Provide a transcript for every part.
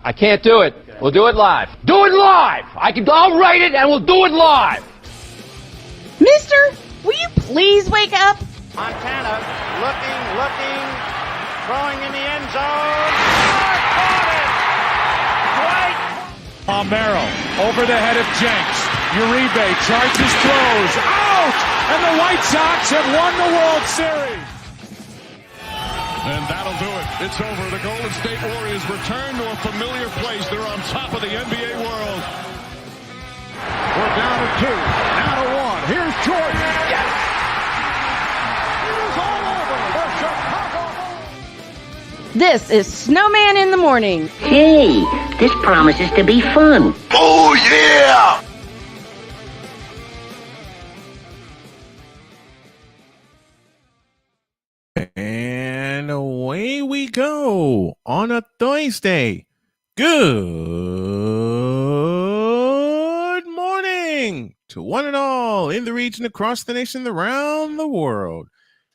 I can't do it. We'll do it live. Do it live! I'll write it and we'll do it live! Mister, will you please wake up? Montana looking, throwing in the end zone. Caught it! Dwight! Palmero over the head of Jenks. Uribe charges, throws, out! And the White Sox have won the World Series. And that'll do it. It's over. The Golden State Warriors return to a familiar place. They're on top of the NBA world. We're down to 2, now to 1. Here's Jordan. Yes! Here's all over the Chicago Bulls. This is Snowman in the Morning. Hey, this promises to be fun. Oh, yeah! And away we go on a Thursday. Good morning to one and all in the region, across the nation, around the world.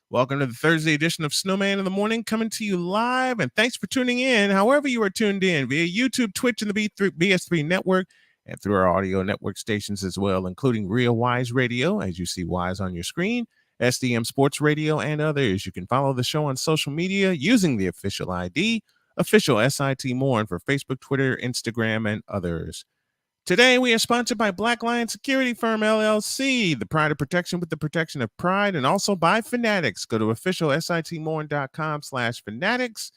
Welcome to the Thursday edition of Snowman in the Morning, coming to you live, and thanks for tuning in, however you are tuned in, via YouTube, Twitch, and the BS3 network, and through our audio network stations as well, including Real Wise Radio, as you see Wise on your screen, SDM Sports Radio, and others. You can follow the show on social media using the official ID, official SIT Mourn for Facebook, Twitter, Instagram, and others. Today, we are sponsored by Black Lion Security Firm, LLC, the pride of protection with the protection of pride, and also by Fanatics. Go to official sitmourn.com/Fanatics,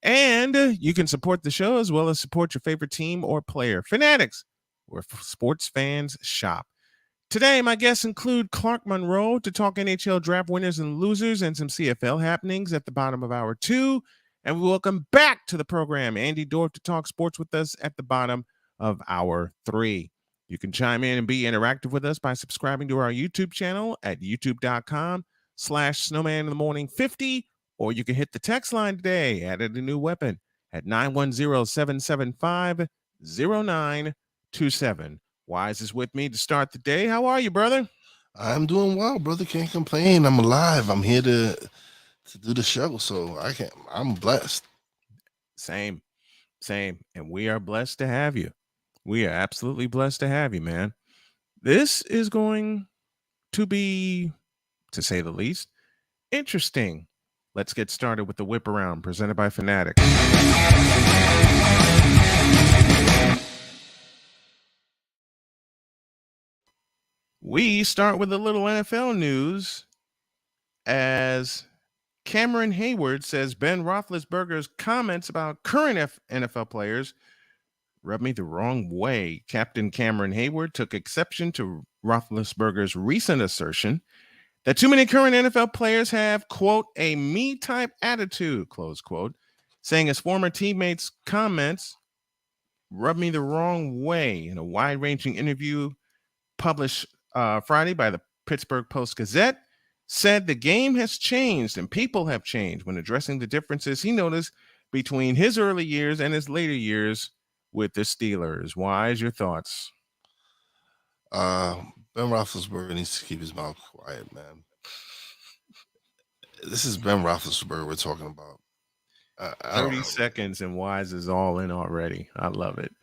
and you can support the show as well as support your favorite team or player. Fanatics, where sports fans shop. Today, my guests include Clark Monroe to talk NHL draft winners and losers and some CFL happenings at the bottom of hour 2. And we welcome back to the program Andy Dorff to talk sports with us at the bottom of hour 3. You can chime in and be interactive with us by subscribing to our YouTube channel at youtube.com/snowmaninthemorning50, or you can hit the text line today, added a new weapon at 910-775-0927. Wise is with me to start the day. How are you, brother? I'm doing well, brother. Can't complain. I'm alive. I'm here to do the show, so I'm blessed. Same. And we are blessed to have you. We are absolutely blessed to have you, man. This is going to be, to say the least, interesting. Let's get started with the whip around presented by Fanatics. We start with a little NFL news as Cameron Hayward says Ben Roethlisberger's comments about current NFL players rubbed me the wrong way. Captain Cameron Hayward took exception to Roethlisberger's recent assertion that too many current NFL players have, quote, a me-type attitude, close quote, saying his former teammates' comments rubbed me the wrong way. In a wide-ranging interview published Friday by the Pittsburgh Post-Gazette, said the game has changed and people have changed when addressing the differences he noticed between his early years and his later years with the Steelers. Why is your thoughts? Ben Roethlisberger needs to keep his mouth quiet, man. This is Ben Roethlisberger we're talking about. I don't 30 know. seconds and Wise is all in already. I love it.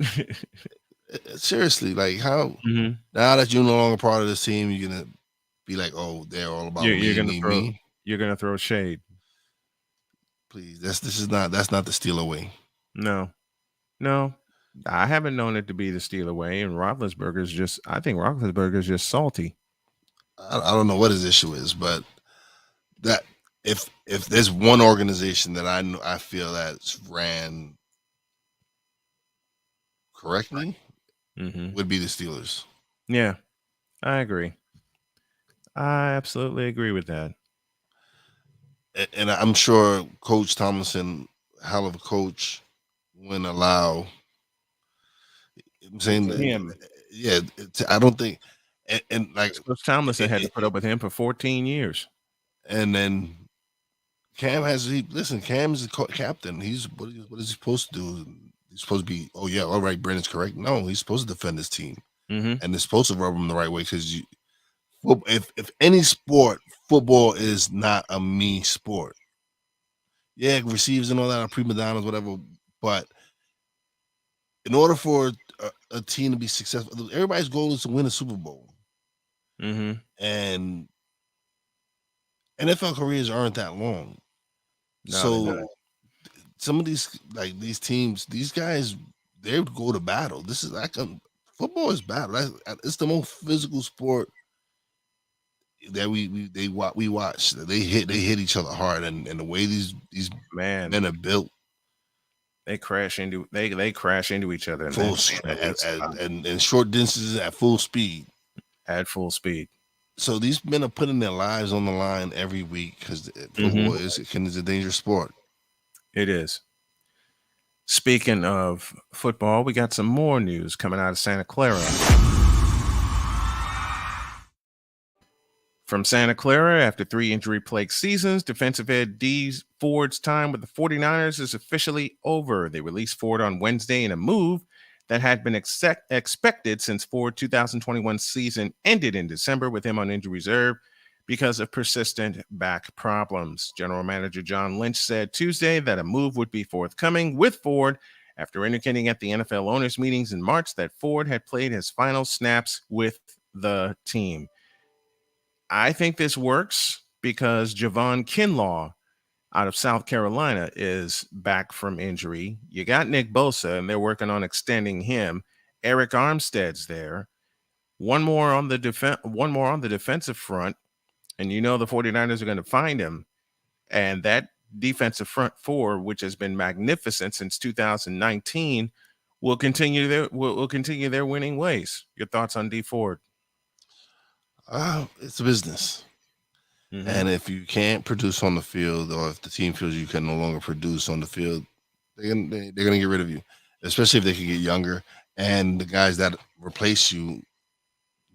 Seriously, like how Mhm. now that you're no longer part of this team, you're gonna be like, oh, they're all about You're gonna throw me. you're gonna throw shade. Please, that's not the Steeler way. No. I haven't known it to be the Steeler way, and I think Roethlisberger's just salty. I don't know what his issue is, but that if there's one organization that I feel that's ran correctly, would be the Steelers. Yeah, I agree. I absolutely agree with that. And I'm sure Coach Tomlinson, hell of a coach, wouldn't allow. I'm saying him. Yeah, I don't think, and like Coach Tomlinson had to put up with him for 14 years. And then Cam Cam is the captain. What is he supposed to do? He's supposed to be, oh yeah, all right, Brandon's correct. No, he's supposed to defend his team, and they're supposed to rub him the right way because if any sport, football is not a me sport. Yeah, receivers and all that are prima donnas, whatever. But in order for a team to be successful, everybody's goal is to win a Super Bowl. And NFL careers aren't that long. No, So some of these teams, these guys, they go to battle. This is like football is battle. It's the most physical sport that we watch. They hit each other hard, and the way these men are built, they crash into each other and short distances at full speed. At full speed. So these men are putting their lives on the line every week because football is a dangerous sport. It is. Speaking of football, we got some more news coming out of Santa Clara. From Santa Clara, after 3 injury-plagued seasons, defensive end Dee Ford's time with the 49ers is officially over. They released Ford on Wednesday in a move that had been expected since Ford's 2021 season ended in December with him on injury reserve because of persistent back problems. General Manager John Lynch said Tuesday that a move would be forthcoming with Ford after indicating at the NFL owners' meetings in March that Ford had played his final snaps with the team. I think this works because Javon Kinlaw out of South Carolina is back from injury. You got Nick Bosa, and they're working on extending him. Eric Armstead's there. One more on the defensive front, and you know the 49ers are going to find him. And that defensive front four, which has been magnificent since 2019, will continue their winning ways. Your thoughts on Dee Ford? It's a business. And if you can't produce on the field, or if the team feels you can no longer produce on the field, they're gonna get rid of you. Especially if they can get younger, and the guys that replace you,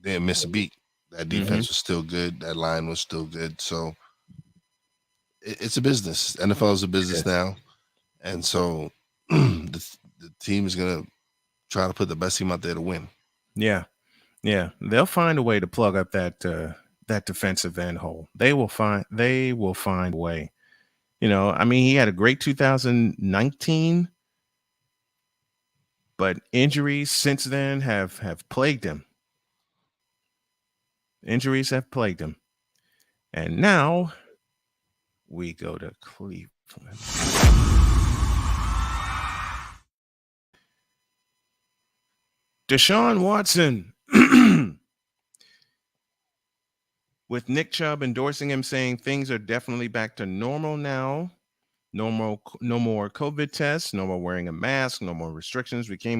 they didn't miss a beat. That defense was still good. That line was still good. So it's a business. NFL is a business now, and so the team is gonna try to put the best team out there to win. Yeah, they'll find a way to plug up that defensive end hole. They will find a way. You know, I mean, he had a great 2019, but injuries since then have plagued him. Injuries have plagued him. And now we go to Cleveland. Deshaun Watson. With Nick Chubb endorsing him, saying things are definitely back to normal now. No more COVID tests, no more wearing a mask, no more restrictions. We can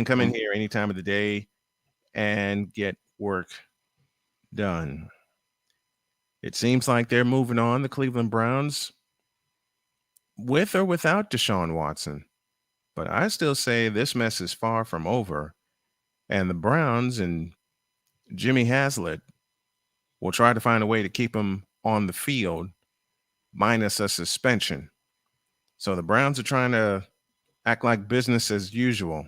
come in here any time of the day and get work done. It seems like they're moving on, the Cleveland Browns, with or without Deshaun Watson. But I still say this mess is far from over. And the Browns and Jimmy Haslett will try to find a way to keep him on the field minus a suspension. So the Browns are trying to act like business as usual.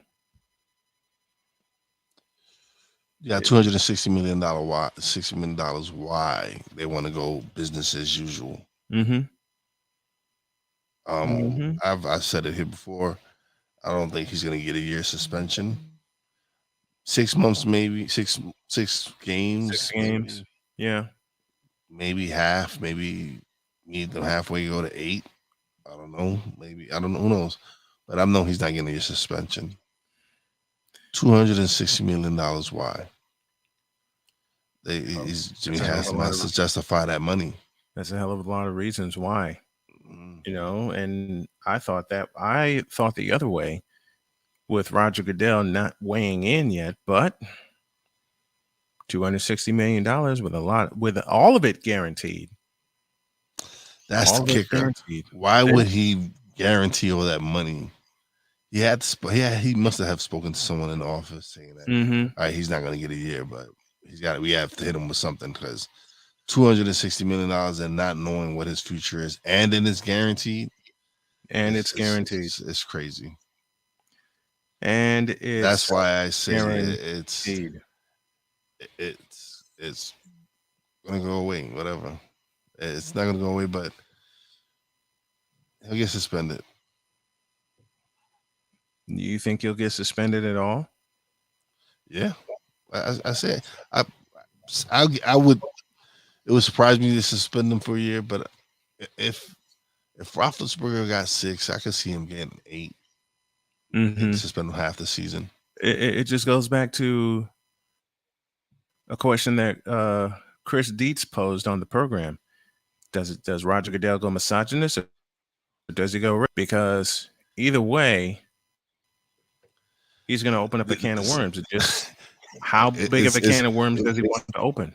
Yeah, $260 million. Why? $60 million. Why they want to go business as usual? Mm-hmm. I've said it here before. I don't think he's going to get a year suspension. 6 months, maybe six games. 6 games. Maybe, Yeah. maybe half. Maybe meet them halfway, go to 8. I don't know. Maybe I don't know. Who knows? But I know he's not getting a year suspension. $260 million. Why? Jimmy Haslam has to justify that money. That's a hell of a lot of reasons why. Mm. You know, and I thought the other way with Roger Goodell not weighing in yet, but $260 million with all of it guaranteed. That's all the kicker. Why would he guarantee all that money? He had to. He must have spoken to someone in the office saying that. Mm-hmm. All right, he's not going to get a year, but we have to hit him with something, because $260 million and not knowing what his future is, and then it's guaranteed. And it's guaranteed. It's crazy. And that's why I say it's gonna go away. Whatever. It's not gonna go away, but he'll get suspended. You think he'll get suspended at all? Yeah, I say I would. It would surprise me to suspend him for a year, but if Roethlisberger got 6, I could see him getting 8. Mm-hmm. Suspend him half the season. It just goes back to a question that Chris Dietz posed on the program. Does Roger Goodell go misogynist, or does he go? Because either way, he's going to open up a can of worms. It's just how big of a can of worms does he want to open?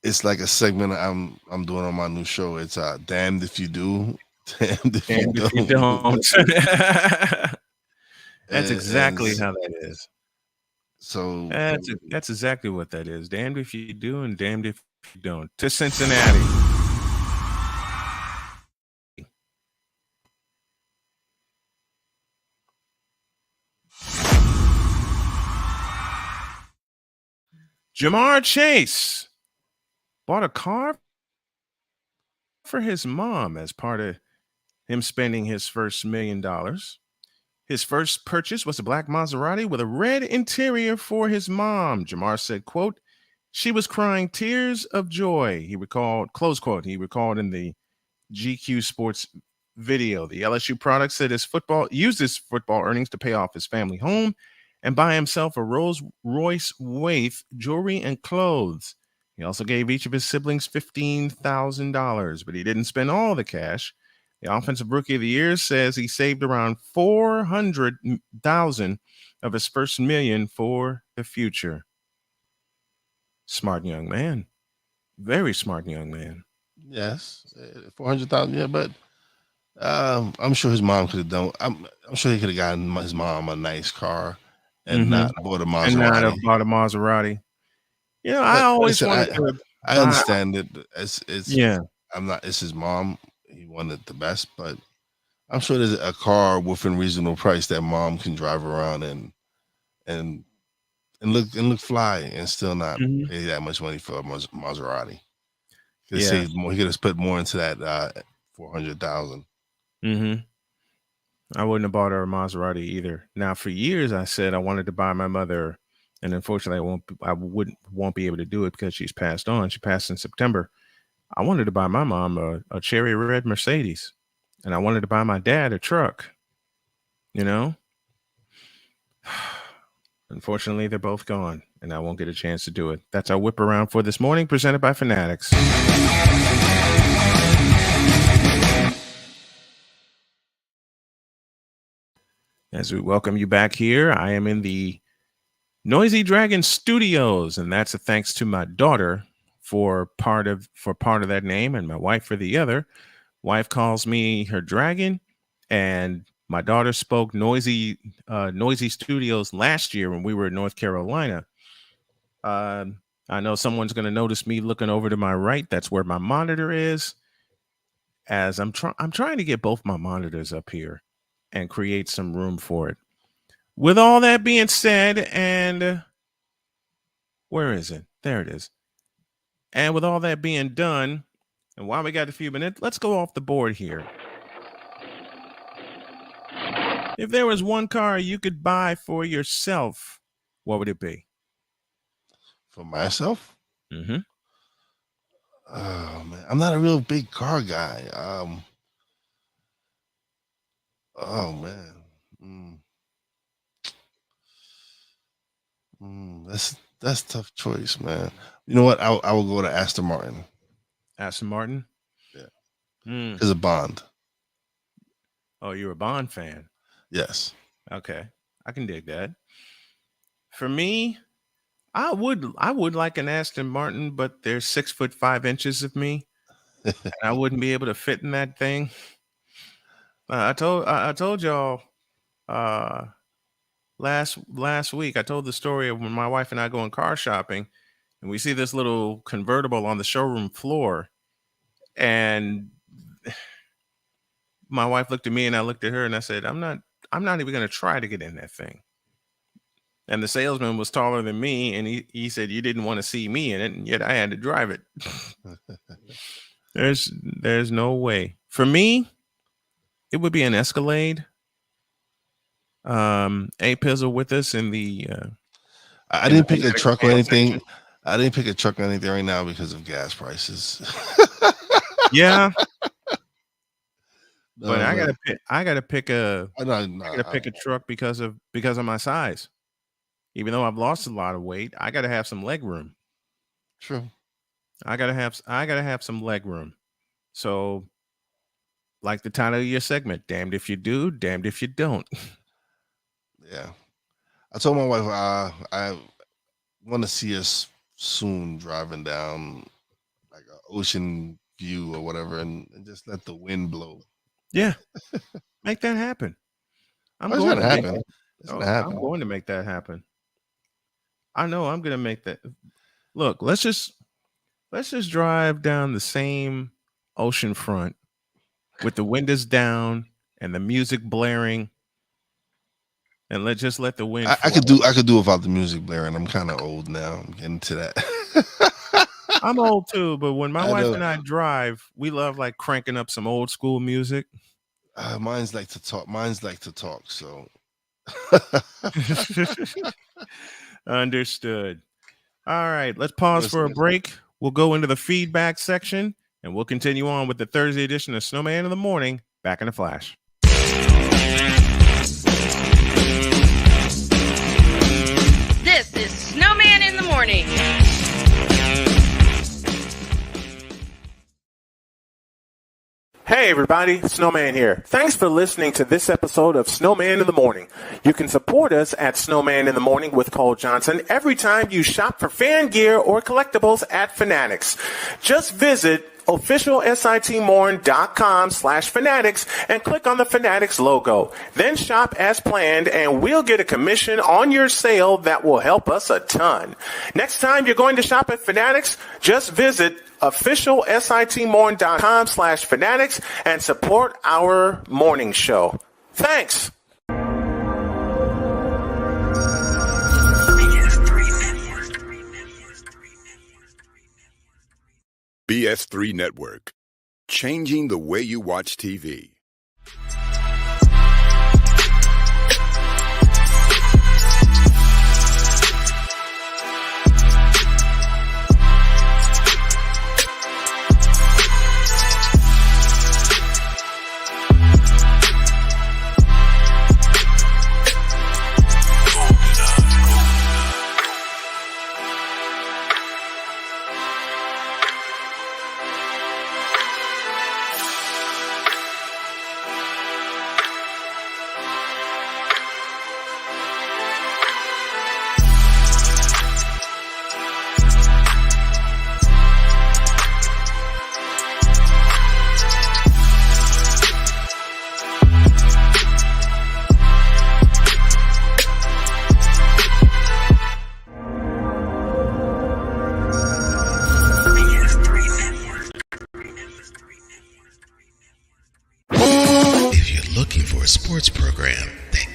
It's like a segment I'm doing on my new show. It's damned if you do, damned if you don't. That's exactly how that is. So that's exactly what that is. Damned if you do and damned if you don't. To Cincinnati. Jamar Chase bought a car for his mom as part of him spending his first $1 million. His first purchase was a black Maserati with a red interior for his mom. Jamar said, quote, "She was crying tears of joy," he recalled, close quote. He recalled in the GQ Sports video. The LSU product said used his football earnings to pay off his family home and buy himself a Rolls Royce Wraith, jewelry, and clothes. He also gave each of his siblings $15,000, but he didn't spend all the cash. The Offensive Rookie of the Year says he saved around $400,000 of his first $1 million for the future. Smart young man. Very smart young man. Yes, 400,000. Yeah, but I'm sure his mom could have done. I'm sure he could have gotten his mom a nice car and not bought a Maserati. And not have bought a Maserati. You know, I always wanted to. I understand it. It's yeah. I'm not. It's his mom. He wanted the best, but I'm sure there's a car within reasonable price that mom can drive around and look fly and still not pay that much money for a Maserati. He could have put more into that 400,000. I wouldn't have bought her a Maserati either. Now, for years, I said I wanted to buy my mother, and unfortunately, I won't be able to do it because she's passed on. She passed in September. I wanted to buy my mom a cherry red Mercedes, and I wanted to buy my dad a truck. You know, unfortunately, they're both gone, and I won't get a chance to do it. That's our whip around for this morning, presented by Fanatics. As we welcome you back here, I am in the Noisy Dragon Studios, and that's a thanks to my daughter for part of that name, and my wife for the other. Wife calls me her dragon, and my daughter spoke Noisy Studios last year when we were in North Carolina. I know someone's going to notice me looking over to my right. That's where my monitor is. as I'm trying to get both my monitors up here and create some room for it. With all that being said, and where is it? There it is. And with all that being done, and while we got a few minutes, let's go off the board here. If there was one car you could buy for yourself, what would it be? For myself? Mm-hmm. Oh man, I'm not a real big car guy. Oh man, that's a tough choice, man. You know what? I will go to Aston Martin. Aston Martin? Yeah. Because of Bond. Oh, you're a Bond fan. Yes. Okay. I can dig that. For me, I would like an Aston Martin, but there's 6'5" of me. And I wouldn't be able to fit in that thing. I told y'all last week, I told the story of when my wife and I going car shopping and we see this little convertible on the showroom floor, and my wife looked at me and I looked at her and I said, I'm not even going to try to get in that thing. And the salesman was taller than me, and he said, you didn't want to see me in it, and yet I had to drive it. There's no way. For me, it would be an Escalade. A-Pizzle with us in the I didn't pick a truck or anything. Section. I didn't pick a truck or anything right now because of gas prices. Yeah. But I gotta pick a truck because of my size. Even though I've lost a lot of weight, I gotta have some leg room. True. I gotta have some leg room. So, like the title of your segment, damned if you do, damned if you don't. Yeah. I told my wife I want to see us soon driving down like an ocean view or whatever and just let the wind blow. Yeah. Make that happen. I'm going to make that happen. I know I'm going to make that. Look, let's just drive down the same ocean front with the windows down and the music blaring, and let the wind. I could do without the music blaring. I'm kind of old now. I'm getting to that. I'm old too, but when my wife and I drive, we love like cranking up some old school music. Mine's like to talk. So understood. All right, let's pause for a break. We'll go into the feedback section, and we'll continue on with the Thursday edition of Snowman in the Morning. Back in a flash. This is Snowman in the Morning. Hey everybody, Snowman here. Thanks for listening to this episode of Snowman in the Morning. You can support us at Snowman in the Morning with Cole Johnson every time you shop for fan gear or collectibles at Fanatics. Just visit officialsitmorn.com/fanatics and click on the Fanatics logo. Then shop as planned and we'll get a commission on your sale that will help us a ton. Next time you're going to shop at Fanatics, just visit officialsitmorn.com/fanatics and support our morning show. Thanks. BS3 Network, changing the way you watch TV.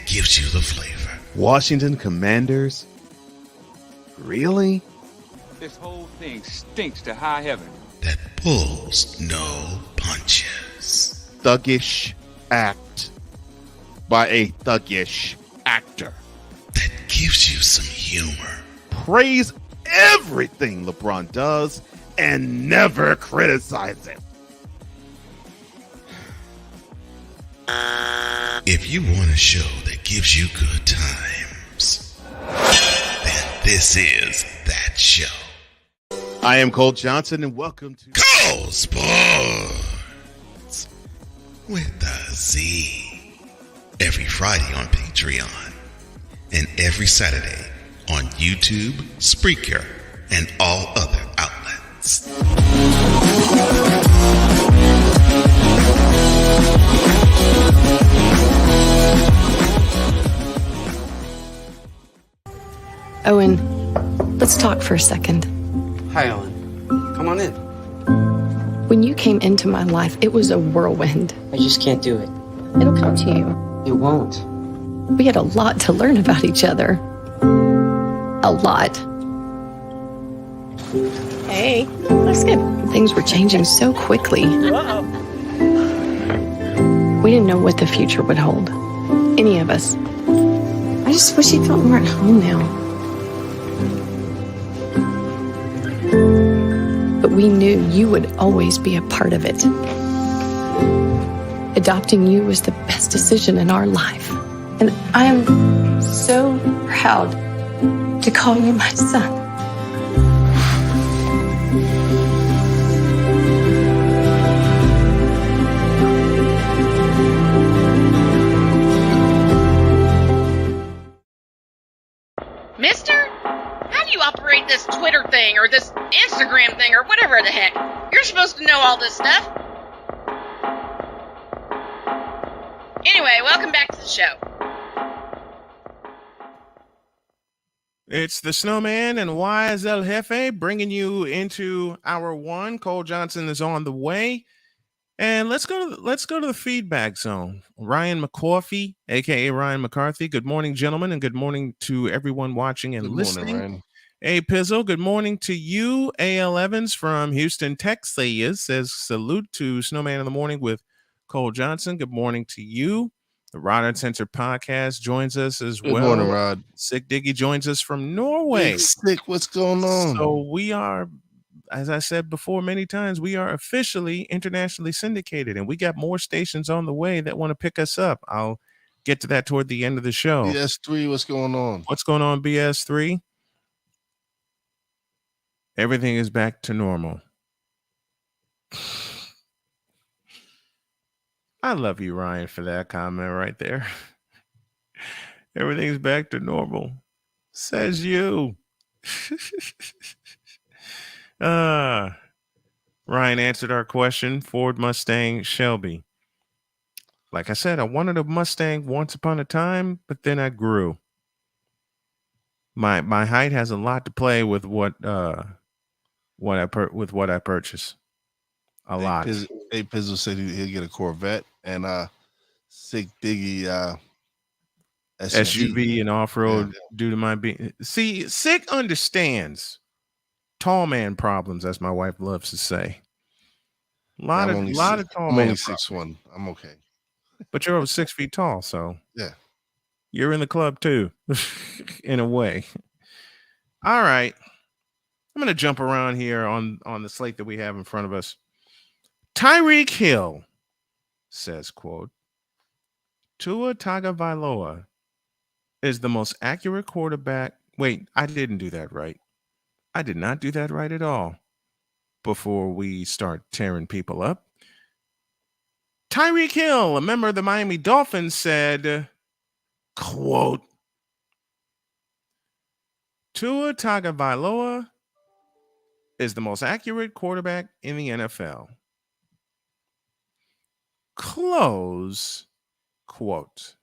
gives you the flavor. Washington Commanders? Really? This whole thing stinks to high heaven. That pulls no punches. Thuggish act by a thuggish actor. That gives you some humor. Praise everything LeBron does and never criticize it. If you want a show that gives you good times, then this is that show. I am Cole Johnson, and welcome to Cole Sports with a Z. Every Friday on Patreon and every Saturday on YouTube, Spreaker, and all other outlets. Owen, let's talk for a second. Hi, Ellen. Come on in. When you came into my life, it was a whirlwind. I just can't do it. It'll come to you. It won't. We had a lot to learn about each other. A lot. Hey, looks good. Things were changing so quickly. We didn't know what the future would hold. Any of us. I just wish you felt more at home now. But we knew you would always be a part of it. Adopting you was the best decision in our life. And I am so proud to call you my son. Mister? How do you operate this Twitter thing or this Instagram thing or whatever the heck? You're supposed to know all this stuff. Anyway, welcome back to the show. It's the Snowman and Wise El Jefe bringing you into hour one. Cole Johnson is on the way. And let's go to the feedback zone. Ryan McCarthy, aka Ryan McCarthy. Good morning, gentlemen, and good morning to everyone watching and listening. Morning, Ryan. A Pizzle, good morning to you. A.L. Evans from Houston, Texas says salute to Snowman in the Morning with Cole Johnson. Good morning to you. The Rod Uncensored podcast joins us as well. Good morning, Rod. Sick Diggy joins us from Norway. Big Sick, what's going on? So we are, as I said before many times, we are officially internationally syndicated, and we got more stations on the way that want to pick us up. I'll get to that toward the end of the show. BS3, what's going on? What's going on, BS3? Everything is back to normal. I love you, Ryan, for that comment right there. Everything's back to normal. Says you. Ryan answered our question. Ford, Mustang, Shelby. Like I said, I wanted a Mustang once upon a time, but then I grew. My height has a lot to play with what I purchase. A lot. A Pizzle said he'll get a Corvette and Sick Diggy SUV and off-road due to my being. See, Sick understands tall man problems, as my wife loves to say. A lot of tall man. I'm only 6'1". I'm okay. But you're over 6 feet tall, so yeah, you're in the club too, in a way. All right, I'm gonna jump around here on the slate that we have in front of us. Tyreek Hill says, quote, Tua Tagovailoa is the most accurate quarterback. Wait, I didn't do that right. I did not do that right at all. Before we start tearing people up, Tyreek Hill, a member of the Miami Dolphins, said, quote, Tua Tagovailoa is the most accurate quarterback in the NFL. Close quote.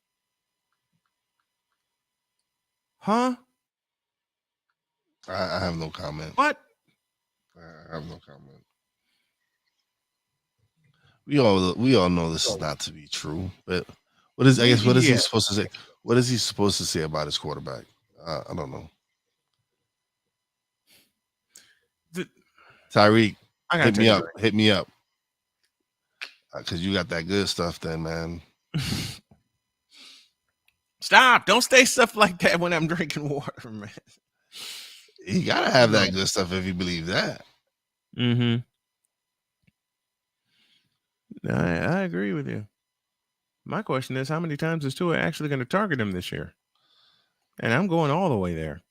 Huh? I have no comment. What? I have no comment. We all know this is not to be true, but what is he supposed to say? What is he supposed to say about his quarterback? I don't know. Tyreek, hit me up. Because you got that good stuff then, man. Stop. Don't say stuff like that when I'm drinking water, man. You got to have that good stuff if you believe that. Mm-hmm. I agree with you. My question is, how many times is Tua actually going to target him this year? And I'm going all the way there.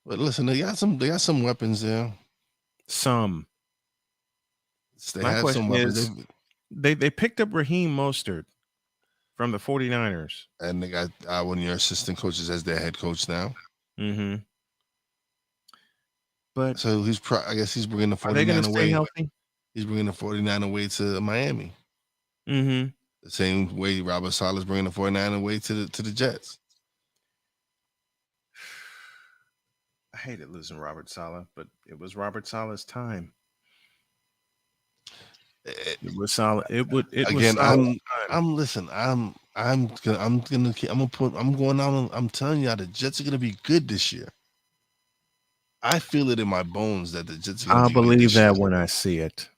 But listen, they got some weapons there. Some. They My had question some weapons. is, they picked up Raheem Mostert from the 49ers. And they got one of your assistant coaches as their head coach now. Mm-hmm. But so I guess he's bringing the 49 are they going to stay away. Healthy? He's bringing the 49 away to Miami. Mm-hmm. The same way Robert Saleh's bringing the 49 away to the Jets. I hated losing Robert Saleh, but it was Robert Saleh's time. It was solid. I'm going out. I'm telling you, the Jets are gonna be good this year. I feel it in my bones that the Jets. I'll believe that when I see it.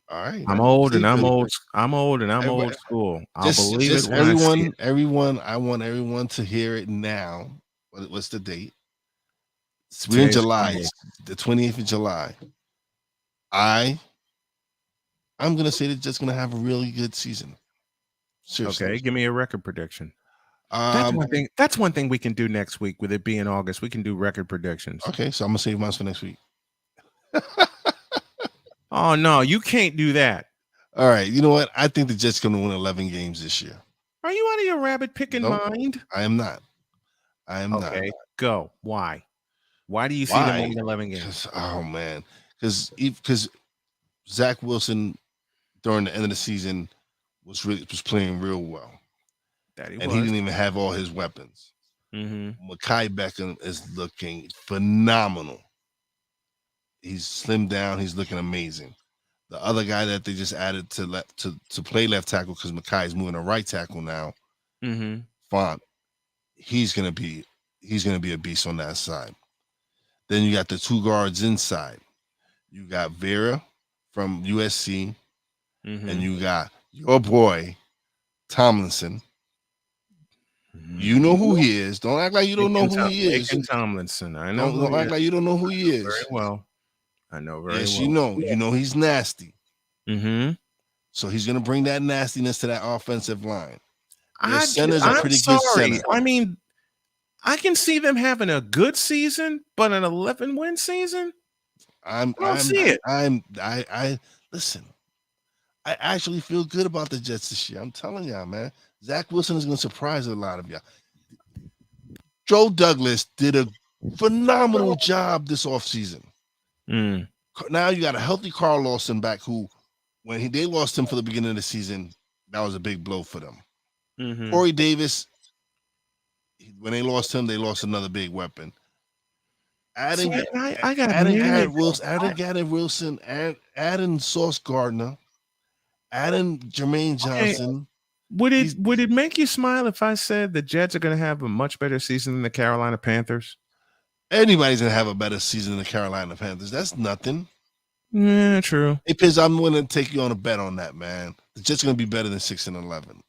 All right. I'm old and I'm old school. I'll believe it when I see it. Everyone, I want everyone to hear it now. What's the date? We're in July, the 28th of July. I'm gonna say the Jets gonna have a really good season. Seriously. Okay, give me a record prediction. That's one thing we can do next week. With it being August, we can do record predictions. Okay, so I'm gonna save mine for next week. Oh no, you can't do that. All right, you know what? I think the Jets gonna win 11 games this year. Are you out of your rabbit picking mind? I am not. Okay, go. Why? Why do you see them winning 11 games? Oh man, because Zach Wilson during the end of the season was playing real well. He didn't even have all his weapons. Mm-hmm. Mekhi Beckham is looking phenomenal. He's slimmed down. He's looking amazing. The other guy that they just added to play left tackle because Mekhi is moving to right tackle now. Mm-hmm. Font. He's gonna be a beast on that side. Then you got the two guards inside. You got Vera from USC, and you got your boy Tomlinson. You know who he is. Don't act like you don't know who he is. Tomlinson. I know. Don't act like you don't know who he is. Very well. I know very well. Yes, you know. You know he's nasty. Mm-hmm. So he's gonna bring that nastiness to that offensive line. Their I'm centers are pretty good centers. I mean, I can see them having a good season, but an 11-win season. I listen. I actually feel good about the Jets this year. I'm telling y'all, man. Zach Wilson is going to surprise a lot of y'all. Joe Douglas did a phenomenal job this offseason. Now you got a healthy Carl Lawson back who, when they lost him for the beginning of the season, that was a big blow for them. Mm-hmm. Corey Davis, when they lost him, they lost another big weapon. Adding Garrett Wilson, adding Sauce Gardner, adding Jermaine Johnson. Would it make you smile if I said the Jets are going to have a much better season than the Carolina Panthers? Anybody's going to have a better season than the Carolina Panthers. That's nothing. Yeah, true. Hey, Piz, I'm willing to take you on a bet on that, man. The Jets are going to be better than 6-11.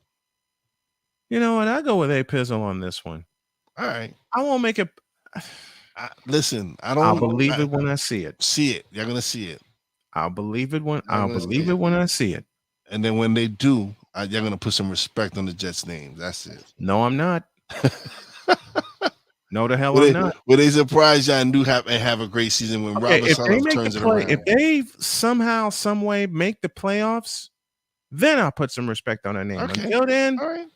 You know what? I go with A Pizzle on this one. All right. I won't make it. Listen, I'll believe it when I see it. See it. You're gonna see it. I'll believe it when I see it. And then when they do, you're gonna put some respect on the Jets' name. That's it. No, I'm not. No, the hell I'm not. Will they surprise y'all and have a great season when Robert Saleh turns it around? If they somehow, some way make the playoffs, then I'll put some respect on their name. Okay. Until then, all right.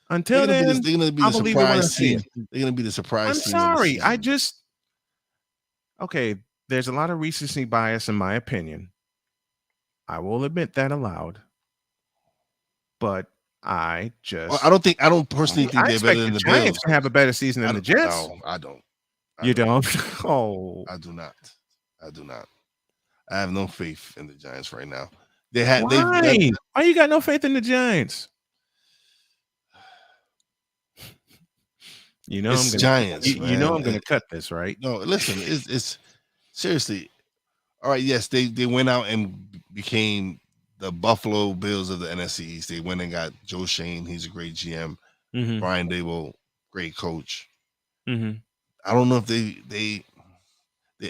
Until then, they're gonna be the surprise team. They're gonna be the surprise team. I'm sorry. Okay, there's a lot of recency bias in my opinion. I will admit that aloud. But I don't personally think they're better than the Bills. Giants to have a better season than the Jets. No, I don't. You don't? Oh. I do not. I have no faith in the Giants right now. Why you got no faith in the Giants? You know, It's Giants. You know, I'm going to cut this, right? No, listen, it's seriously. All right, yes, they went out and became the Buffalo Bills of the NFC East. They went and got Joe Shane. He's a great GM. Mm-hmm. Brian Daboll, great coach. Mm-hmm. I don't know if they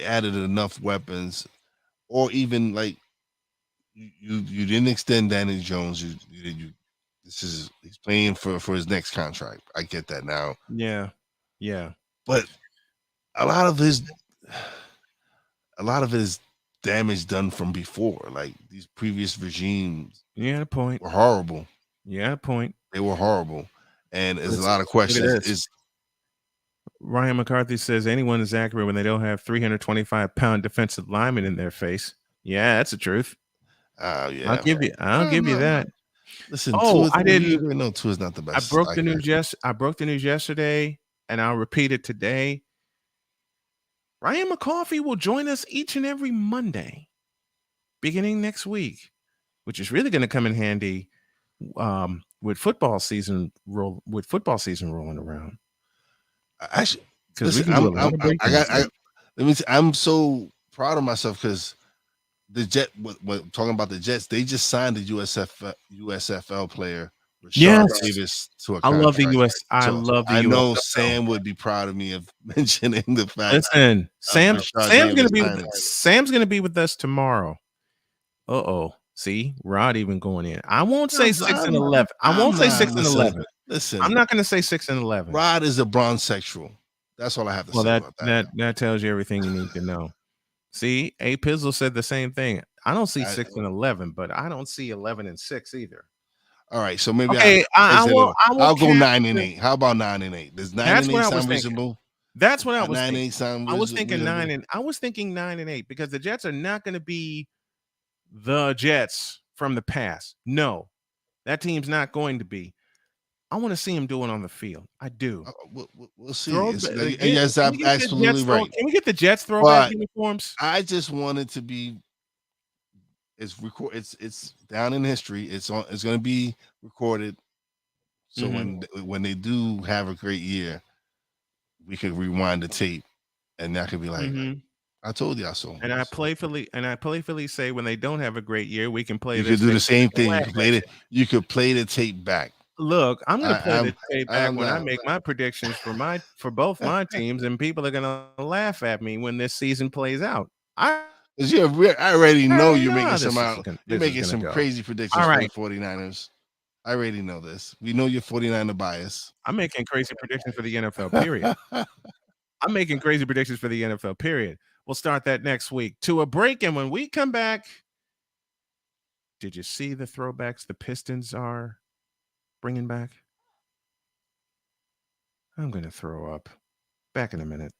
added enough weapons, or even like you didn't extend Danny Jones. He's playing for his next contract. I get that now. Yeah. But a lot of his damage done from before. Like these previous regimes. You had a point. Were horrible. You had a point. They were horrible. And there's a lot of questions. Ryan McCarthy says anyone is accurate when they don't have 325-pound defensive linemen in their face. Yeah, that's the truth. Yeah, I'll give you that. Listen, I didn't know Tua is not the best. I broke the news yesterday, and I'll repeat it today. Ryan McCarthy will join us each and every Monday, beginning next week, which is really going to come in handy with football season rolling around. Actually, I'm so proud of myself because talking about the Jets, they just signed a USFL player, Rashard Davis, to a contract. I love the US. I know Sam would be proud of me of mentioning the fact. Listen, Sam's gonna be with us tomorrow. See, Rod even going in. I won't say 6-11. I won't say 6-11. Listen, I'm not going to say 6-11. Rod is a bronzexual. That's all I have to say about that. That tells you everything you need to know. See, A. Pizzle said the same thing. I don't see 6-11, but I don't see 11-6 either. All right, so maybe I'll go 9-8. How about 9-8? Does 9-8 sound reasonable? That's what I was thinking. 9-8 sound I was thinking reasonable? I was thinking 9-8 because the Jets are not going to be the Jets from the past. No, that team's not going to be. I want to see him doing on the field. I do. We'll see. Yes, I'm absolutely right. Can we get the Jets throwback uniforms? I just want it to be. It's down in history. It's going to be recorded. So when they do have a great year, we could rewind the tape, and that could be like, I told you I saw. And I playfully say when they don't have a great year, we can play. You could do the same thing. You could play the tape back. Look, I'm going to play the tape back when I make my predictions for both my teams, and people are going to laugh at me when this season plays out. I already know you're making some crazy predictions for the 49ers. I already know this. We know your 49er bias. I'm making crazy predictions for the NFL, period. I'm making crazy predictions for the NFL, period. We'll start that next week. To a break, and when we come back, did you see the throwbacks the Pistons are bringing back? I'm going to throw up. Back in a minute.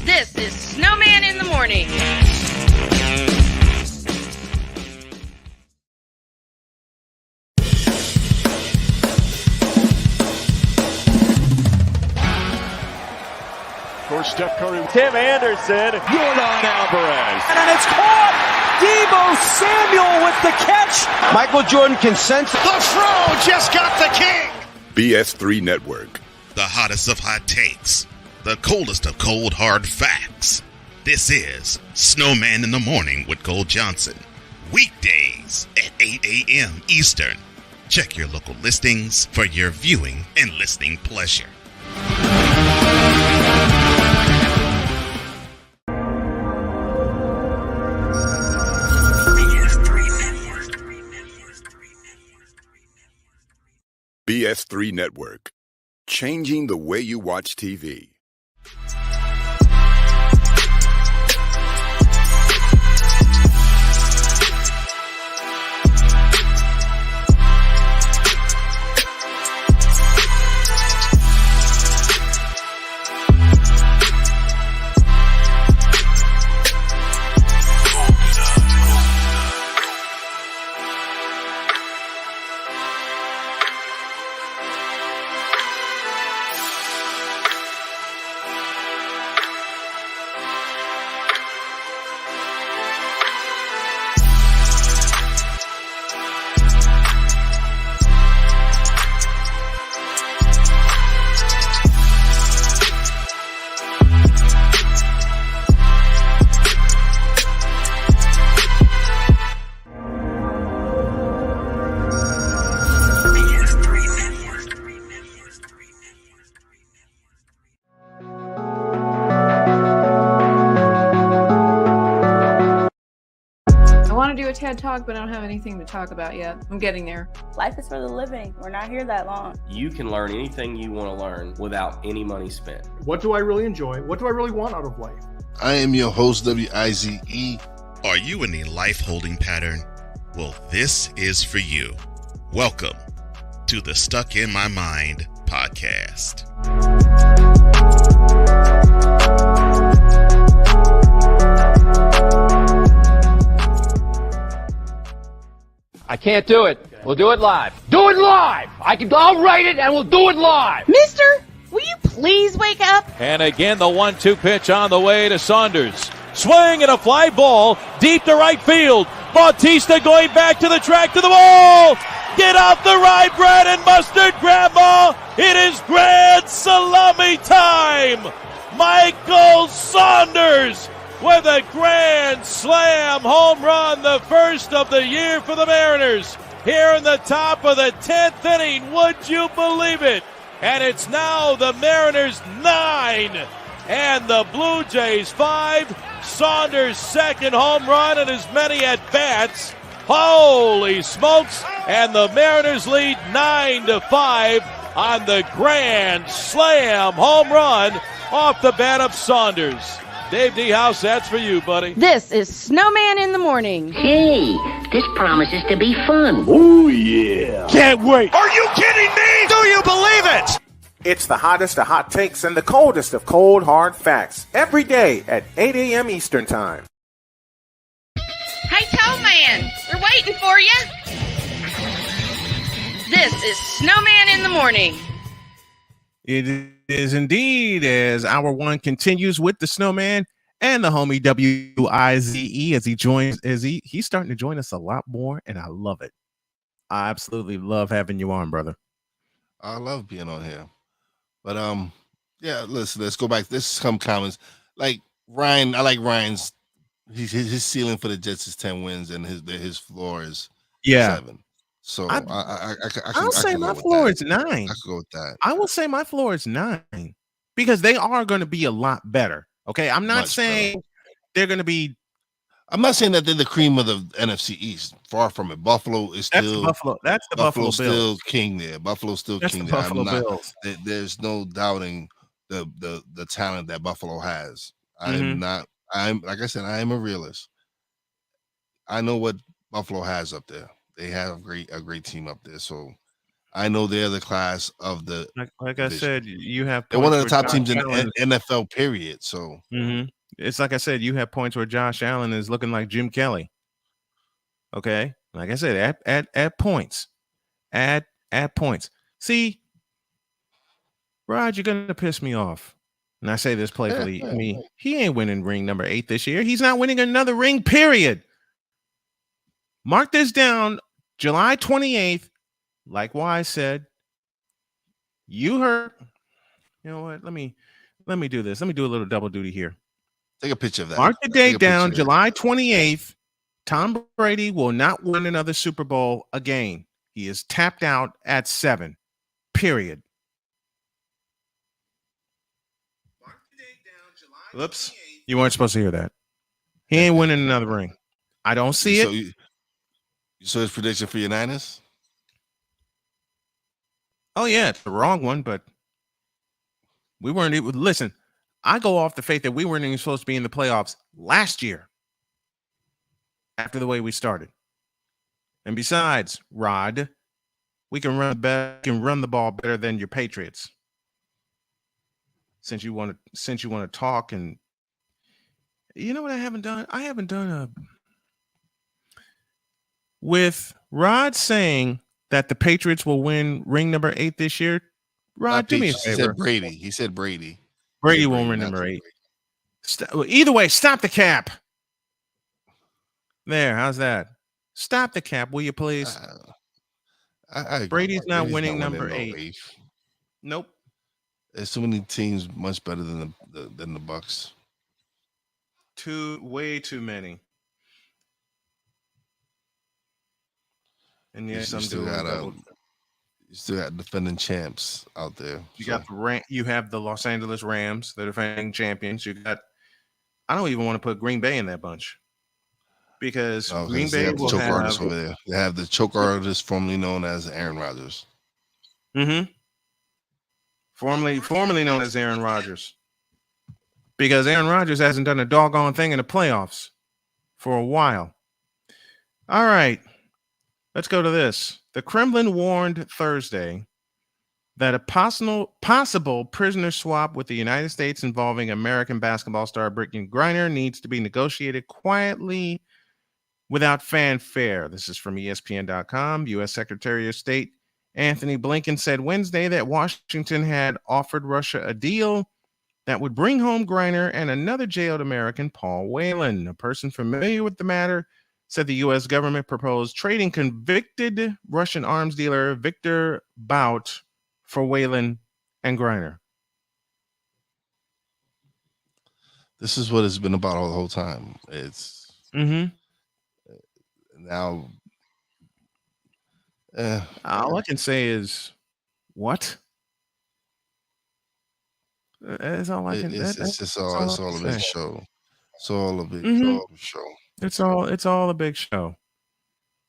This is Snowman in the Morning. For Steph Curry, Tim Anderson, Jordan Alvarez, and it's caught. Deebo Samuel with the catch. Michael Jordan can sense. The throw just got the king. BS3 Network. The hottest of hot takes. The coldest of cold hard facts. This is Snowman in the Morning with Cole Johnson. Weekdays at 8 a.m. Eastern. Check your local listings for your viewing and listening pleasure. BS3 Network. Changing the way you watch TV. TED Talk, but I don't have anything to talk about yet. I'm getting there. Life is for the living. We're not here that long. You can learn anything you want to learn without any money spent. What do I really enjoy? What do I really want out of life? I am your host, WIZE. Are you in a life holding pattern? Well, this is for you. Welcome to the Stuck in My Mind podcast. I can't do it. We'll do it live. Do it live! I'll write it and we'll do it live! Mister, will you please wake up? And again, the 1-2 pitch on the way to Saunders. Swing and a fly ball deep to right field. Bautista going back to the track to the ball. Get out the rye bread and mustard, Grandma. It is grand salami time. Michael Saunders with a grand slam home run, the first of the year for the Mariners. Here in the top of the 10th inning, would you believe it? And it's now the Mariners 9 and the Blue Jays 5. Saunders' second home run and as many at-bats. Holy smokes! And the Mariners lead 9-5 on the grand slam home run off the bat of Saunders. Dave D. House, that's for you, buddy. This is Snowman in the Morning. Hey, this promises to be fun. Oh, yeah. Can't wait. Are you kidding me? Do you believe it? It's the hottest of hot takes and the coldest of cold, hard facts. Every day at 8 a.m. Eastern Time. Hey, Toe Man, we're waiting for you. This is Snowman in the Morning. It is indeed, as hour one continues with the Snowman and the homie WIZE as he joins, he's starting to join us a lot more, and I love it. I absolutely love having you on, brother. I love being on here. But yeah, listen, let's go back. This is some comments. Like Ryan, I like Ryan's his ceiling for the Jets is 10 wins and his floor is 7. So I'll say my floor is 9. I could go with that. I will say my floor is 9 because they are going to be a lot better. Okay. I'm not saying they're going to be. I'm not saying that they're the cream of the NFC East. Far from it. Buffalo is still Buffalo. That's the Buffalo still Bills. King there. Buffalo's still That's king the there. Buffalo Bills. There's no doubting the talent that Buffalo has. I'm like I said, I am a realist. I know what Buffalo has up there. They have a great team up there. So I know they're the class of the like I said, you have they're one of the top Josh teams Allen. in NFL period. So It's like I said, you have points where Josh Allen is looking like Jim Kelly. Okay. Like I said, at points. At points. See, Rod, you're gonna piss me off. And I say this playfully. I mean, he ain't winning ring number 8 this year. He's not winning another ring, period. Mark this down. July 28th, like Wise said, you heard. You know what? Let me do this. Let me do a little double duty here. Take a picture of that. Mark the date down, July 28th. Tom Brady will not win another Super Bowl again. He is tapped out at 7. Period. Whoops. You weren't supposed to hear that. He ain't winning another ring. I don't see it. So his prediction for your Niners? Oh, yeah, it's the wrong one, but we weren't even. Listen, I go off the faith that we weren't even supposed to be in the playoffs last year after the way we started. And besides, Rod, we can run the ball better than your Patriots. Since you want to talk, and you know what I haven't done? I haven't done with Rod saying that the Patriots will win ring number 8 this year. Rod, do me a favor. He said Brady. He said Brady. Brady won't win number 8. Either way, stop the cap. There, how's that? Stop the cap, will you please? Brady's not winning number 8. Nope. There's so many teams much better than the Bucks. Way too many. And yes, you still got defending champs out there. You have the Los Angeles Rams, the defending champions. I don't even want to put Green Bay in that bunch. because No, Green 'cause they Bay have the will choke have. artist over there. They have the choke artist formerly known as Aaron Rodgers. Mm-hmm. Formerly known as Aaron Rodgers. Because Aaron Rodgers hasn't done a doggone thing in the playoffs for a while. All right. Let's go to this. The Kremlin warned Thursday that a possible prisoner swap with the United States involving American basketball star Brittany Griner needs to be negotiated quietly without fanfare. This is from ESPN.com. U.S. Secretary of State Anthony Blinken said Wednesday that Washington had offered Russia a deal that would bring home Griner and another jailed American, Paul Whelan. A person familiar with the matter said the U.S. government proposed trading convicted Russian arms dealer Victor Bout for Whelan and Griner. This is what it's been about all the whole time. It's now. All I can say is, what? That's all I can. It's all a big show. It's all a big show. It's all a big show.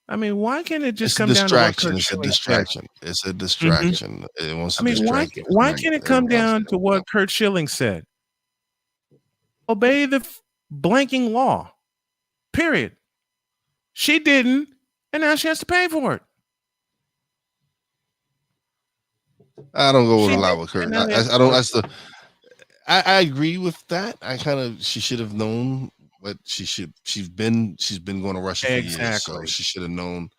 I mean, why can't it just It's come a down to what distraction. Kurt It's a Schilling distraction. said? It's a distraction. It wants to I mean, distract you. why can't it come down to what Kurt Schilling said? Obey the blanking law. Period. She didn't, and now she has to pay for it. I don't go with a lot with Kurt. I don't. That's the. I agree with that. She should have known what she's been going to Russia for years, so she should have known.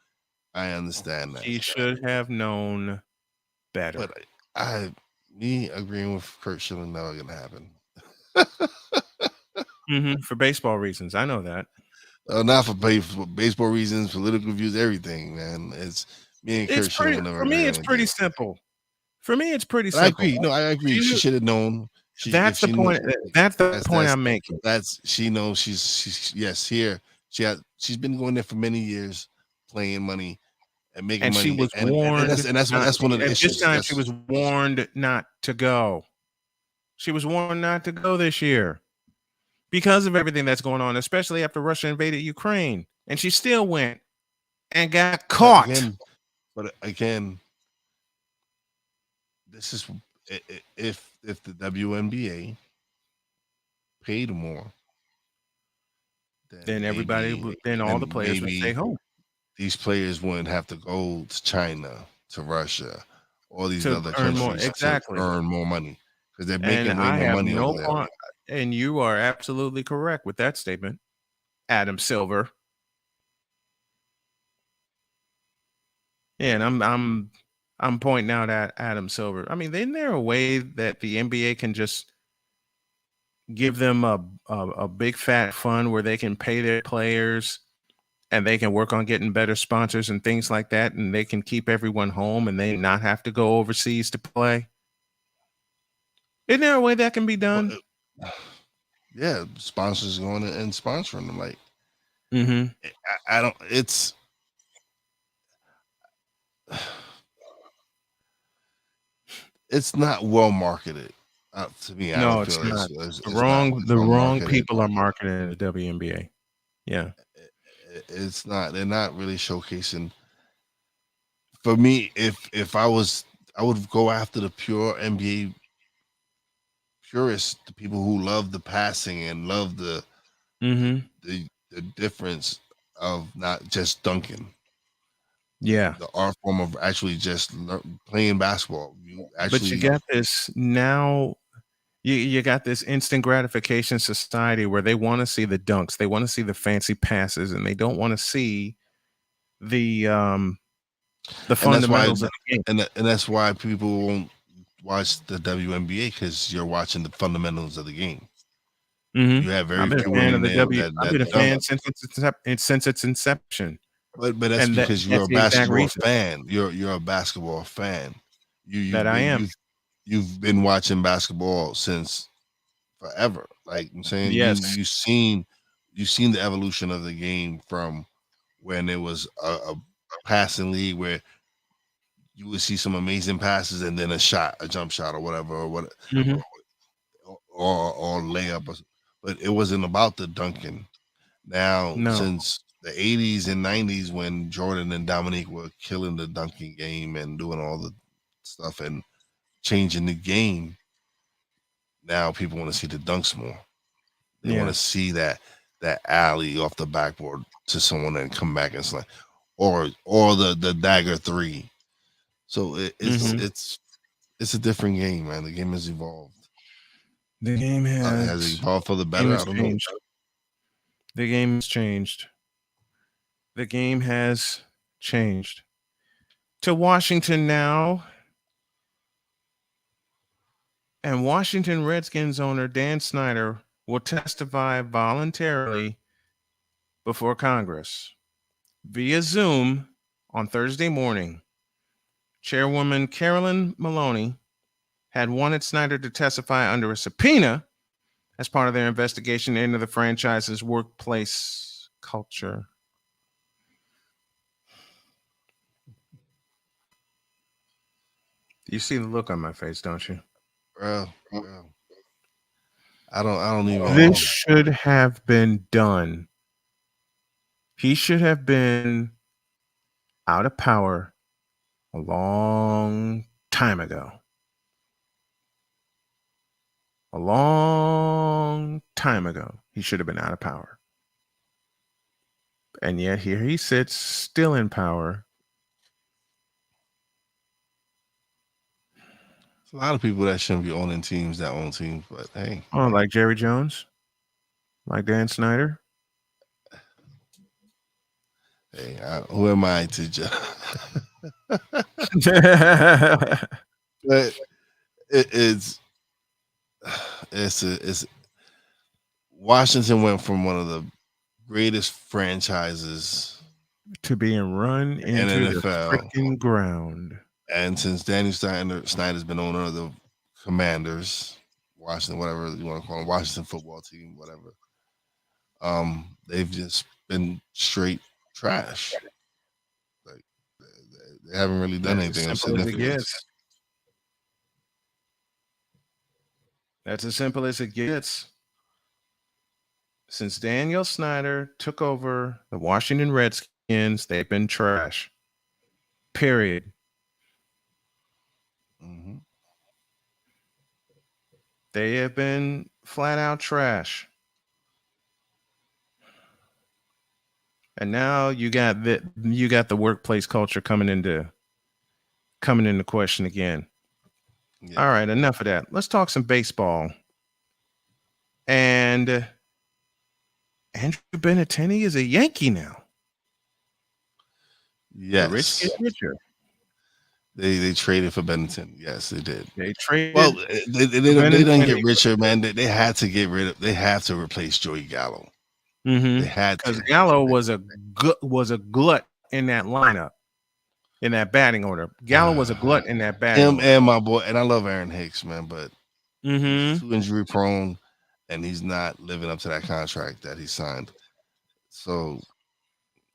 I understand that. She should have known better. But me agreeing with Kurt Schilling, never gonna happen. For baseball reasons, I know that. Not for baseball reasons, political views, everything, man. It's me and Kurt Schilling. For me, it's pretty simple. For me, it's pretty simple. I agree. No, I agree. She should have known. That's the point. That's the point I'm making. She knows she's yes here. She's been going there for many years, playing money and making and money. She was warned. And that's one of the issues. This time, she was warned not to go. She was warned not to go this year because of everything that's going on, especially after Russia invaded Ukraine, and she still went and got caught. But again, this is if the WNBA paid more, then all the players would stay home. These players wouldn't have to go to China, to Russia, all these other countries to earn more money because they're making way more money over there. And you are absolutely correct with that statement, Adam Silver. Yeah, and I'm pointing out at Adam Silver. I mean, isn't there a way that the NBA can just give them a big fat fund where they can pay their players and they can work on getting better sponsors and things like that, and they can keep everyone home and they not have to go overseas to play? Isn't there a way that can be done? Yeah, sponsors going and sponsoring them. Like, I don't. It's not well marketed to me. No, it's not. The wrong people are marketing the WNBA. Yeah, it's not. They're not really showcasing. For me, if I would go after the pure NBA purists, the people who love the passing and love the difference of not just dunking. Yeah, the art form of actually just playing basketball. But you got this now. You got this instant gratification society where they want to see the dunks, they want to see the fancy passes, and they don't want to see the fundamentals of the game. And that's why people won't watch the WNBA, because you're watching the fundamentals of the game. You have very few women there. I've been a fan since its inception. But that's because you're a basketball fan. You're a basketball fan. I am. You've been watching basketball since forever. Like I'm saying, yes. You've seen the evolution of the game from when it was a passing league where you would see some amazing passes and then a jump shot or whatever, or layup. But it wasn't about the dunking. Now, No. since the 80s and 90s, when Jordan and Dominique were killing the dunking game and doing all the stuff and changing the game, now people want to see the dunks more. They want to see that alley off the backboard to someone and come back and slam, or the dagger three. So it's a different game, man. The game has evolved. The game has evolved for the better. I don't know. The game has changed. The game has changed. To Washington now. And Washington Redskins owner Dan Snyder will testify voluntarily before Congress via Zoom on Thursday morning. Chairwoman Carolyn Maloney had wanted Snyder to testify under a subpoena as part of their investigation into the franchise's workplace culture. You see the look on my face, don't you? Well, I don't even. This should have been done. He should have been out of power a long time ago. A long time ago, he should have been out of power. And yet here he sits, still in power. A lot of people that shouldn't be owning teams that own teams, but hey. Oh, like Jerry Jones? Like Dan Snyder? Hey, who am I to judge? But it's Washington went from one of the greatest franchises to being run into the freaking ground. And since Danny Snyder's been owner of the Commanders, Washington, whatever you want to call them, Washington football team, whatever, they've just been straight trash. Like they haven't really done anything of significance. That's as simple as it gets. Since Daniel Snyder took over the Washington Redskins, they've been trash. Period. Mm-hmm. They have been flat out trash. And now you got the workplace culture coming into question again. Yeah. All right, enough of that. Let's talk some baseball. And Andrew Benintendi is a Yankee now. Yes. The rich get richer. They traded for Benintendi. Yes, they did. They traded. Well, they didn't get richer, man. They had to get rid of. They have to replace Joey Gallo. Mm-hmm. They had to. Because Gallo was a glut in that lineup, in that batting order. Gallo was a glut in that batting order. And my boy, and I love Aaron Hicks, man, but he's too injury prone, and he's not living up to that contract that he signed. So,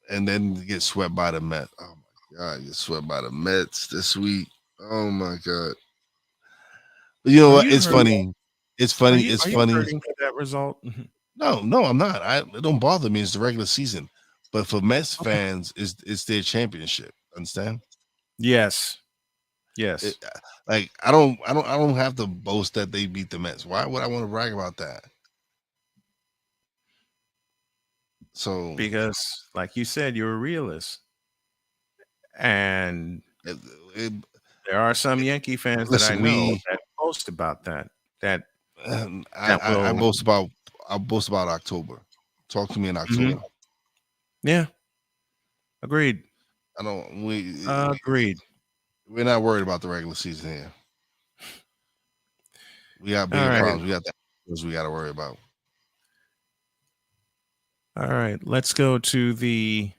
and then get swept by the Mets. Oh my God, get swept by the Mets this week. Oh my God. But you know what? It's funny. It's funny. It's funny. Are you hurting for that result? No, I'm not. It don't bother me. It's the regular season. But for Mets fans, it's their championship. Understand? Yes. Yes. I don't have to boast that they beat the Mets. Why would I want to brag about that? So because, like you said, you're a realist, and there are some Yankee fans that I know that boast about that. I boast about October. Talk to me in October. Mm-hmm. Yeah, agreed. Agreed. We're not worried about the regular season here. We got bigger problems. We got that we got to worry about. All right, let's go to the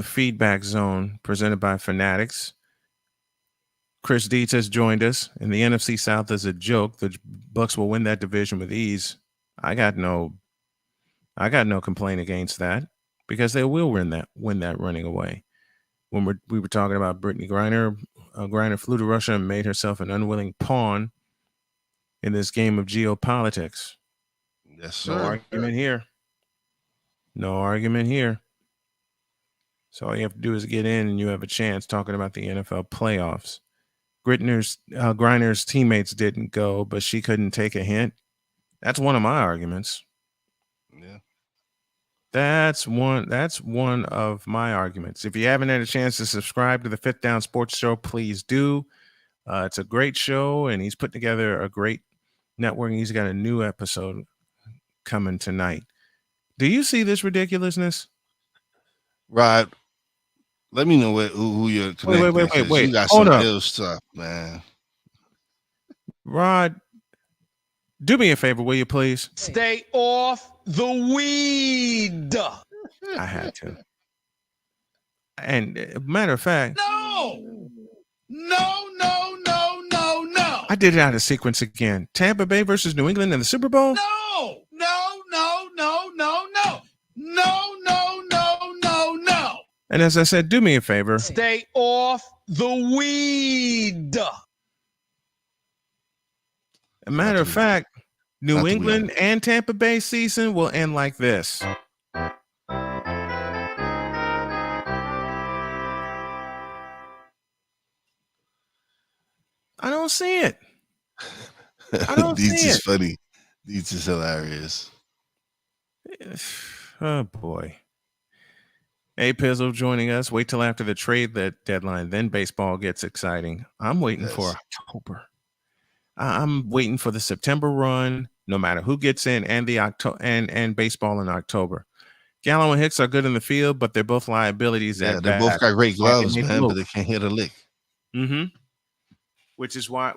feedback zone presented by Fanatics. Chris Dietz has joined us, and the NFC South is a joke. The Bucs will win that division with ease. I got no complaint against that because they will win that running away. When we were talking about Brittany Griner, Griner flew to Russia and made herself an unwilling pawn in this game of geopolitics. Yes, No sir. argument here. No argument here. So all you have to do is get in, and you have a chance. Talking about the NFL playoffs. Griner's teammates didn't go, but she couldn't take a hint. That's one of my arguments. Yeah. That's one of my arguments. If you haven't had a chance to subscribe to the Fifth Down Sports Show, please do. It's a great show, and he's put together a great network. He's got a new episode coming tonight. Do you see this ridiculousness? Rod, let me know who you're connected. Wait. You got Hold some up. ill stuff, man. Rod, do me a favor, will you please? Stay off the weed. I had to. And matter of fact, No. I did it out of sequence again. Tampa Bay versus New England in the Super Bowl. No. And as I said, do me a favor. Stay off the weed. A matter of fact, New England and Tampa Bay season will end like this. I don't see it. I don't These see is it. funny. These is hilarious. Oh boy. Hey, Pizzle joining us. Wait till after the trade deadline. Then baseball gets exciting. I'm waiting for October. I'm waiting for the September run, no matter who gets in, and the and baseball in October. Gallo and Hicks are good in the field, but they're both liabilities. Yeah, at they both bat. got great gloves, They man, move. but they can't hit a lick. Mm-hmm. Which is why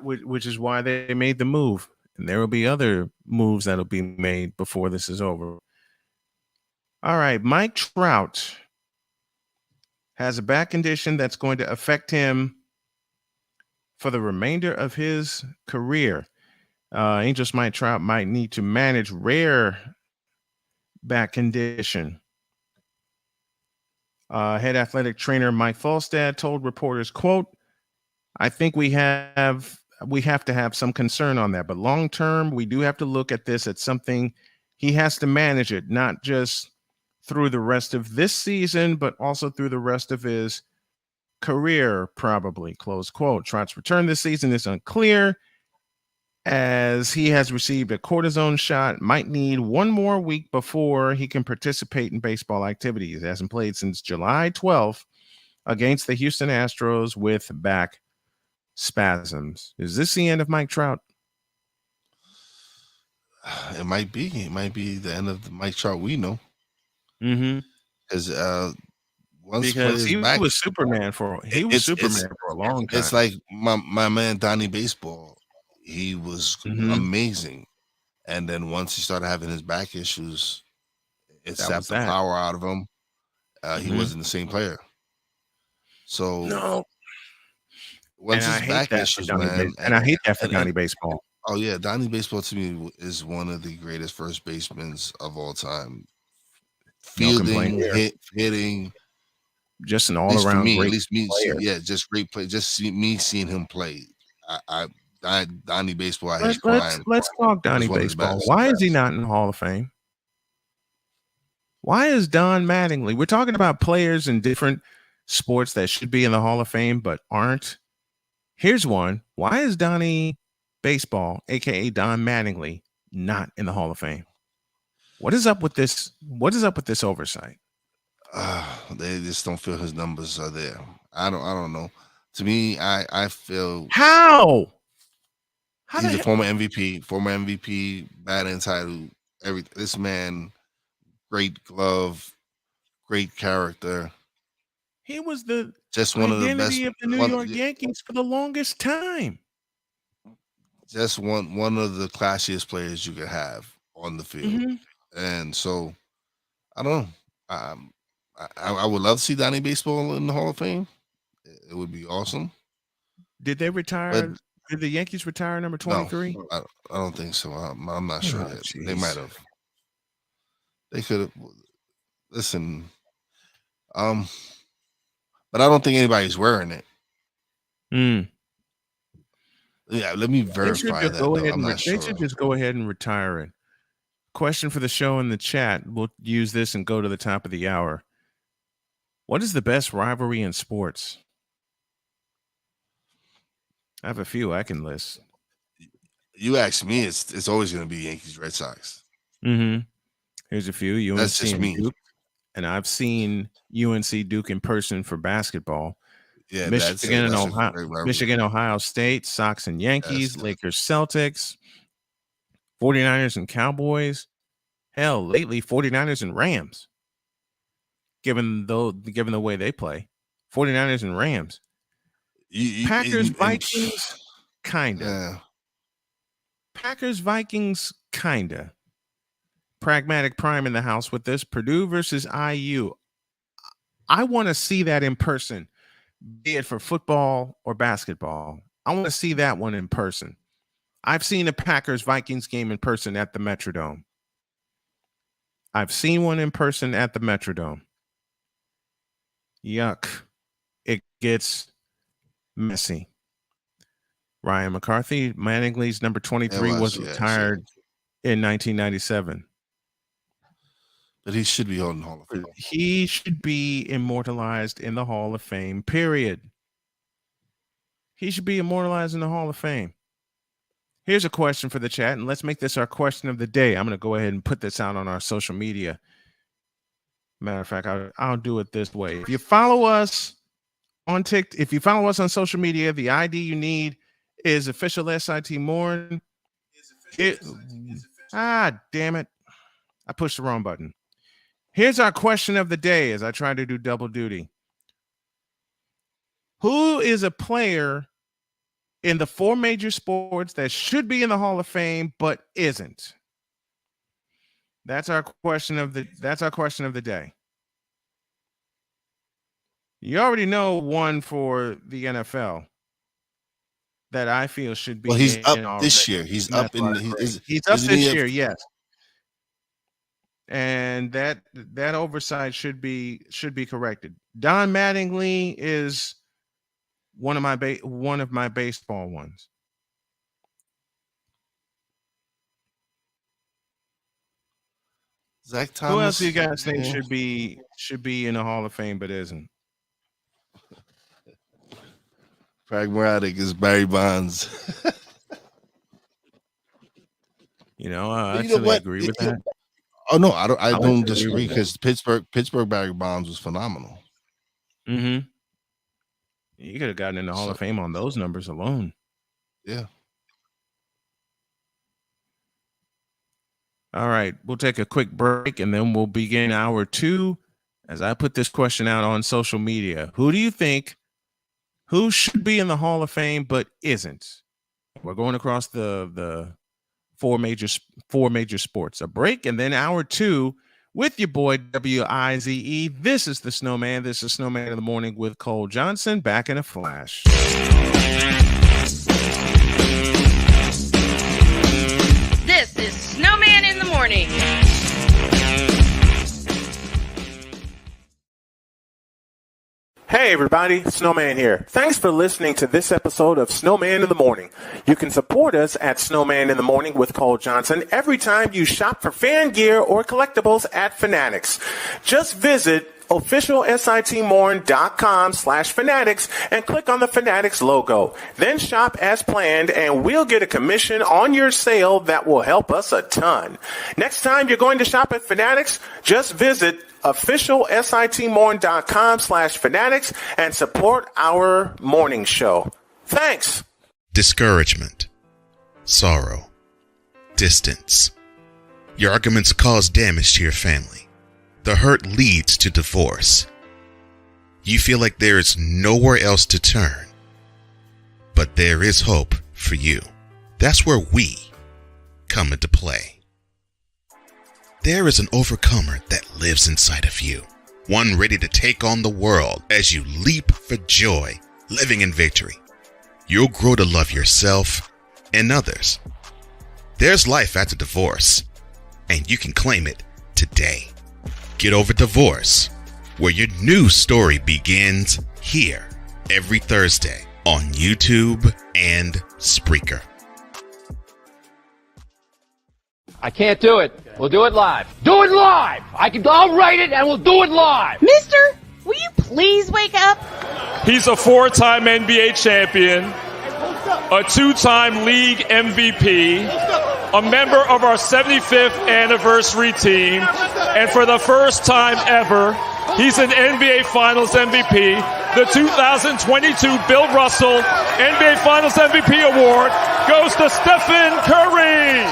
they made the move, and there will be other moves that'll be made before this is over. All right, Mike Trout has a back condition that's going to affect him for the remainder of his career. Angels Mike Trout might need to manage rare back condition. Head athletic trainer Mike Falstad told reporters, quote, I think we have to have some concern on that, but long term, we do have to look at this as something he has to manage it, not just through the rest of this season, but also through the rest of his career, probably, close quote. Trout's return this season is unclear, as he has received a cortisone shot, might need one more week before he can participate in baseball activities. He hasn't played since July 12th against the Houston Astros with back spasms. Is this the end of Mike Trout? It might be. It might be the end of the Mike Trout we know. Mm-hmm. Because he was Superman for a long time. It's like my man Donnie Baseball. He was amazing, and then once he started having his back issues, it sapped the power out of him. He wasn't the same player. So no. Once his back issues, man, and I hate that for Donnie Baseball. Oh yeah, Donnie Baseball to me is one of the greatest first basemen of all time. Fielding, hitting, just an all-around great at least me, player. Yeah, just great play. Just me seeing him play. Donnie Baseball. Let's talk Donnie Baseball. Why is he not in the Hall of Fame? Why is Don Mattingly? We're talking about players in different sports that should be in the Hall of Fame but aren't. Here's one. Why is Donnie Baseball, aka Don Mattingly, not in the Hall of Fame? What is up with this? What is up with this oversight? They just don't feel his numbers are there. I don't know. To me, I feel how he's a former MVP, batting title. This man, great glove, great character. He was the one of the best of the New York Yankees for the longest time. Just one of the classiest players you could have on the field. And so, I don't know. I would love to see Donnie Baseball in the Hall of Fame. It would be awesome. Did they retire? Did the Yankees retire number 23? No, I don't think so. I'm not sure yet. They might have. They could have. Listen, but I don't think anybody's wearing it. Yeah, let me verify that. I'm not sure. They should just go ahead and retire it. Question for the show in the chat. We'll use this and go to the top of the hour. What is the best rivalry in sports? I have a few I can list. You ask me, it's always going to be Yankees Red Sox. Mm-hmm. Here's a few. That's just me. Duke, and I've seen UNC Duke in person for basketball. Yeah, Michigan and that's Ohio, Michigan, Ohio State, Sox and Yankees, Lakers, Celtics, 49ers and Cowboys. Hell, lately 49ers and Rams. Given the way they play, 49ers and Rams. Packers, Vikings, kinda. Yeah. Packers, Vikings, kinda. Pragmatic Prime in the house with this. Purdue versus IU. I want to see that in person, be it for football or basketball. I want to see that one in person. I've seen a Packers Vikings game in person at the Metrodome. I've seen one in person at the Metrodome. Yuck. It gets messy. Ryan McCarthy, Mattingly's number 23, was retired in 1997. But he should be on the Hall of Fame. He should be immortalized in the Hall of Fame, period. He should be immortalized in the Hall of Fame. Here's a question for the chat, and let's make this our question of the day. I'm going to go ahead and put this out on our social media. Matter of fact, I'll do it this way. If you follow us on TikTok, if you follow us on social media, the ID you need is official SIT Morn. Damn it. I pushed the wrong button. Here's our question of the day as I try to do double duty. Who is a player in the 4 major sports that should be in the Hall of Fame but isn't? That's our question of the day. You already know one for the NFL that I feel should be. Well, he's up this year. He's up this year, yes. And that oversight should be corrected. Don Mattingly is one of my baseball ones. Zach Thomas. Who else do you guys think should be in the Hall of Fame but isn't? Pragmatic is Barry Bonds. I actually agree with that. Oh no, I don't disagree because Pittsburgh Barry Bonds was phenomenal. Mm-hmm. You could have gotten in the Hall of Fame on those numbers alone. Yeah. All right, we'll take a quick break and then we'll begin hour 2 as I put this question out on social media. Who do you think who should be in the Hall of Fame but isn't? We're going across the four major sports. A break and then hour 2 with your boy WIZE. This is the Snowman. This is Snowman in the Morning with Cole Johnson. Back in a flash. This is Snowman in the Morning. Hey everybody, Snowman here. Thanks for listening to this episode of Snowman in the Morning. You can support us at Snowman in the Morning with Cole Johnson every time you shop for fan gear or collectibles at Fanatics. Just visit officialsitmorn.com/fanatics and click on the Fanatics logo. Then shop as planned and we'll get a commission on your sale that will help us a ton. Next time you're going to shop at Fanatics, just visit officialsitmorn.com/fanatics and support our morning show. Thanks. Discouragement, sorrow, distance. Your arguments cause damage to your family. The hurt leads to divorce. You feel like there is nowhere else to turn. But there is hope for you. That's where we come into play. There is an overcomer that lives inside of you. One ready to take on the world as you leap for joy, living in victory. You'll grow to love yourself and others. There's life after divorce, and you can claim it today. Get Over Divorce, where your new story begins here every Thursday on YouTube and Spreaker. I can't do it. We'll do it live. Do it live! I'll write it and we'll do it live! Mister, will you please wake up? He's a 4-time NBA champion, a 2-time league MVP, a member of our 75th anniversary team, and for the first time ever, he's an NBA Finals MVP. The 2022 Bill Russell NBA Finals MVP award goes to Stephen Curry.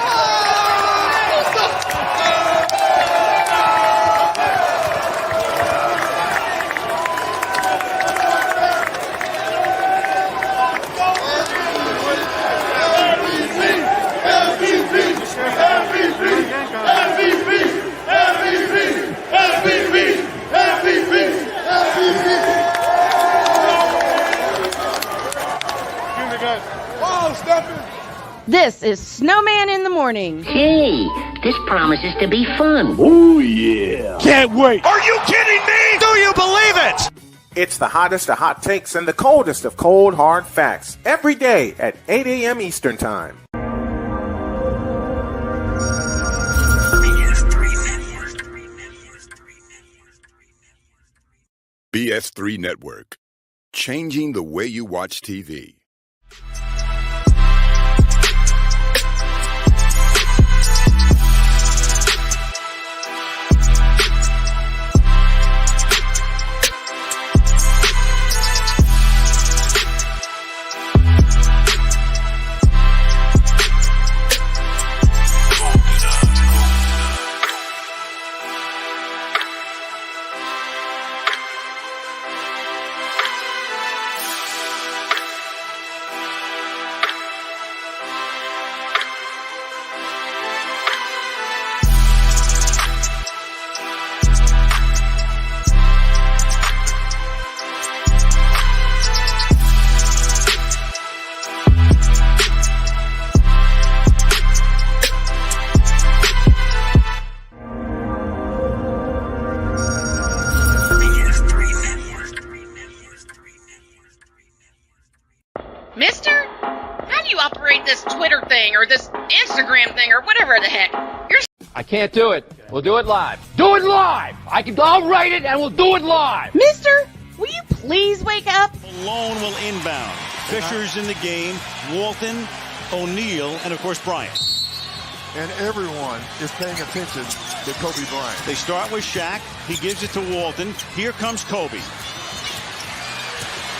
This is Snowman in the Morning. Hey, this promises to be fun. Oh, yeah. Can't wait. Are you kidding me? Do you believe it? It's the hottest of hot takes and the coldest of cold, hard facts. Every day at 8 a.m. Eastern Time. BS3 Network. Changing the way you watch TV. Mister, how do you operate this Twitter thing or this Instagram thing or whatever the heck? I can't do it. We'll do it live. Do it live! I'll write it and we'll do it live! Mister, will you please wake up? Malone will inbound. Fisher's in the game. Walton, O'Neal, and of course Bryant. And everyone is paying attention to Kobe Bryant. They start with Shaq. He gives it to Walton. Here comes Kobe.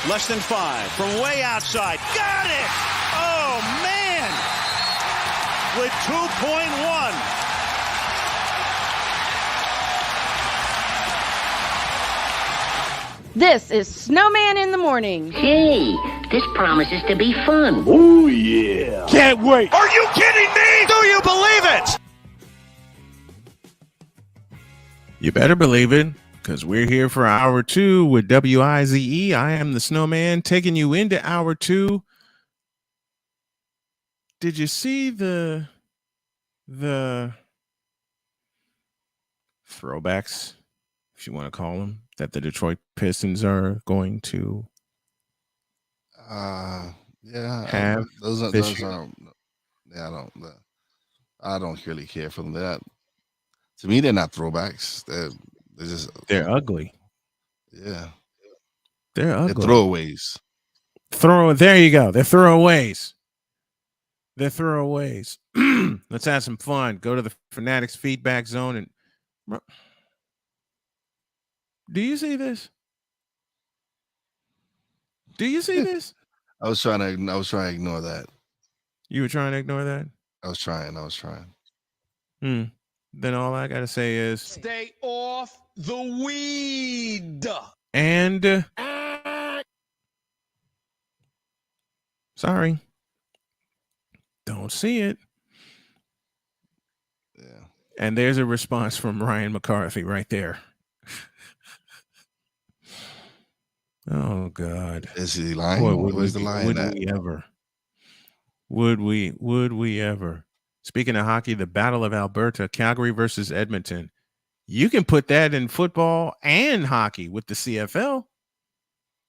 Less than 5 from way outside. Got it! Oh, man! With 2.1. This is Snowman in the Morning. Hey, this promises to be fun. Oh, yeah. Can't wait. Are you kidding me? Do you believe it? You better believe it, because we're here for hour 2 with WIZE. I am the Snowman, taking you into hour 2. Did you see the throwbacks, if you want to call them, that the Detroit Pistons are going to have? Those are yeah, I don't really care for them. To me, they're not throwbacks. They're ugly. Yeah, they're ugly. They're throwaways. There you go. They're throwaways. They're throwaways. Let's have some fun. Go to the Fanatics feedback zone and. Do you see this? Do you see this? I was trying to ignore that. You were trying to ignore that? I was trying. Then all I gotta say is Stay off the weed. And sorry. Don't see it. Yeah. And there's a response from Ryan McCarthy right there. Oh God! Is he lying? Boy, Where's the line? Would we ever? Would we ever? Speaking of hockey, the Battle of Alberta, Calgary versus Edmonton. You can put that in football and hockey with the CFL.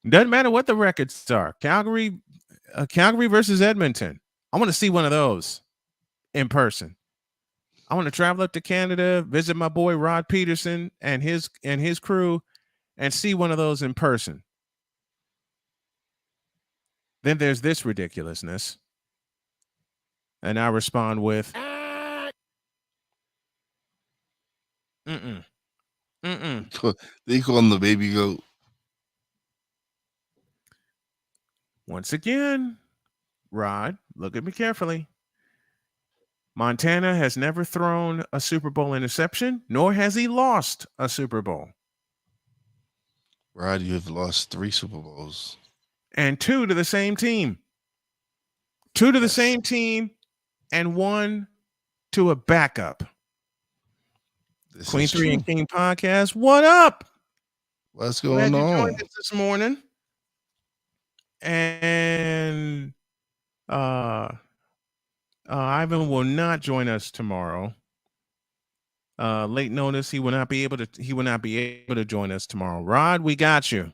Doesn't matter what the records are. Calgary versus Edmonton. I want to see one of those in person. I want to travel up to Canada, visit my boy Rod Peterson and his crew, and see one of those in person. Then there's this ridiculousness. And I respond with, mm-mm. They call him the baby goat. Once again, Rod, look at me carefully. Montana has never thrown a Super Bowl interception, nor has he lost a Super Bowl. Rod, you have lost 3 Super Bowls. And 2 to the same team. 2 to the same team and 1 to a backup. Queen 3 and King podcast. What up? What's going on? Joined us this morning. And Ivan will not join us tomorrow. Late notice, he will not be able to join us tomorrow. Rod, we got you.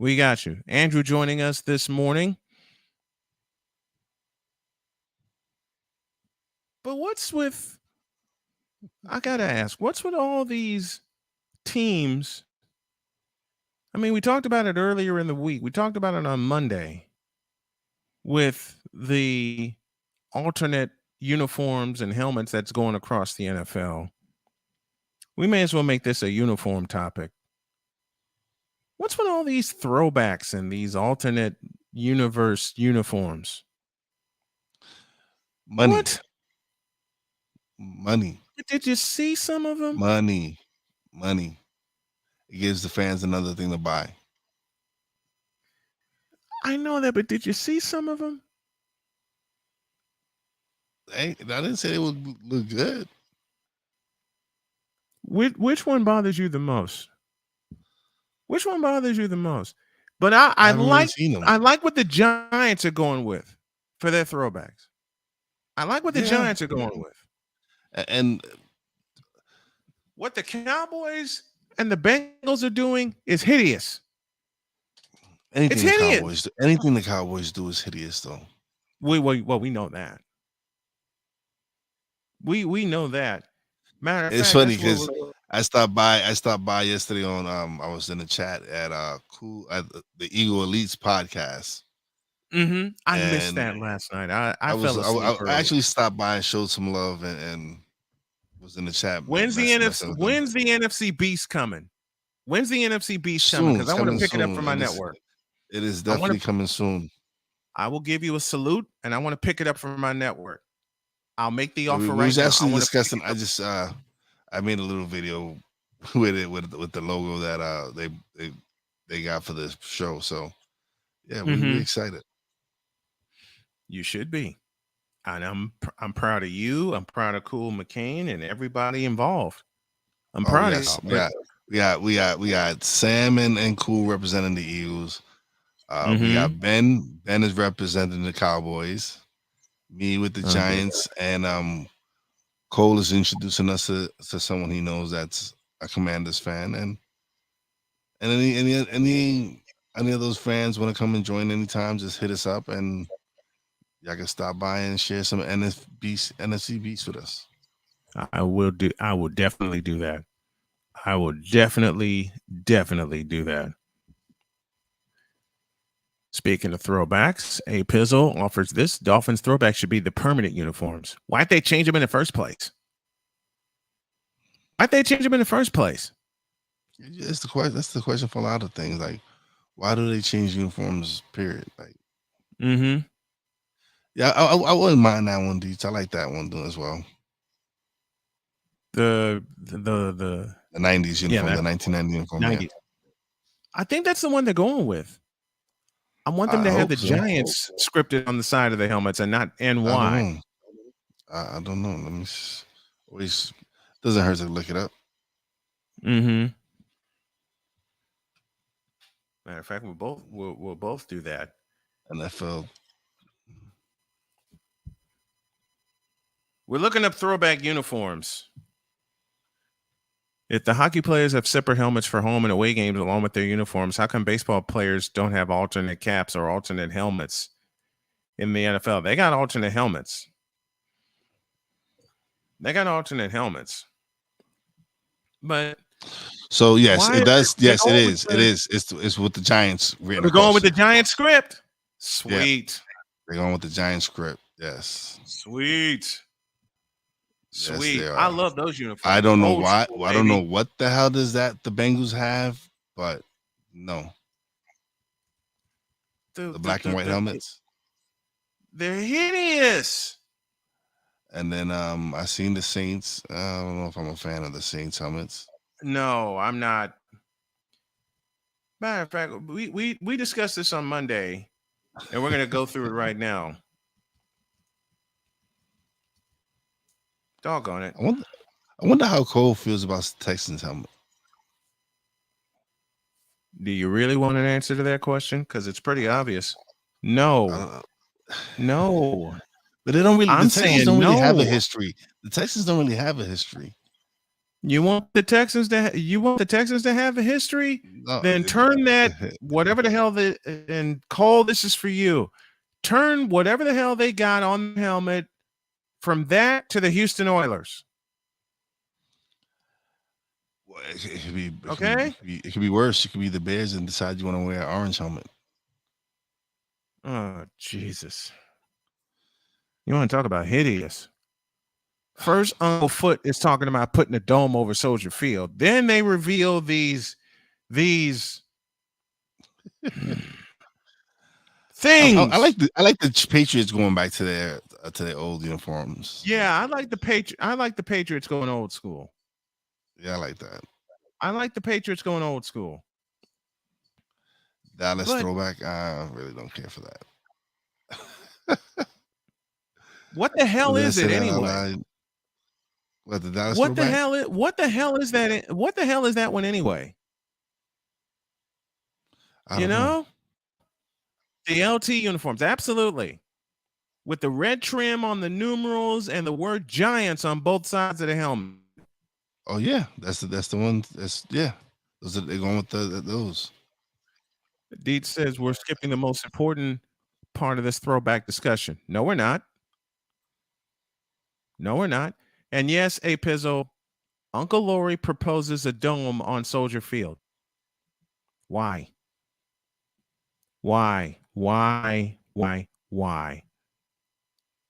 Andrew joining us this morning. But I gotta ask, what's with all these teams? I mean, we talked about it earlier in the week. We talked about it on Monday with the alternate uniforms and helmets that's going across the NFL. We may as well make this a uniform topic. What's with all these throwbacks and these alternate universe uniforms? Money. What? Money. Did you see some of them? Money. It gives the fans another thing to buy. I know that, but did you see some of them? Hey, I didn't say they would look good. Which one bothers you the most? But I like what the Giants are going with for their throwbacks. I like what the Giants are going with. And what the Cowboys and the Bengals are doing is hideous. Anything the Cowboys do is hideous, though. We know that. We know that. Matter of It's fact, funny because I stopped by yesterday on I was in the chat at the Eagle Elites podcast. Mm-hmm. I missed that last night. I fell asleep. I actually stopped by and showed some love and was in the chat. When's the NFC Beast coming? When's the NFC Beast coming? Because I want to pick it up for my network. It is definitely coming soon. I will give you a salute, and I want to pick it up for my network. I'll make the offer right now. We was actually discussing. I made a little video with it with the logo that they got for this show. So yeah, we're really excited. You should be, and I'm proud of you. I'm proud of Cool McCain and everybody involved. I'm proud of you. We got Sam and Cool representing the Eagles. We got Ben. Ben is representing the Cowboys. Me with the Giants, and Cole is introducing us to someone he knows that's a Commanders fan, and any of those fans want to come and join anytime, just hit us up, and y'all can stop by and share some NFC beats with us. I will definitely do that. I will definitely do that. Speaking of throwbacks, A Pizzle offers this. Dolphins throwback should be the permanent uniforms. Why'd they change them in the first place? It's the question. That's the question for a lot of things. Like, why do they change uniforms? Period. Like, yeah, I wouldn't mind that one, Deets. I like that one as well. The 90s uniform, the 1990 uniform. 90. Yeah. I think that's the one they're going with. I want them to have the Giants scripted on the side of the helmets and not NY. I don't know. Let me always doesn't hurt to look it up. Matter of fact, we'll both do that. NFL. We're looking up throwback uniforms. If the hockey players have separate helmets for home and away games along with their uniforms, how come baseball players don't have alternate caps or alternate helmets in the NFL? They got alternate helmets. They got alternate helmets. But so yes, why it does. they're Yes, it going is. with It the- is. It's with the Giants written. We're going across with the it. Giant script. Sweet. They're going with the Giant script. Yes. Sweet. Yes, Sweet. they are. I love those uniforms. I don't know Old why. school, I don't know baby. what the hell does that the Bengals have, but no, the black and white helmets. They're hideous. And then I seen the Saints. I don't know if I'm a fan of the Saints helmets. No, I'm not. Matter of fact, we discussed this on Monday, and we're gonna go through it right now. Doggone it. I wonder how Cole feels about the Texans helmet. Do you really want an answer to that question? Because it's pretty obvious. No. No. But they don't really. I'm The Texans saying don't really have a no. history. The Texans don't really have a history. You want the Texans to have a history? No, Then turn that whatever the hell and Cole, this is for you. Turn whatever the hell they got on the helmet from that to the Houston Oilers. It could be Okay. It could be worse. It could be the Bears and decide you want to wear an orange helmet. Oh, Jesus. You want to talk about hideous? First, Uncle Foot is talking about putting a dome over Soldier Field. Then they reveal these things. I like the Patriots going back to their old uniforms. Yeah, I like the Patriots going old school. Yeah, I like that. I like the Patriots going old school. Dallas But- throwback. I really don't care for that. What the hell Did I is say it that out anyway? loud? What the Dallas What the throwback? hell? What the hell is that? What the hell is that one anyway? I You don't know, the LT uniforms, absolutely, with the red trim on the numerals and the word Giants on both sides of the helmet. Oh yeah, that's the one. They're going with those. Deet says we're skipping the most important part of this throwback discussion. No, we're not. No, we're not. And yes, A Pizzo, Uncle Lori proposes a dome on Soldier Field. Why? Why? Why? Why? Why?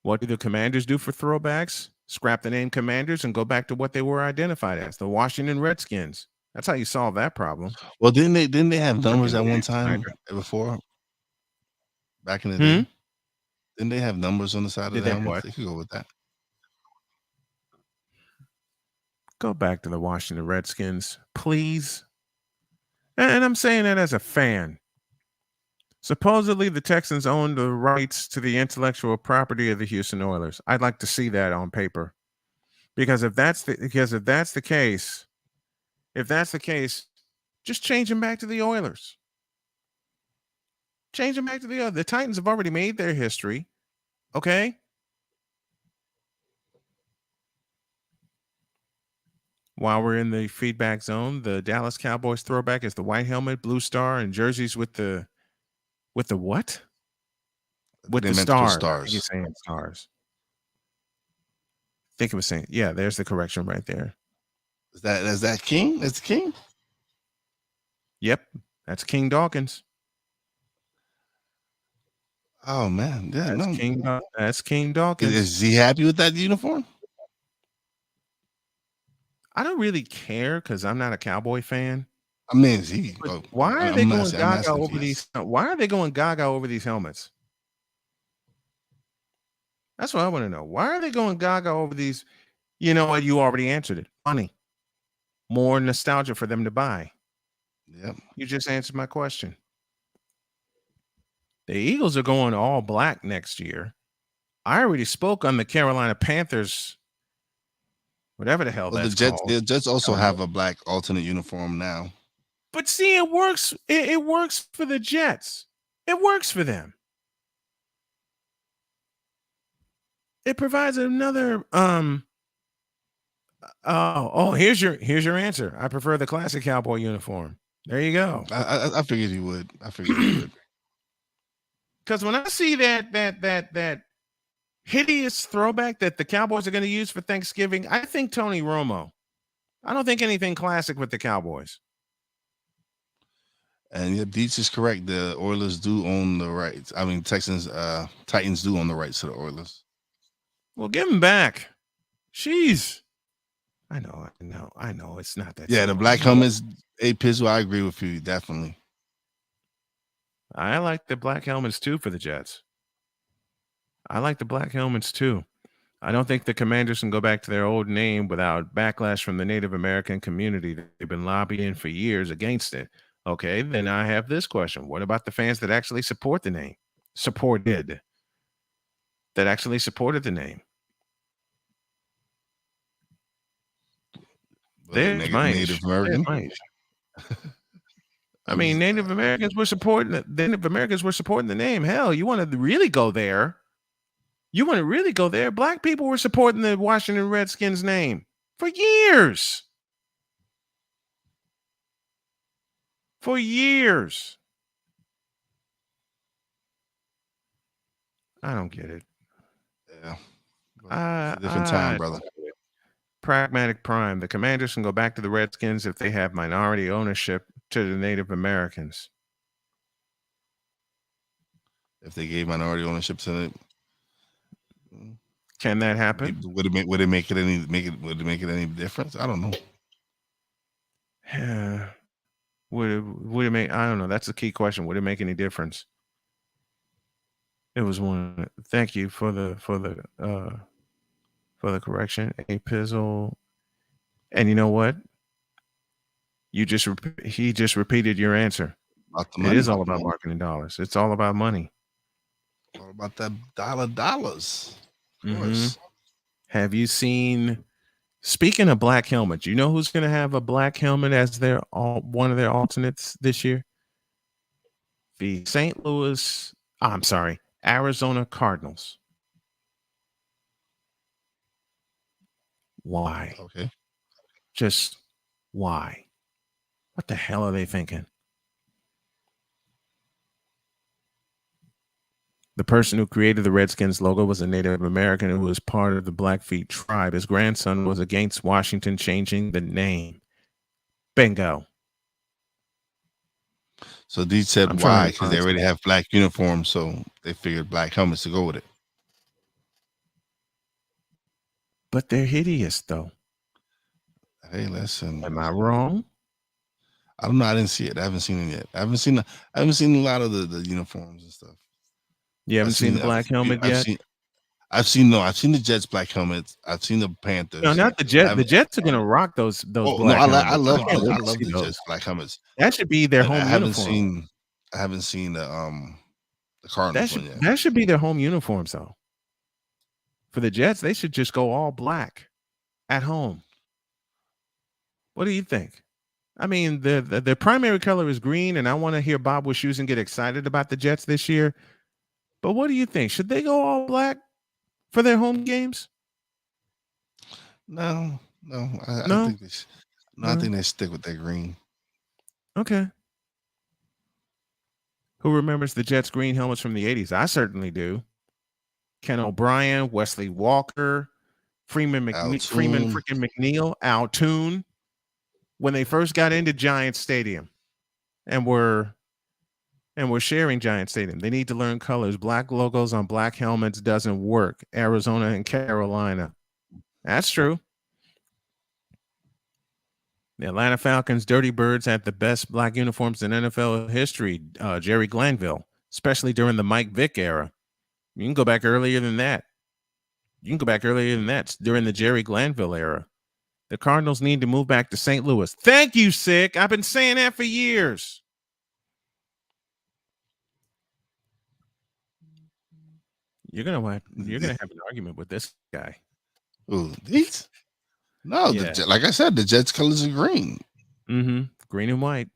What do the Commanders do for throwbacks? Scrap the name Commanders and go back to what they were identified as, the Washington Redskins. That's how you solve that problem. Well, didn't they have numbers at one time before? Back in the day, didn't they have numbers on the side Did of the they helmet? what? They could go with that. Go back to the Washington Redskins, please. And I'm saying that as a fan. Supposedly, the Texans own the rights to the intellectual property of the Houston Oilers. I'd like to see that on paper, because if that's the case, just change them back to the Oilers. Change them back to the Oilers. The Titans have already made their history. Okay. While we're in the feedback zone, the Dallas Cowboys throwback is the white helmet, blue star, and jerseys with the what? With They the meant to put stars. I stars. think it's saying stars. I think it was saying, yeah, there's the correction right there. Is that King? That's the King? Yep. That's King Dawkins. Oh man, yeah, That's King Dawkins. Is he happy with that uniform? I don't really care because I'm not a Cowboy fan. I mean, is he? Why are I'm they not- going I'm gaga asking if over he is. these? Why are they going gaga over these helmets? That's what I want to know. Why are they going gaga over these? You know what? You already answered it. Money. More nostalgia for them to buy. Yep. You just answered my question. The Eagles are going all black next year. I already spoke on the Carolina Panthers. Whatever the hell Well, that's the called. Jets also have a black alternate uniform now. But see, it works. It works for the Jets. It works for them. It provides another. Here's your answer. I prefer the classic cowboy uniform. There you go. I figured you would. I figured you would. Because when I see that hideous throwback that the Cowboys are going to use for Thanksgiving? I think Tony Romo. I don't think anything classic with the Cowboys. And yeah, Deets is correct. The Oilers do own the rights. I mean, Titans do own the rights to the Oilers. Well, give them back. Jeez. I know. It's not that. Yeah, the black helmets, A Pizzle, I agree with you, definitely. I like the black helmets too for the Jets. I like the black helmets too. I don't think the Commanders can go back to their old name without backlash from the Native American community. They've been lobbying for years against it. Okay, then I have this question. What about the fans that actually support the name? Supported the name. There's Native American. I mean, Native Americans were supporting the name. Hell, you want to really go there? Black people were supporting the Washington Redskins name for years. I don't get it. Yeah. It's a different time, brother. Pragmatic Prime. The Commanders can go back to the Redskins if they have minority ownership to the Native Americans. If they gave minority ownership to it, can that happen? Would it make it any difference? I don't know. Yeah. Would it make? I don't know. That's the key question. Would it make any difference? It was one. Thank you for the correction, A Pizzle. And you know what? He just repeated your answer. It is all about marketing dollars. It's all about money. All about that dollars. Of Mm-hmm. course. Have you seen? Speaking of black helmets, you know who's going to have a black helmet as one of their alternates this year? The Arizona Cardinals. Why? Okay. Just why? What the hell are they thinking? The person who created the Redskins logo was a Native American who was part of the Blackfeet tribe. His grandson was against Washington changing the name. Bingo. So Deeds said why? Because they already have black uniforms, so they figured black helmets to go with it. But they're hideous, though. Hey, listen. Am I wrong? I don't know. I didn't see it. I haven't seen it yet. I haven't seen a lot of the uniforms and stuff. You haven't seen the black helmet yet? I've seen the Jets black helmets. I've seen the Panthers. No, not the Jets. The Jets are gonna rock those black helmets. I love the Jets black helmets. That should be their home uniform. I haven't seen the Cardinals one yet. That should be their home uniforms, though. For the Jets, they should just go all black at home. What do you think? I mean, the primary color is green, and I want to hear Bob Wischusen get excited about the Jets this year. But what do you think? Should they go all black for their home games? No. I think they should. I think they stick with their green. Okay. Who remembers the Jets green helmets from the 80s? I certainly do. Ken O'Brien, Wesley Walker, Freeman freaking McNeil, Al Toon, when they first got into Giant Stadium and were sharing Giant Stadium. They need to learn colors. Black logos on black helmets doesn't work. Arizona and Carolina. That's true. The Atlanta Falcons, Dirty Birds had the best black uniforms in NFL history, Jerry Glanville, especially during the Mike Vick era. You can go back earlier than that. During the Jerry Glanville era. The Cardinals need to move back to St. Louis. Thank you, Sick. I've been saying that for years. You're gonna have an argument with this guy. Ooh, these? No, Yeah. like I said, the Jets colors are green. Mm-hmm. Green and white.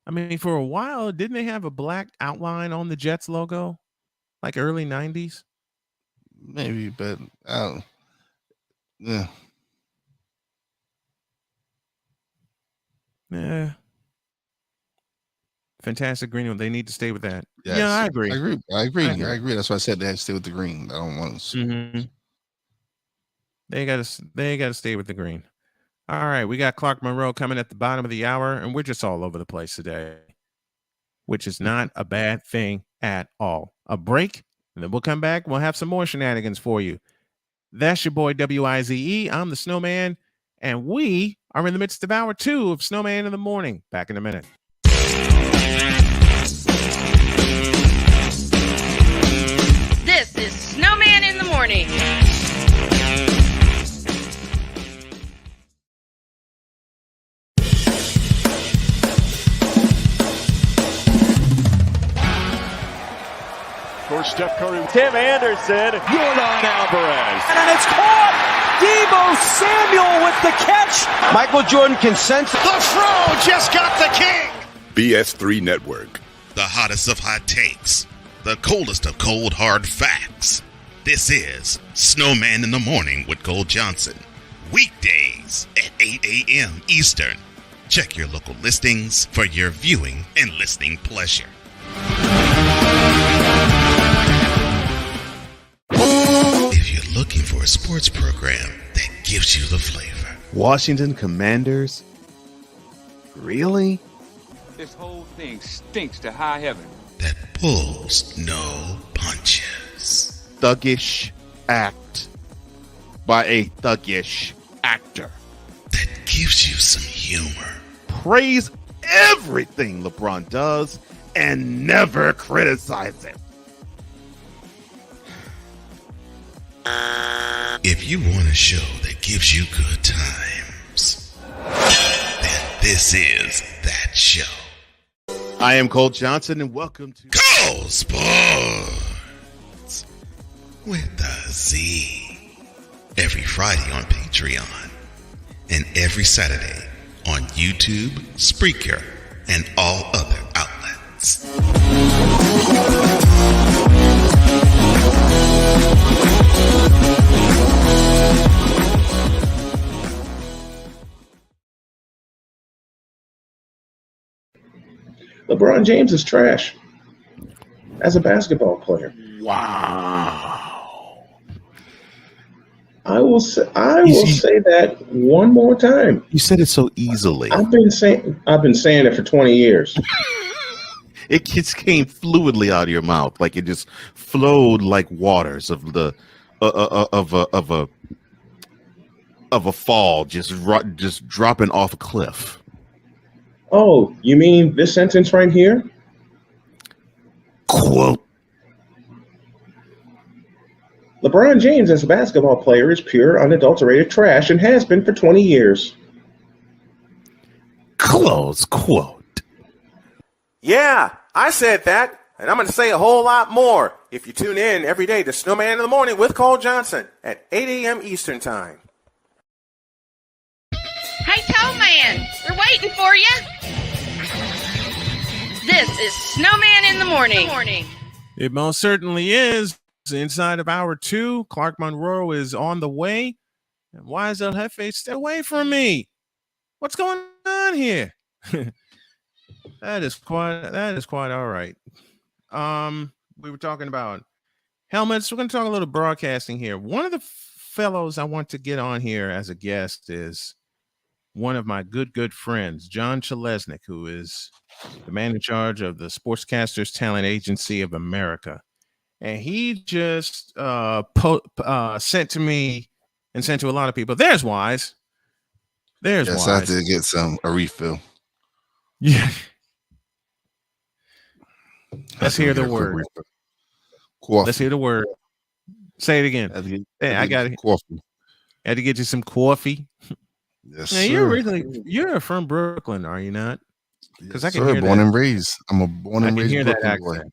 I mean, for a while, didn't they have a black outline on the Jets logo? Like early 90s? Maybe, but I don't. Yeah. Yeah. Fantastic green. They need to stay with that. Yes. Yeah, I agree. I agree. That's why I said they have to stay with the green. I don't want to. Mm-hmm. They gotta stay with the green. All right, we got Clark Monroe coming at the bottom of the hour, and we're just all over the place today, which is not a bad thing at all. A break, and then we'll come back. We'll have some more shenanigans for you. That's your boy WIZE. I'm the Snowman, and we are in the midst of hour 2 of Snowman in the Morning. Back in a minute. This is Snowman in the Morning. Of course, Steph Curry. Tim Anderson, Yordan Alvarez. And it's caught! Debo Samuel with the catch! Michael Jordan consents. The Fro just got the king! BS3 Network. The hottest of hot takes. The coldest of cold hard facts. This is Snowman in the Morning with Cole Johnson. Weekdays at 8 a.m. Eastern. Check your local listings for your viewing and listening pleasure. If you're looking for a sports program that gives you the flavor. Washington Commanders? Really? This whole thing stinks to high heaven. That pulls no punches. Thuggish act by a thuggish actor. That gives you some humor. Praise everything LeBron does and never criticize it. If you want a show that gives you good times, then this is that show. I am Cole Johnson, and welcome to Cole Sports with a Z. Every Friday on Patreon, and every Saturday on YouTube, Spreaker, and all other outlets. LeBron James is trash as a basketball player. Wow. I will say that one more time. You said it so easily. I've been saying it for 20 years. It just came fluidly out of your mouth, like it just flowed like waters of the of a fall, just dropping off a cliff. Oh, you mean this sentence right here? Quote. LeBron James as a basketball player is pure, unadulterated trash and has been for 20 years. Close quote. Yeah, I said that, and I'm going to say a whole lot more if you tune in every day to Snowman in the Morning with Cole Johnson at 8 a.m. Eastern Time. Hey, Toe Man, they're waiting for you. This is Snowman in the Morning. It most certainly is. Inside of hour 2, Clark Monroe is on the way. And why is El Jefe stay away from me? What's going on here? That is quite all right. We were talking about helmets. We're going to talk a little broadcasting here. One of the fellows I want to get on here as a guest is one of my good friends, John Chalesnik, who is the man in charge of the Sportscasters Talent Agency of America. And he just sent to me and sent to a lot of people. There's Wise. There's Wise. I have to get a refill. Yeah. Let's hear the word. Let's hear the word. Say it again. Hey, I got it. Coffee. Had to get you some coffee. Yes, now, you're from Brooklyn, are you not? Because I can hear born that. And raised. I'm a born and raised Brooklyn that accent. boy.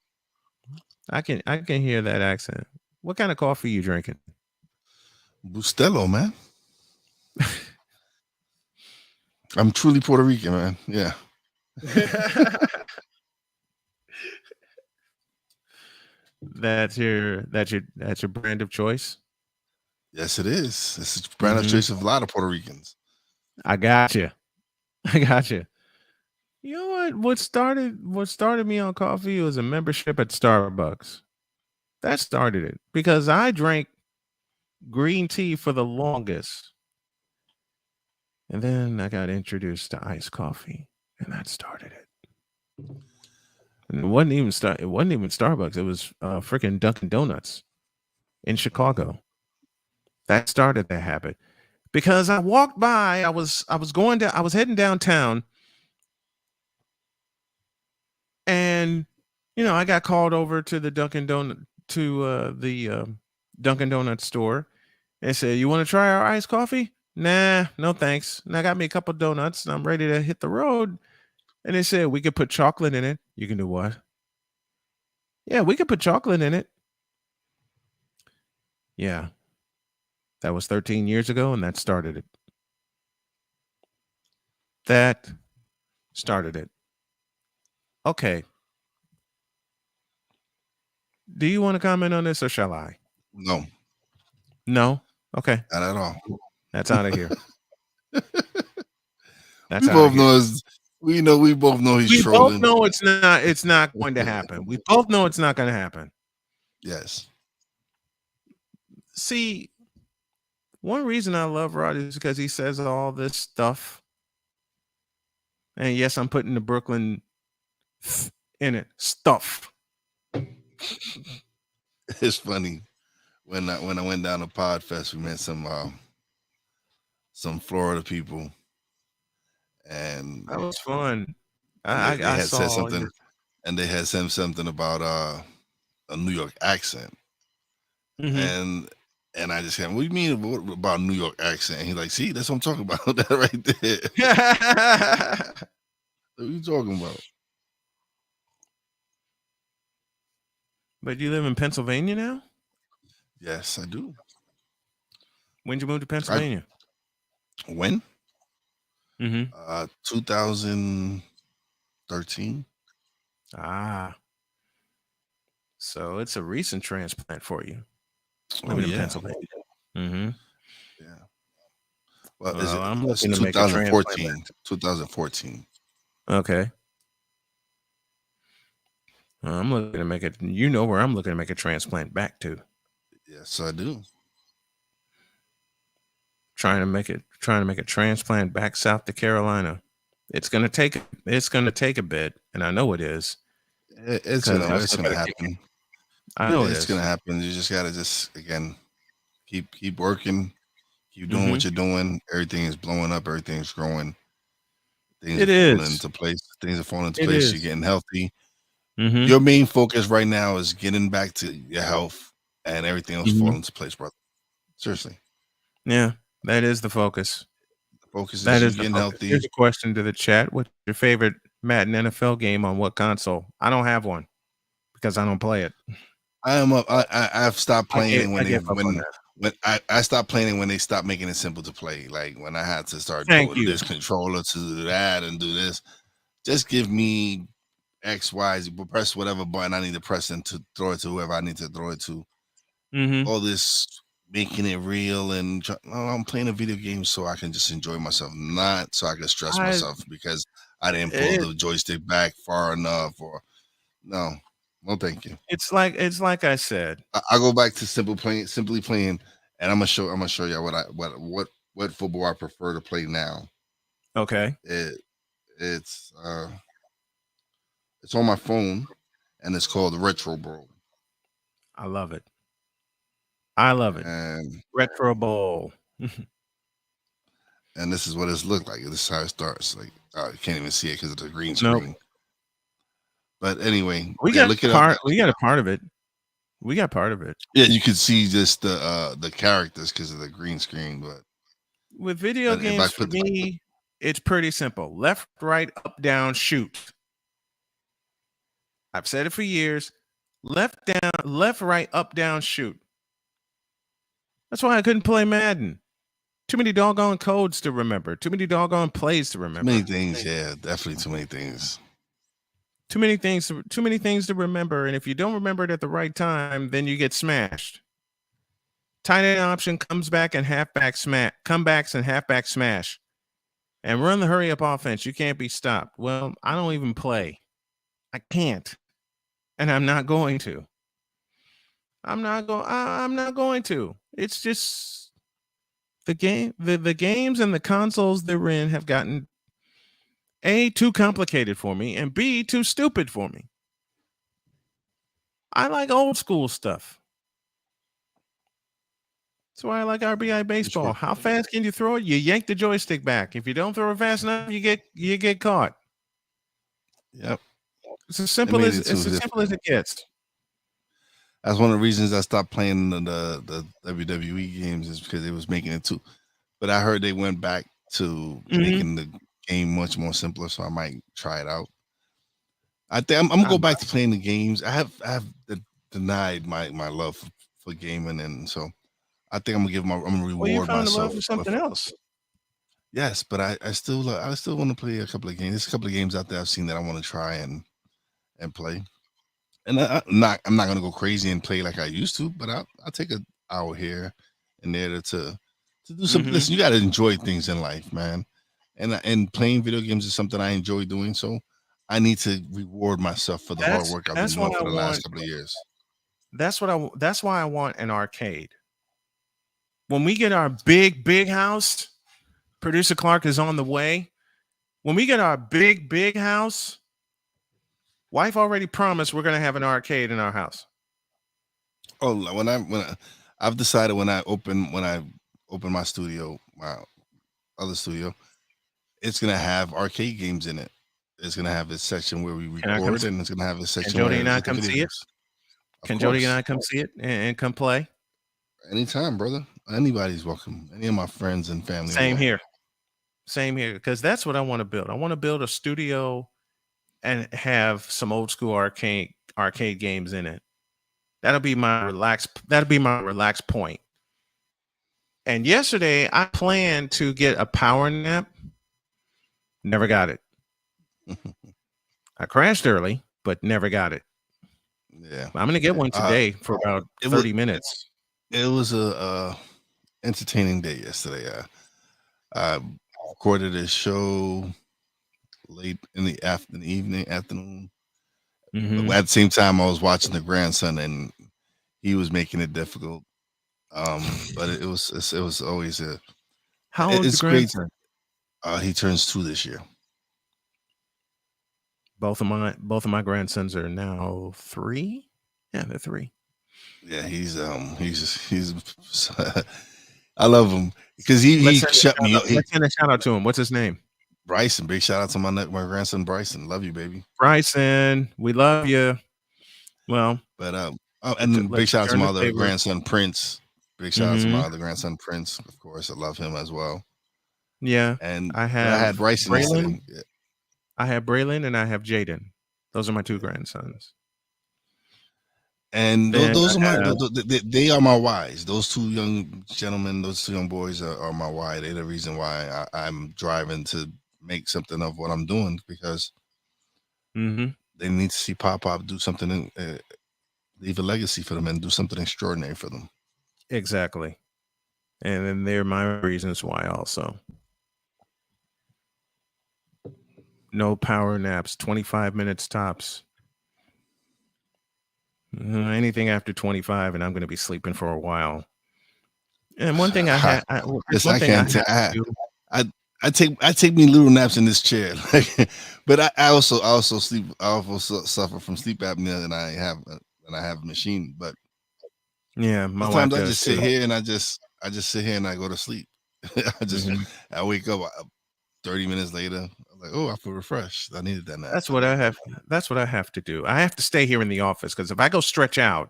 I can hear that accent. What kind of coffee are you drinking? Bustelo, man. I'm truly Puerto Rican, man. Yeah. That's your brand of choice. Yes, it is. It's a brand of choice of a lot of Puerto Ricans. I got you. You know what? What started me on coffee was a membership at Starbucks. That started it because I drank green tea for the longest. And then I got introduced to iced coffee, and that started it. And it wasn't even Starbucks. It was freaking Dunkin' Donuts in Chicago. That started the habit because I walked by. I was heading downtown, and I got called over to the Dunkin' Donuts store. They said, "You want to try our iced coffee?" Nah, no thanks. And I got me a couple donuts, and I'm ready to hit the road. And they said we could put chocolate in it. You can do what? Yeah, we could put chocolate in it. Yeah. That was 13 years ago, and that started it. That started it. Okay. Do you want to comment on this, or shall I? No. No? Okay. Not at all. That's out of here. We both know he's trolling. We both know it's not going to happen. We both know it's not going to happen. Yes. See, one reason I love Rod is because he says all this stuff. And yes, I'm putting the Brooklyn in it. Stuff. It's funny. When I went down to Podfest, we met some Florida people, and that was fun. They had said something, and they had said something about a New York accent, and I just said, "What do you mean about New York accent?" And he's like, "See, that's what I'm talking about. That right there." What are you talking about? But you live in Pennsylvania now? Yes, I do. When'd you move to Pennsylvania? When? 2013. Ah. So it's a recent transplant for you. Living in Pennsylvania. Mm-hmm. Yeah. Well, I'm it's looking to make a 2014. 2014. Okay. I'm looking to make it. You know where I'm looking to make a transplant back to. Yes, I do. Trying to make a transplant back south to Carolina. It's gonna take a bit, and I know it is. It's gonna happen. I know it's gonna happen. You just gotta again keep working, keep doing what you're doing. Everything is blowing up. Everything's growing. Things are falling into place. Things are falling into place. You're getting healthy. Your main focus right now is getting back to your health, and everything else falling into place, brother. Seriously. Yeah, that is the focus. The focus is getting healthy. Here's a question to the chat: what's your favorite Madden NFL game on what console? I don't have one because I don't play it. I've stopped playing when I stopped playing when they stopped making it simple to play. Like when I had to start doing this controller to do that and do this. Just give me X, Y, Z, press whatever button I need to press and to throw it to whoever I need to throw it to. All this making it real and I'm playing a video game so I can just enjoy myself, not so I can stress myself because I didn't pull the joystick back far enough or no, thank you. It's like I said. I go back to simply playing, and I'm gonna show you what football I prefer to play now. Okay. It's on my phone, and it's called Retro Bowl. I love it. And Retro Bowl. And this is what it's looked like. This is how it starts. Like you can't even see it because of the green screen. Nope. But anyway, we got a part of it. We got part of it. Yeah, you can see just the characters because of the green screen. But with video games, for me, it's pretty simple: left, right, up, down, shoot. I've said it for years: left, right, up, down, shoot. That's why I couldn't play Madden. Too many doggone codes to remember. Too many doggone plays to remember. Too many things, yeah, definitely too many things. Too many things to remember, and if you don't remember it at the right time, then you get smashed. Tight end option comes back and halfback smash. Comebacks and halfback smash. and run the hurry up offense. You can't be stopped. Well, I don't even play. I can't. And I'm not going to. I'm not going to. It's just the games and the consoles they're in have gotten A, too complicated for me, and B, too stupid for me. I like old school stuff. That's why I like RBI baseball. How fast can you throw it? You yank the joystick back. If you don't throw it fast enough, you get caught. Yep. It's as simple as it gets. That's one of the reasons I stopped playing the WWE games, is because it was making it too. But I heard they went back to making the game much more simpler, so I might try it out. I think I'm gonna go back to playing the games. I have denied my love for gaming, and so I think I'm gonna reward you found myself the love for something else. Yes, but I still want to play a couple of games. There's a couple of games out there I've seen that I want to try and play. And I'm not gonna go crazy and play like I used to, but I'll take an hour here and there to do something. Listen, you got to enjoy things in life, man. And playing video games is something I enjoy doing. So I need to reward myself for the hard work I've been doing for the last couple of years. That's why I want an arcade. When we get our big house, producer Clark is on the way. When we get our big house, wife already promised we're gonna have an arcade in our house. Oh, I've decided when I open my studio, my other studio, it's gonna have arcade games in it. It's gonna have this section where we record, and it's gonna have a section. Can Jody and I come see it? Can Jody and I come see it and come play? Anytime, brother. Anybody's welcome. Any of my friends and family. Same here, because that's what I want to build. I want to build a studio and have some old school arcade games in it. That'll be my relaxed point. And yesterday I planned to get a power nap. Never got it. I crashed early, but never got it. Yeah. I'm gonna get one today for about 30 minutes. It was a entertaining day yesterday. I recorded a show late in the afternoon. But at the same time, I was watching the grandson, and he was making it difficult. But it was always a. How old is the grandson? He turns 2 this year. Both of my grandsons are now 3. Yeah, they're 3. Yeah, he's I love him because he shut me up. Let's send a shout out to him. What's his name? Bryson. Big shout out to my grandson Bryson. Love you, baby. Bryson, we love you. Well, but and then big shout out to my other grandson Prince. Big shout out to my other grandson Prince. Of course, I love him as well. Yeah, and I had Bryson. Braylon, I have Braylon and I have Jaden. Those are my 2 grandsons. And those are they are my whys. Those 2 young gentlemen, those 2 young boys are my why. They're the reason why I'm driving to make something of what I'm doing, because they need to see Pop do something, leave a legacy for them, and do something extraordinary for them. Exactly. And then they're my reasons why also. No power naps, 25 minutes tops. Anything after 25, and I'm going to be sleeping for a while. And one thing I take me little naps in this chair, but I also sleep. I also suffer from sleep apnea, and I have a machine. But yeah, sometimes I just sit here and I just sit here and I go to sleep. I wake up 30 minutes later. Like, oh, I feel refreshed. I needed that nap. That's what I have to do. I have to stay here in the office, because if I go stretch out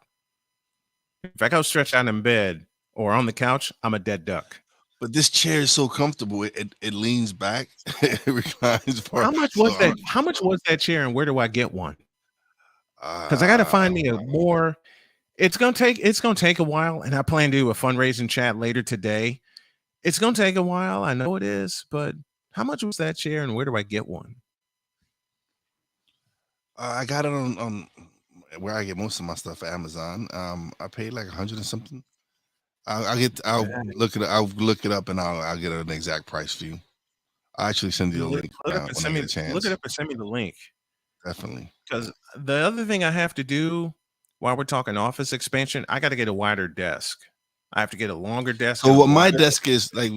in bed or on the couch, I'm a dead duck. But this chair is so comfortable. It leans back. It reclines forward. How much was that chair, and where do I get one? Because I got to find me a more. It's gonna take a while, and I plan to do a fundraising chat later today. It's gonna take a while. I know it is, but. How much was that chair, and where do I get one? I got it on where I get most of my stuff, Amazon. I paid like 100 and something. I'll look it up and I'll get an exact price for you. I actually send you the link Look when up and I send me. get a chance. Look it up and send me the link. Definitely. Because the other thing I have to do while we're talking office expansion, I got to get a wider desk. I have to get a longer desk. So what my desk is like,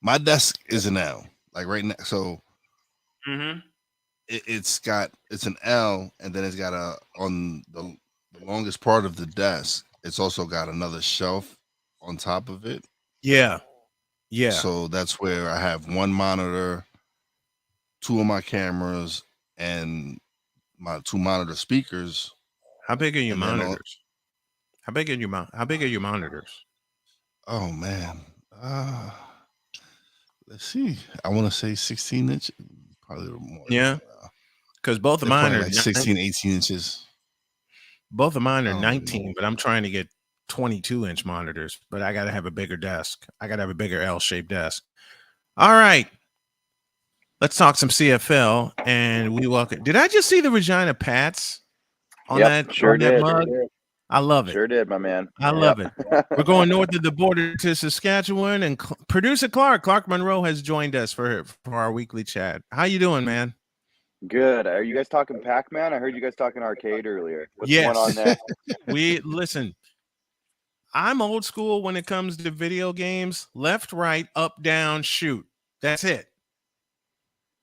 my desk is an L, like right now. So it's an L, and then it's got on the longest part of the desk. It's also got another shelf on top of it. Yeah. So that's where I have one monitor, 2 of my cameras, and my 2 monitor speakers. How big are your monitors? How big are your monitors? Oh man. Let's see. I want to say 16 inches, probably a little more. Yeah. Because both of mine are like 16, 18 inches. Both of mine are 19, but I'm trying to get 22-inch monitors, but I got to have a bigger desk. I got to have a bigger L-shaped desk. All right. Let's talk some CFL, and we welcome. Did I just see the Regina Pats on that mug? Sure. I love it. Sure did, my man. I love it. We're going north of the border to Saskatchewan, and producer Clark Monroe has joined us for our weekly chat. How you doing, man? Good. Are you guys talking Pac-Man? I heard you guys talking arcade earlier. What's Yes. going on there? Listen. I'm old school when it comes to video games. Left, right, up, down, shoot. That's it.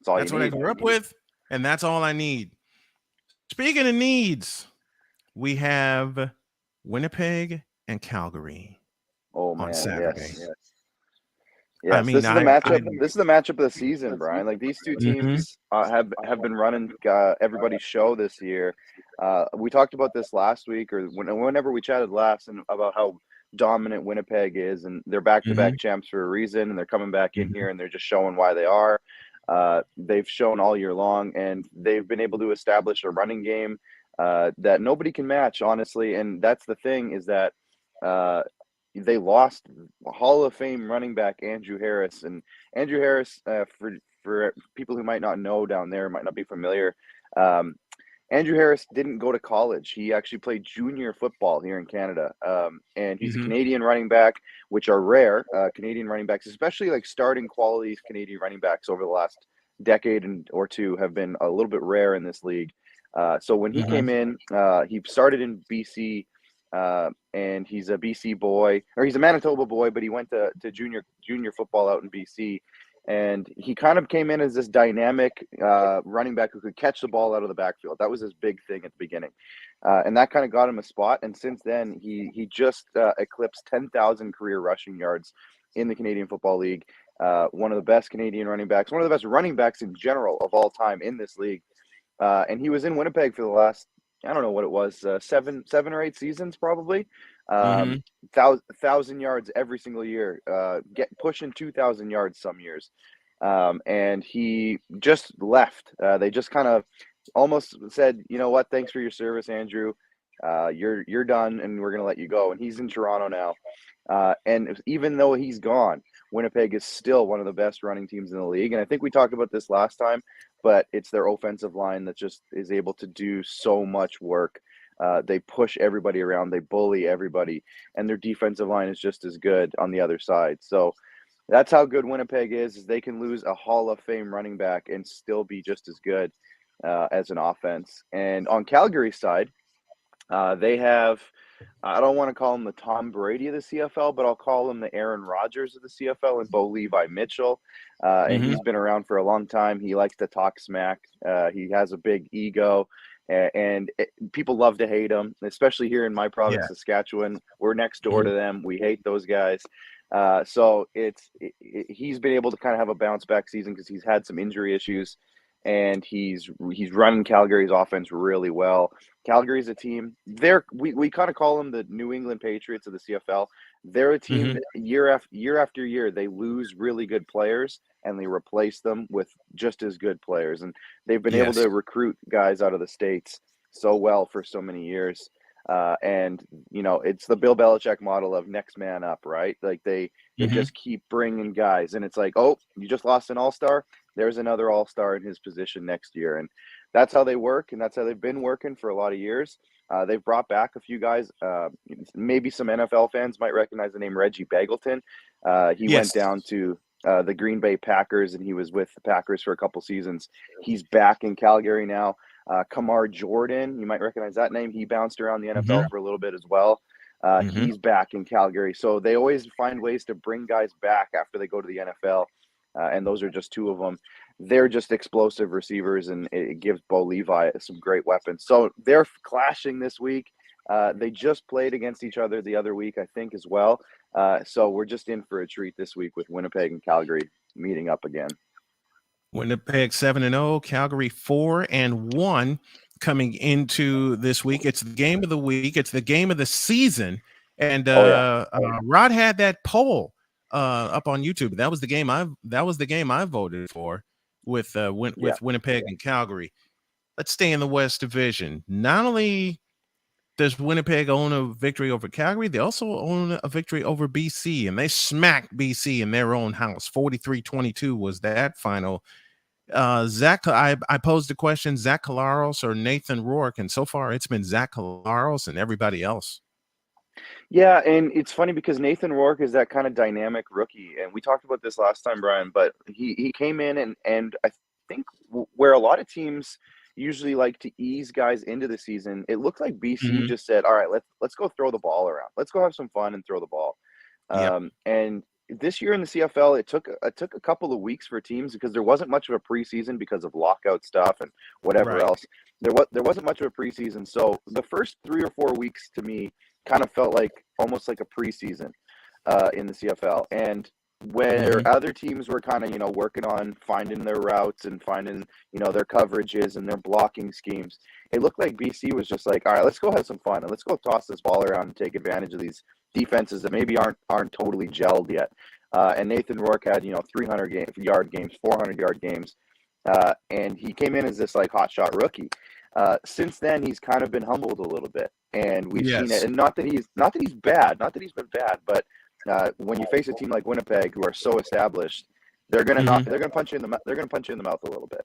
That's what I grew up with, and that's all I need. Speaking of needs, we have Winnipeg and Calgary on Saturday. Yes, I mean, this is the matchup. This is the matchup of the season, Brian. Like these two teams have been running everybody's show this year. We talked about this last week, or whenever we chatted last, and about how dominant Winnipeg is, and they're back-to-back champs for a reason, and they're coming back in here, and they're just showing why they are. They've shown all year long, and they've been able to establish a running game that nobody can match, honestly. And that's the thing, is that they lost Hall of Fame running back Andrew Harris. And Andrew Harris, for people who might not know down there, might not be familiar, Andrew Harris didn't go to college. He actually played junior football here in Canada. And he's a Canadian running back, which are rare. Canadian running backs, especially like starting quality Canadian running backs over the last decade or two, have been a little bit rare in this league. So when he came in, he started in BC, and he's a BC boy, or he's a Manitoba boy, but he went to junior football out in BC. And he kind of came in as this dynamic running back who could catch the ball out of the backfield. That was his big thing at the beginning. And that kind of got him a spot. And since then, he just eclipsed 10,000 career rushing yards in the Canadian Football League. One of the best Canadian running backs, one of the best running backs in general of all time in this league. And he was in Winnipeg for the last, I don't know what it was, 7 or 8 seasons probably. 1,000 yards every single year, pushing 2,000 yards some years. And he just left. They just kind of almost said, you know what, thanks for your service, Andrew. You're done, and we're going to let you go. And he's in Toronto now. And even though he's gone, Winnipeg is still one of the best running teams in the league. And I think we talked about this last time, but it's their offensive line that just is able to do so much work. They push everybody around, they bully everybody, and their defensive line is just as good on the other side. So that's how good Winnipeg is they can lose a Hall of Fame running back and still be just as good as an offense. And on Calgary's side, they have, I don't want to call him the Tom Brady of the CFL, but I'll call him the Aaron Rodgers of the CFL, and Bo Levi Mitchell. And he's been around for a long time. He likes to talk smack. He has a big ego. And people love to hate him, especially here in my province, Saskatchewan. We're next door to them. We hate those guys. So he's been able to kind of have a bounce back season because he's had some injury issues, and he's running Calgary's offense really well. Calgary's a team. We kind of call them the New England Patriots of the CFL. They're a team that year after year, they lose really good players and they replace them with just as good players. And they've been able to recruit guys out of the States so well for so many years. And, you know, it's the Bill Belichick model of next man up, right? Like they just keep bringing guys. And it's like, oh, you just lost an all-star. There's another all-star in his position next year. And that's how they work. And that's how they've been working for a lot of years. They've brought back a few guys. Maybe some NFL fans might recognize the name Reggie Begelton. He went down to the Green Bay Packers, and he was with the Packers for a couple seasons. He's back in Calgary now. Kamar Jordan, you might recognize that name. He bounced around the NFL for a little bit as well. He's back in Calgary. So they always find ways to bring guys back after they go to the NFL. And those are just two of them. They're just explosive receivers, and it gives Bo Levi some great weapons. So they're clashing this week. They just played against each other the other week, I think, as well. So we're just in for a treat this week with Winnipeg and Calgary meeting up again. Winnipeg 7-0, Calgary 4-1 coming into this week. It's the game of the week. It's the game of the season. And Rod had that poll up on YouTube. That was the game I voted for with Winnipeg and Calgary. Let's stay in the West Division. Not only does Winnipeg own a victory over Calgary, they also own a victory over BC, and they smacked BC in their own house. 43-22 was that final. Zach, I posed a question, Zach Collaros or Nathan Rourke, and so far it's been Zach Collaros and everybody else. Yeah, and it's funny because Nathan Rourke is that kind of dynamic rookie, and we talked about this last time, Brian, but he came in and I think where a lot of teams usually like to ease guys into the season, it looked like BC just said, all right, let's go throw the ball around. Let's go have some fun and throw the ball. And this year in the CFL, it took a couple of weeks for teams because there wasn't much of a preseason because of lockout stuff and whatever else. There wasn't much of a preseason. So the first 3 or 4 weeks to me kind of felt like almost like a preseason in the CFL. And where other teams were kind of, working on finding their routes and finding, their coverages and their blocking schemes, it looked like BC was just like, all right, let's go have some fun and let's go toss this ball around and take advantage of these defenses that maybe aren't totally gelled yet. And Nathan Rourke had, 300-yard games, 400-yard games. And he came in as this like hotshot rookie. Since then, he's kind of been humbled a little bit, and we've seen it. And not that he's bad, not that he's been bad, but when you face a team like Winnipeg, who are so established, they're gonna punch you in the mouth a little bit.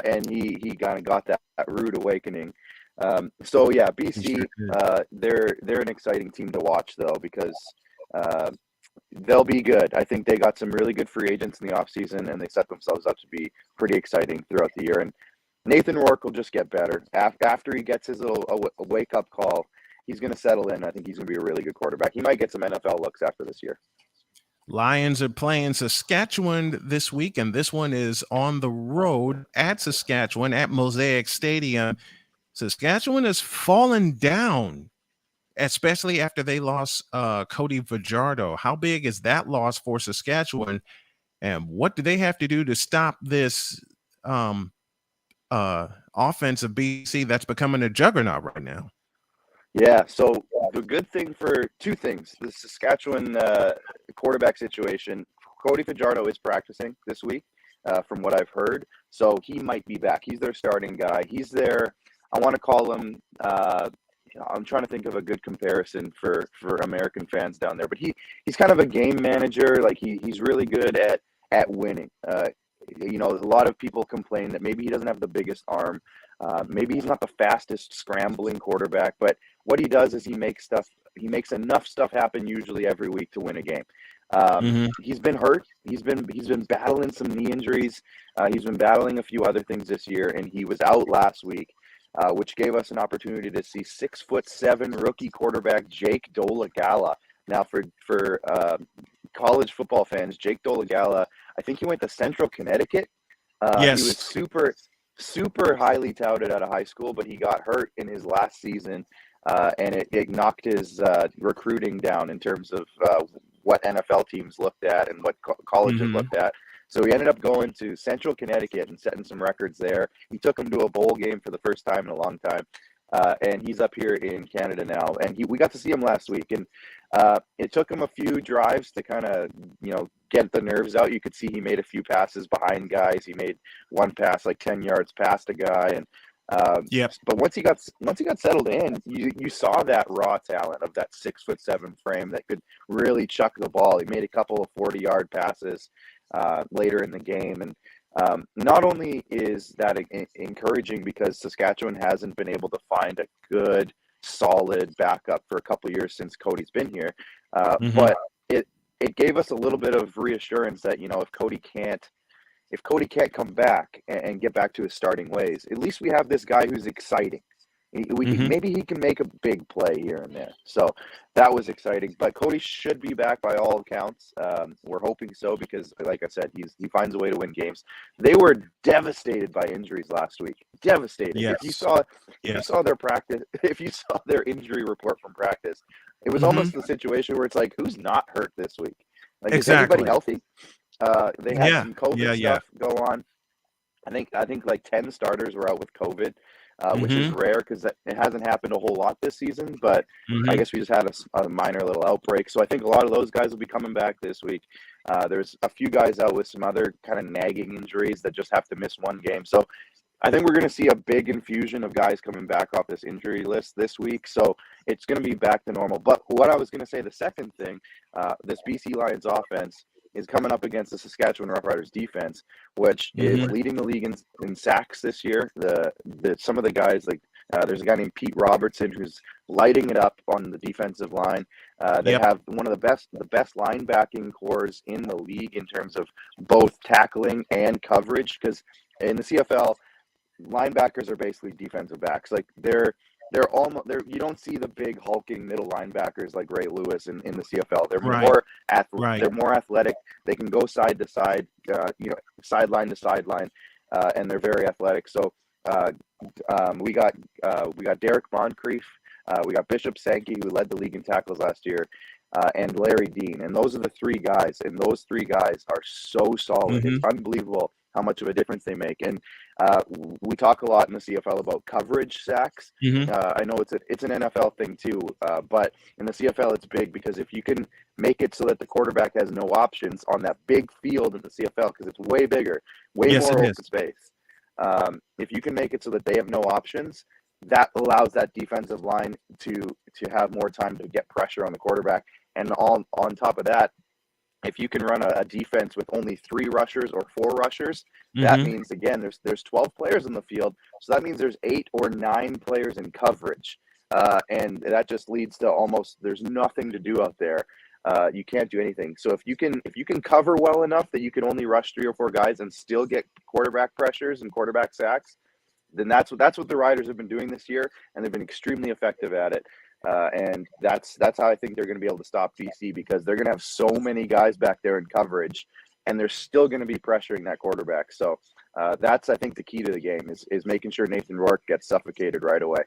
And he kind of got that rude awakening. So yeah, BC, they're an exciting team to watch though, because they'll be good. I think they got some really good free agents in the offseason, and they set themselves up to be pretty exciting throughout the year. And Nathan Rourke will just get better. After he gets his little wake-up call, he's going to settle in. I think he's going to be a really good quarterback. He might get some NFL looks after this year. Lions are playing Saskatchewan this week, and this one is on the road at Saskatchewan at Mosaic Stadium. Saskatchewan has fallen down, especially after they lost Cody Fajardo. How big is that loss for Saskatchewan, and what do they have to do to stop this offense of BC that's becoming a juggernaut right now? Yeah, so the good thing for two things, the Saskatchewan quarterback situation, Cody Fajardo is practicing this week from what I've heard, so he might be back. He's their starting guy. He's their, I want to call him, I'm trying to think of a good comparison for American fans down there, but he's kind of a game manager. Like he's really good at winning. A lot of people complain that maybe he doesn't have the biggest arm. Maybe he's not the fastest scrambling quarterback, but what he does is he makes enough stuff happen usually every week to win a game. He's been hurt. He's been battling some knee injuries. He's been battling a few other things this year, and he was out last week, which gave us an opportunity to see 6'7" rookie quarterback Jake Dolegala. Now, for college football fans, Jake Dolegala, I think he went to Central Connecticut. Yes. He was super highly touted out of high school, but he got hurt in his last season, and it knocked his recruiting down in terms of what NFL teams looked at and what colleges looked at. So he ended up going to Central Connecticut and setting some records there. He took him to a bowl game for the first time in a long time. And he's up here in Canada now. And we got to see him last week. And it took him a few drives to kind of, get the nerves out. You could see he made a few passes behind guys. He made one pass like 10 yards past a guy. And but once he got settled in, you saw that raw talent of that 6'7" frame that could really chuck the ball. He made a couple of 40-yard passes later in the game. And not only is that encouraging because Saskatchewan hasn't been able to find a good, solid backup for a couple of years since Cody's been here, but it gave us a little bit of reassurance that, if Cody can't come back and get back to his starting ways, at least we have this guy who's exciting. Maybe he can make a big play here and there. So that was exciting. But Cody should be back by all accounts. We're hoping so because, like I said, he finds a way to win games. They were devastated by injuries last week. Devastated. Yes. If you saw their practice, if you saw their injury report from practice, it was almost the situation where it's like, who's not hurt this week? Like, is everybody healthy? They had some COVID stuff go on. I think like 10 starters were out with COVID. Which is rare because it hasn't happened a whole lot this season, but I guess we just had a minor little outbreak. So I think a lot of those guys will be coming back this week. There's a few guys out with some other kind of nagging injuries that just have to miss one game. So I think we're going to see a big infusion of guys coming back off this injury list this week. So it's going to be back to normal. But what I was going to say, the second thing, this BC Lions offense is coming up against the Saskatchewan Roughriders defense, which is leading the league in sacks this year. Some of the guys, like there's a guy named Pete Robertson who's lighting it up on the defensive line. They have one of the best linebacking cores in the league in terms of both tackling and coverage, because in the CFL, linebackers are basically defensive backs. Like they're you don't see the big hulking middle linebackers like Ray Lewis in the CFL. They're they're more athletic. They can go side to side, sideline to sideline, and they're very athletic. So we got Derek Moncrief, we got Bishop Sankey, who led the league in tackles last year, and Larry Dean. And those are the three guys, and those three guys are so solid. It's unbelievable how much of a difference they make. And we talk a lot in the CFL about coverage sacks. I know it's an NFL thing too, but in the CFL it's big because if you can make it so that the quarterback has no options on that big field in the CFL, because it's way bigger, more open space. If you can make it so that they have no options, that allows that defensive line to have more time to get pressure on the quarterback. And on top of that, if you can run a defense with only 3 rushers or 4 rushers, that means, again, there's 12 players in the field. So that means there's 8 or 9 players in coverage. And that just leads to almost, there's nothing to do out there. You can't do anything. So if you can cover well enough that you can only rush 3 or 4 guys and still get quarterback pressures and quarterback sacks, then that's what the Riders have been doing this year, and they've been extremely effective at it. And that's how I think they're going to be able to stop BC, because they're going to have so many guys back there in coverage, and they're still going to be pressuring that quarterback. So that's, I think, the key to the game is making sure Nathan Rourke gets suffocated right away.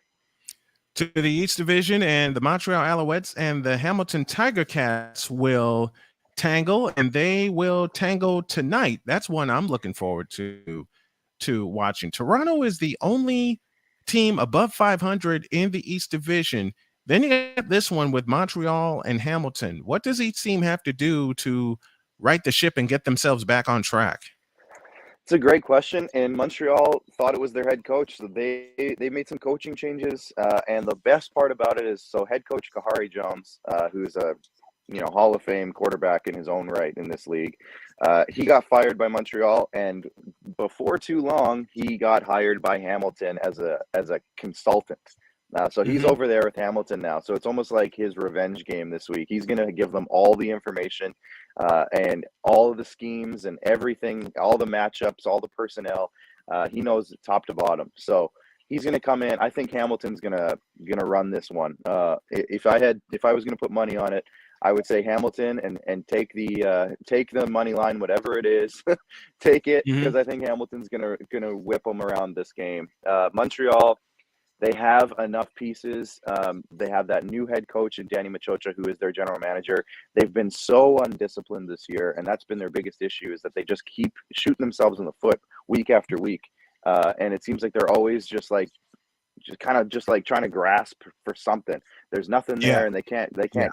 To the East Division, and the Montreal Alouettes and the Hamilton Tiger Cats will tangle, and they will tangle tonight. That's one I'm looking forward to watching. Toronto is the only team above 500 in the East Division. Then you get this one with Montreal and Hamilton. What does each team have to do to right the ship and get themselves back on track? It's a great question, and Montreal thought it was their head coach, so they made some coaching changes. And the best part about it is, so head coach Kahari Jones, who's a Hall of Fame quarterback in his own right in this league, he got fired by Montreal, and before too long, he got hired by Hamilton as a consultant. So he's over there with Hamilton now. So it's almost like his revenge game this week. He's going to give them all the information and all of the schemes and everything, all the matchups, all the personnel. He knows top to bottom. So he's going to come in. I think Hamilton's going to run this one. If I was going to put money on it, I would say Hamilton and take the money line, whatever it is, take it, because I think Hamilton's going to whip them around this game. Montreal, they have enough pieces. They have that new head coach in Danny Machocha, who is their general manager. They've been so undisciplined this year, and that's been their biggest issue, is that they just keep shooting themselves in the foot week after week. And it seems like they're always just trying to grasp for something. There's nothing there, and they can't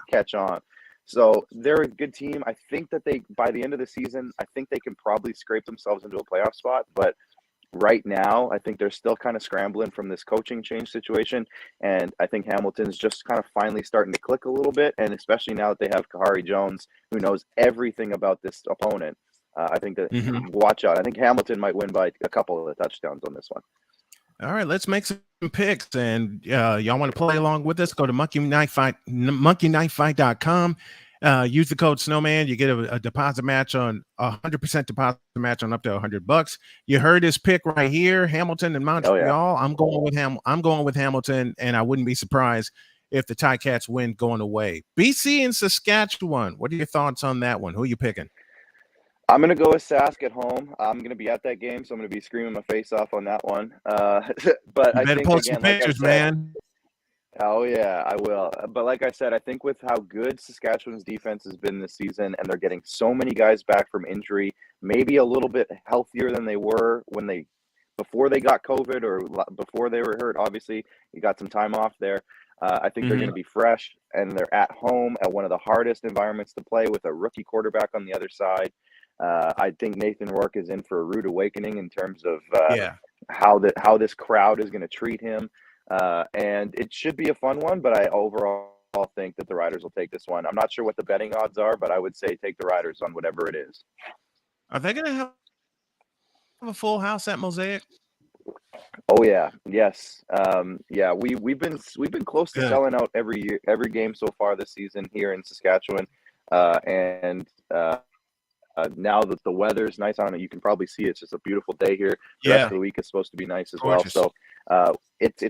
catch on. So they're a good team. I think that by the end of the season, I think they can probably scrape themselves into a playoff spot, but right now, I think they're still kind of scrambling from this coaching change situation, and I think Hamilton's just kind of finally starting to click a little bit, and especially now that they have Kahari Jones, who knows everything about this opponent. I think that watch out. I think Hamilton might win by a couple of touchdowns on this one. All right, let's make some picks, and y'all want to play along with us? Go to monkeyknifefight.com Use the code Snowman. You get a deposit match on 100% deposit match on up to $100. You heard his pick right here, Hamilton and Montreal. Oh, yeah. I'm going with Hamilton, and I wouldn't be surprised if the Ticats win going away. BC and Saskatchewan. What are your thoughts on that one? Who are you picking? I'm going to go with Sask at home. I'm going to be at that game, so I'm going to be screaming my face off on that one. But I think, post again, some pictures, man. Oh, yeah, I will. But like I said, I think with how good Saskatchewan's defense has been this season, and they're getting so many guys back from injury, maybe a little bit healthier than they were before they got COVID or before they were hurt. Obviously, you got some time off there. I think they're going to be fresh, and they're at home at one of the hardest environments to play with a rookie quarterback on the other side. I think Nathan Rourke is in for a rude awakening in terms of how this crowd is going to treat him. And it should be a fun one, but I overall think that the Riders will take this one. I'm not sure what the betting odds are, but I would say take the Riders on whatever it is. Are they going to have a full house at Mosaic? Oh yeah, yes, yeah. We've been close to selling out every game so far this season here in Saskatchewan, and now that the weather's nice, I don't know, you can probably see it's just a beautiful day here. The rest of the week is supposed to be nice as well. So it's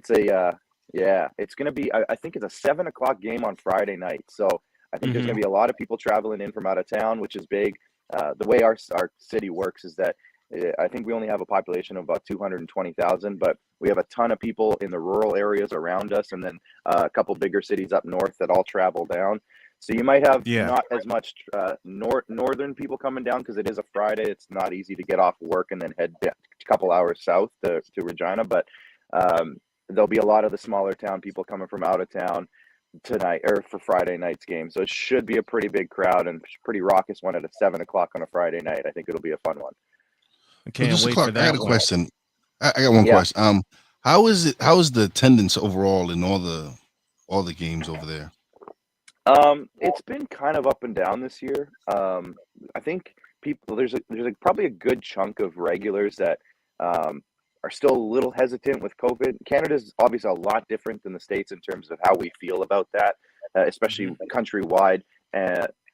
gonna be. I think it's a 7:00 game on Friday night. So I think there's gonna be a lot of people traveling in from out of town, which is big. The way our city works is that I think we only have a population of about 220,000, but we have a ton of people in the rural areas around us, and then a couple bigger cities up north that all travel down. So you might have not as much northern people coming down because it is a Friday. It's not easy to get off work and then head a couple hours south to Regina, but there'll be a lot of the smaller town people coming from out of town tonight or for Friday night's game. So it should be a pretty big crowd and pretty raucous one at 7:00 on a Friday night. I think it'll be a fun one. I can't wait for that. I got a question. I got one question. How is the attendance overall in all the games over there? It's been kind of up and down this year. I think there's probably a good chunk of regulars that are still a little hesitant with COVID. Canada's obviously a lot different than the States in terms of how we feel about that, especially countrywide.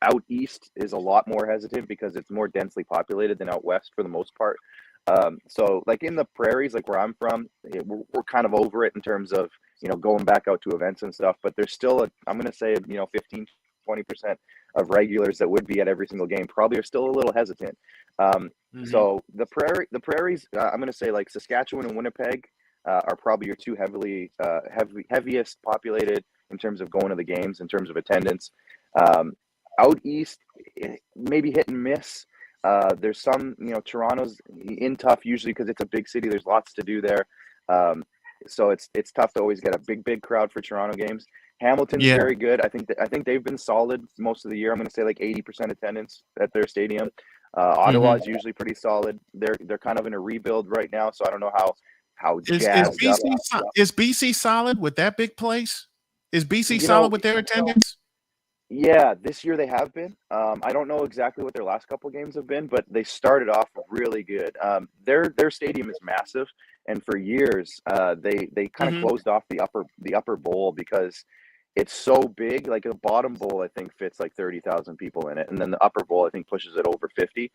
Out east is a lot more hesitant because it's more densely populated than out west for the most part. So like in the prairies, like where I'm from, we're kind of over it in terms of, going back out to events and stuff, but there's still I'm going to say, 15, 20% of regulars that would be at every single game probably are still a little hesitant. So the prairies, I'm going to say like Saskatchewan and Winnipeg are probably your two heaviest populated in terms of going to the games, in terms of attendance. Out east, maybe hit and miss. There's some, Toronto's in tough usually because it's a big city. There's lots to do there. So it's tough to always get a big crowd for Toronto games. Hamilton's very good. I think they've been solid most of the year. I'm going to say like 80% attendance at their stadium. Ottawa is usually pretty solid. They're kind of in a rebuild right now, so I don't know how jazzed is BC solid with that big place? Is BC solid with their attendance? Yeah, this year they have been. I don't know exactly what their last couple games have been, but they started off really good. Their stadium is massive, and for years they kind of closed off the upper bowl because it's so big. Like the bottom bowl, I think fits like 30,000 people in it, and then the upper bowl I think pushes it over 50.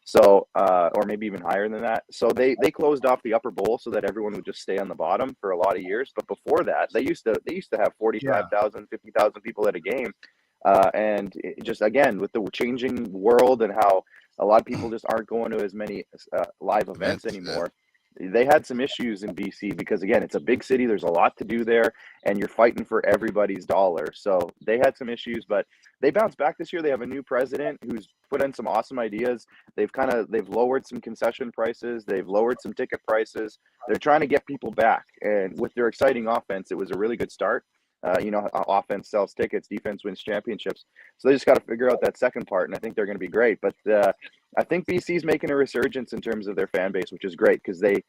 So, or maybe even higher than that. So they closed off the upper bowl so that everyone would just stay on the bottom for a lot of years. But before that, they used to have 45,000, 50,000 people at a game. And just again with the changing world and how a lot of people just aren't going to as many live events anymore. They had some issues in BC because again, it's a big city. There's a lot to do there, and you're fighting for everybody's dollar. So they had some issues, but they bounced back this year. They have a new president who's put in some awesome ideas. They've lowered some concession prices. They've lowered some ticket prices. They're trying to get people back, and with their exciting offense, it was a really good start. Offense sells tickets, defense wins championships. So they just got to figure out that second part, and I think they're going to be great. But I think BC's making a resurgence in terms of their fan base, which is great because they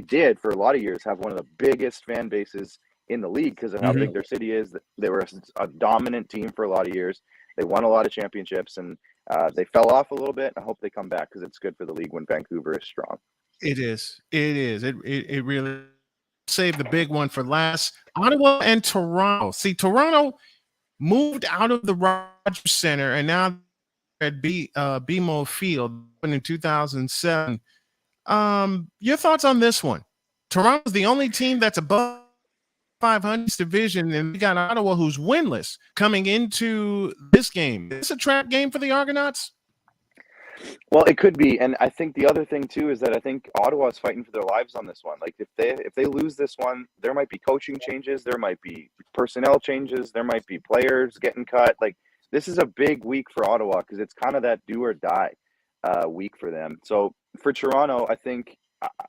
did for a lot of years have one of the biggest fan bases in the league because of how big their city is. They were a dominant team for a lot of years. They won a lot of championships, and they fell off a little bit. I hope they come back because it's good for the league when Vancouver is strong. It is. It really. Save the big one for last. Ottawa and Toronto. See, Toronto, moved out of the Rogers Center, and now at BMO Field in 2007. Your thoughts on this one? Toronto's the only team that's above 500 division, and we got Ottawa, who's winless, coming into this game. Is this a trap game for the Argonauts? Well, it could be, and I think the other thing too is that I think Ottawa is fighting for their lives on this one. Like if they lose this one, there might be coaching changes, there might be personnel changes, there might be players getting cut. Like this is a big week for Ottawa because it's kind of that do or die week for them. So for Toronto, I think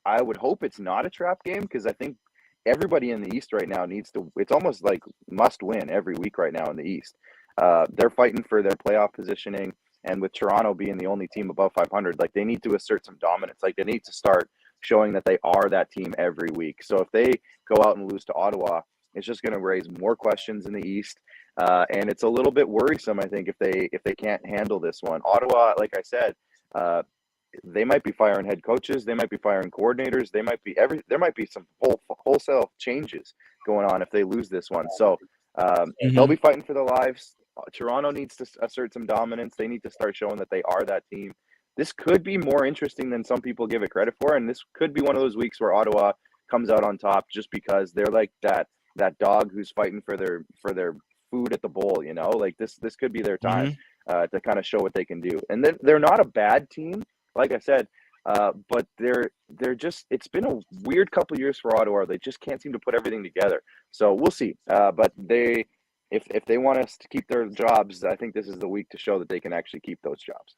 I would hope it's not a trap game because I think everybody in the East right now needs to. It's almost like must win every week right now in the East. They're fighting for their playoff positioning. And with Toronto being the only team above 500, like they need to assert some dominance. Like they need to start showing that they are that team every week. So if they go out and lose to Ottawa, it's just going to raise more questions in the East. And it's a little bit worrisome, I think, if they can't handle this one. Ottawa, like I said, they might be firing head coaches. They might be firing coordinators. There might be some wholesale changes going on if they lose this one. So they'll be fighting for their lives. Toronto needs to assert some dominance. They need to start showing that they are that team. This could be more interesting than some people give it credit for, and this could be one of those weeks where Ottawa comes out on top just because they're like that dog who's fighting for their food at the bowl. You know, like this could be their time to kind of show what they can do. And then they're not a bad team, like I said, but they're just. It's been a weird couple of years for Ottawa. They just can't seem to put everything together. So we'll see. But they. If they want us to keep their jobs, I think this is the week to show that they can actually keep those jobs.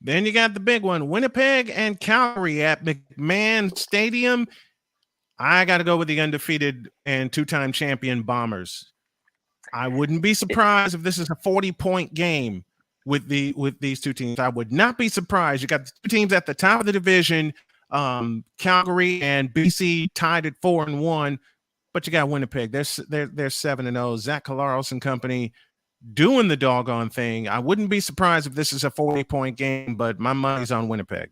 Then you got the big one, Winnipeg and Calgary at McMahon Stadium. I got to go with the undefeated and two-time champion Bombers. I wouldn't be surprised if this is a 40-point game with these two teams. I would not be surprised. You got the two teams at the top of the division, Calgary and BC tied at 4-1. But you got Winnipeg. They're 7-0. Zach Collaros and company doing the doggone thing. I wouldn't be surprised if this is a 40-point game, but my money's on Winnipeg.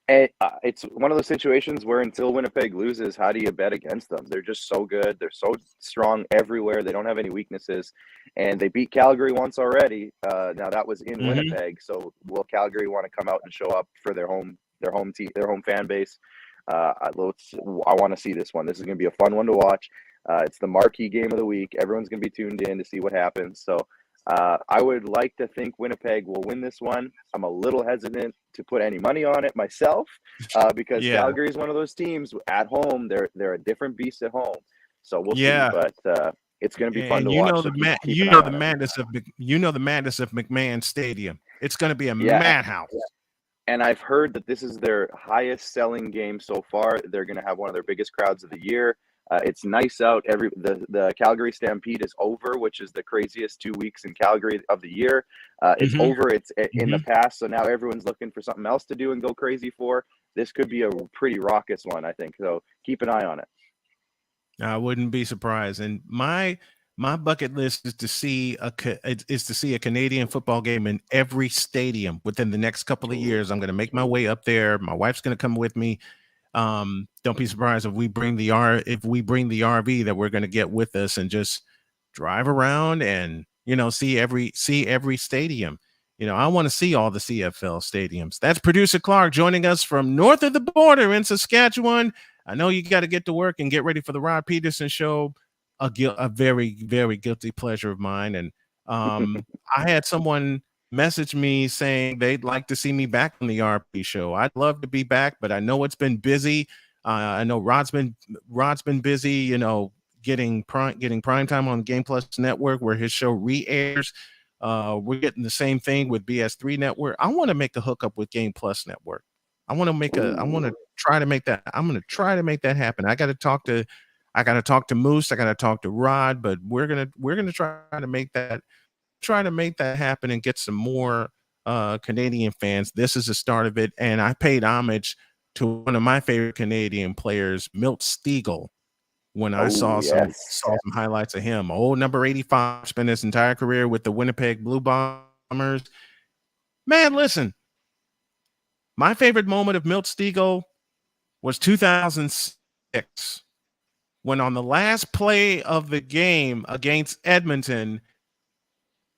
And it's one of those situations where until Winnipeg loses, how do you bet against them? They're just so good. They're so strong everywhere. They don't have any weaknesses. And they beat Calgary once already. Now that was in Winnipeg. So will Calgary want to come out and show up for their home team, their home fan base? I want to see this one. This is going to be a fun one to watch. It's the marquee game of the week. Everyone's going to be tuned in to see what happens. So I would like to think Winnipeg will win this one. I'm a little hesitant to put any money on it myself because Calgary is one of those teams at home. They're a different beast at home. So we'll see. But it's going to be fun to watch. You know the madness of McMahon Stadium. It's going to be a madhouse. And I've heard that this is their highest selling game so far. They're going to have one of their biggest crowds of the year. It's nice out. The Calgary Stampede is over, which is the craziest 2 weeks in Calgary of the year. It's over. It's in the past. So now everyone's looking for something else to do and go crazy for. This could be a pretty raucous one, I think. So keep an eye on it. I wouldn't be surprised. And my bucket list is to see a Canadian football game in every stadium within the next couple of years. I'm going to make my way up there. My wife's going to come with me. Don't be surprised if we bring the RV that we're going to get with us and just drive around and see every stadium. I want to see all the CFL stadiums. That's producer Clark joining us from north of the border in Saskatchewan. I know you got to get to work and get ready for the Rod Peterson show. A very, very guilty pleasure of mine. And I had someone message me saying they'd like to see me back on the RP show. I'd love to be back, but I know it's been busy. I know Rod's been busy, getting prime time on Game Plus Network where his show re-airs. We're getting the same thing with BS3 Network. I want to make a hookup with Game Plus Network. I'm going to try to make that happen. I got to talk to Moose. I got to talk to Rod, but we're gonna try to make that happen and get some more Canadian fans. This is the start of it, and I paid homage to one of my favorite Canadian players, Milt Stegall, when I saw some highlights of him. Number 85, spent his entire career with the Winnipeg Blue Bombers. Man, listen, my favorite moment of Milt Stegall was 2006. When on the last play of the game against Edmonton,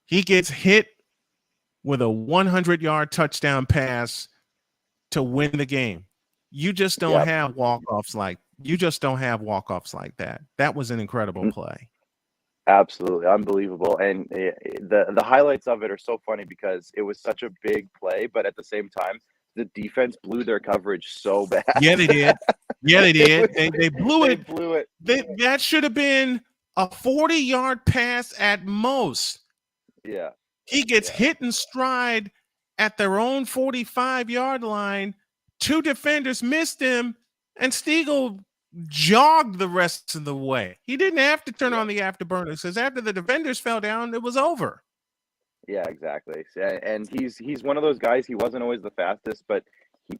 He gets hit with a 100-yard touchdown pass to win the game. You just don't have walk-offs like that. That was an incredible play. Absolutely unbelievable. And the highlights of it are so funny because it was such a big play, but at the same time, the defense blew their coverage so bad. Yeah, they did. Yeah, they did. They blew it. They blew it. That should have been a 40-yard pass at most. Yeah. He gets hit in stride at their own 45-yard line. Two defenders missed him, and Stiegel jogged the rest of the way. He didn't have to turn on the afterburners because after the defenders fell down, it was over. Yeah, exactly. And he's one of those guys. He wasn't always the fastest, but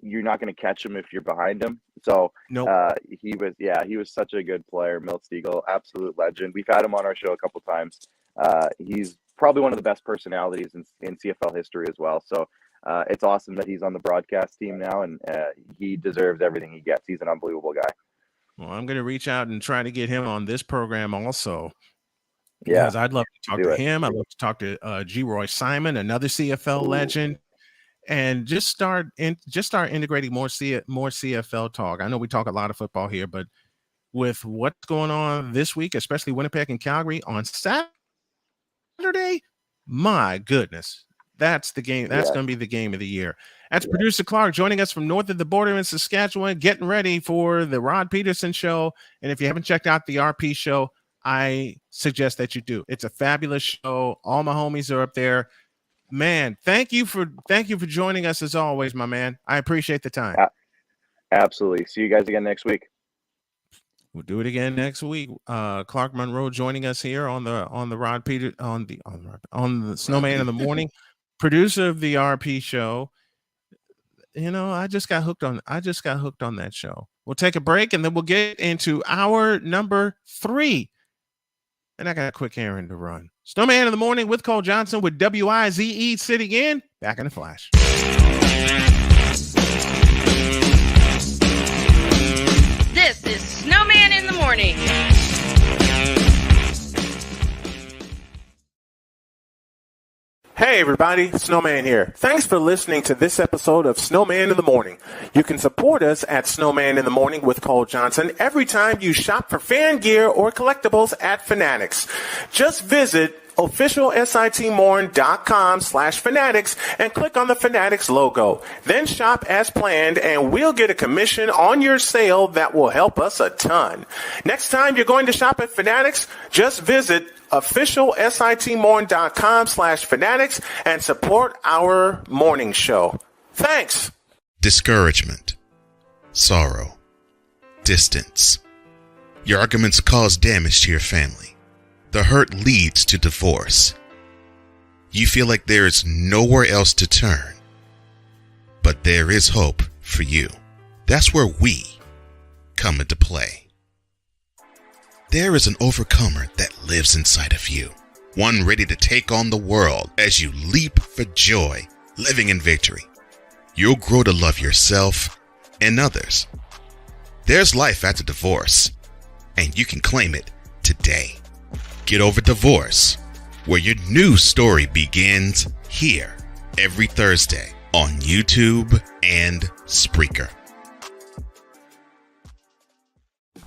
you're not going to catch him if you're behind him. So he was such a good player. Milt Stiegel, absolute legend. We've had him on our show a couple times. He's probably one of the best personalities in CFL history as well. So it's awesome that he's on the broadcast team now, and he deserves everything he gets. He's an unbelievable guy. Well, I'm going to reach out and try to get him on this program also. Yeah, because I'd love to talk to him. I'd love to talk to G. Roy Simon, another CFL legend, and just start integrating more CFL talk. I know we talk a lot of football here, but with what's going on this week, especially Winnipeg and Calgary on Saturday, my goodness, that's the game. That's going to be the game of the year. That's producer Clark joining us from north of the border in Saskatchewan, getting ready for the Rod Peterson show. And if you haven't checked out the RP show, I suggest that you do. It's a fabulous show. All my homies are up there. Man, thank you for joining us as always, my man. I appreciate the time. Absolutely. See you guys again next week. We'll do it again next week. Clark Monroe joining us here on the Rod Peter on the Snowman in the Morning, producer of the RP show. You know, I just got hooked on that show. We'll take a break and then we'll get into hour number 3. And I got a quick errand to run. Snowman in the Morning with Cole Johnson with WIZE sitting in. Back in a flash. This is Snowman in the Morning. Hey everybody, Snowman here. Thanks for listening to this episode of Snowman in the Morning. You can support us at Snowman in the Morning with Cole Johnson every time you shop for fan gear or collectibles at Fanatics. Just visit officialsitmorn.com/fanatics and click on the Fanatics logo. Then shop as planned and we'll get a commission on your sale that will help us a ton. Next time you're going to shop at Fanatics, just visit officialsitmorn.com/fanatics and support our morning show. Thanks. Discouragement, sorrow, distance. Your arguments cause damage to your family. The hurt leads to divorce. You feel like there is nowhere else to turn. But there is hope for you. That's where we come into play. There is an overcomer that lives inside of you. One ready to take on the world as you leap for joy, living in victory. You'll grow to love yourself and others. There's life after divorce, and you can claim it today. Get Over Divorce, where your new story begins here every Thursday on YouTube and Spreaker.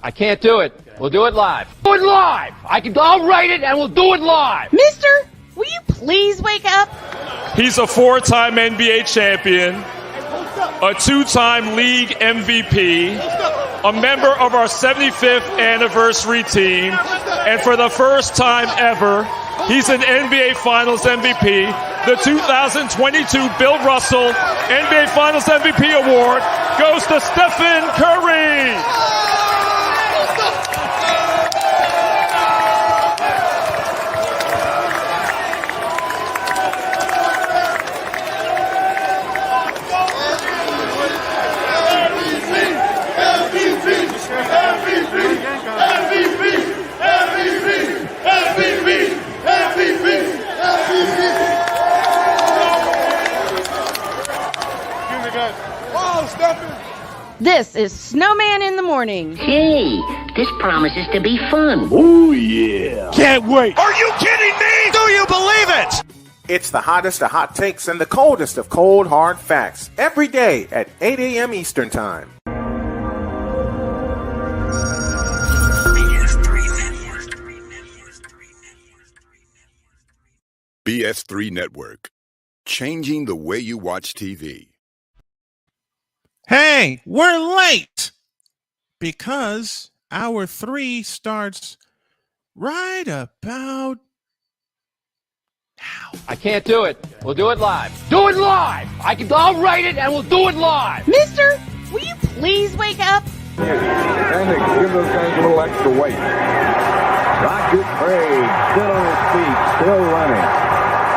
I can't do it. We'll do it live. Do it live. I'll write it and we'll do it live. Mister, will you please wake up? He's a 4-time NBA champion, a 2-time league MVP, a member of our 75th anniversary team, and for the first time ever, he's an NBA Finals MVP. The 2022 Bill Russell NBA Finals MVP award goes to Stephen Curry. This is Snowman in the Morning. Hey, this promises to be fun. Oh, yeah. Can't wait. Are you kidding me? Do you believe it? It's the hottest of hot takes and the coldest of cold, hard facts. Every day at 8 a.m. Eastern Time. BS3 Network. Changing the way you watch TV. Hey, we're late because hour 3 starts right about now. I can't do it. We'll do it live. Do it live! I'll write it and we'll do it live! Mister, will you please wake up? And give those guys a little extra weight. Roger Craig, still on his feet, still running.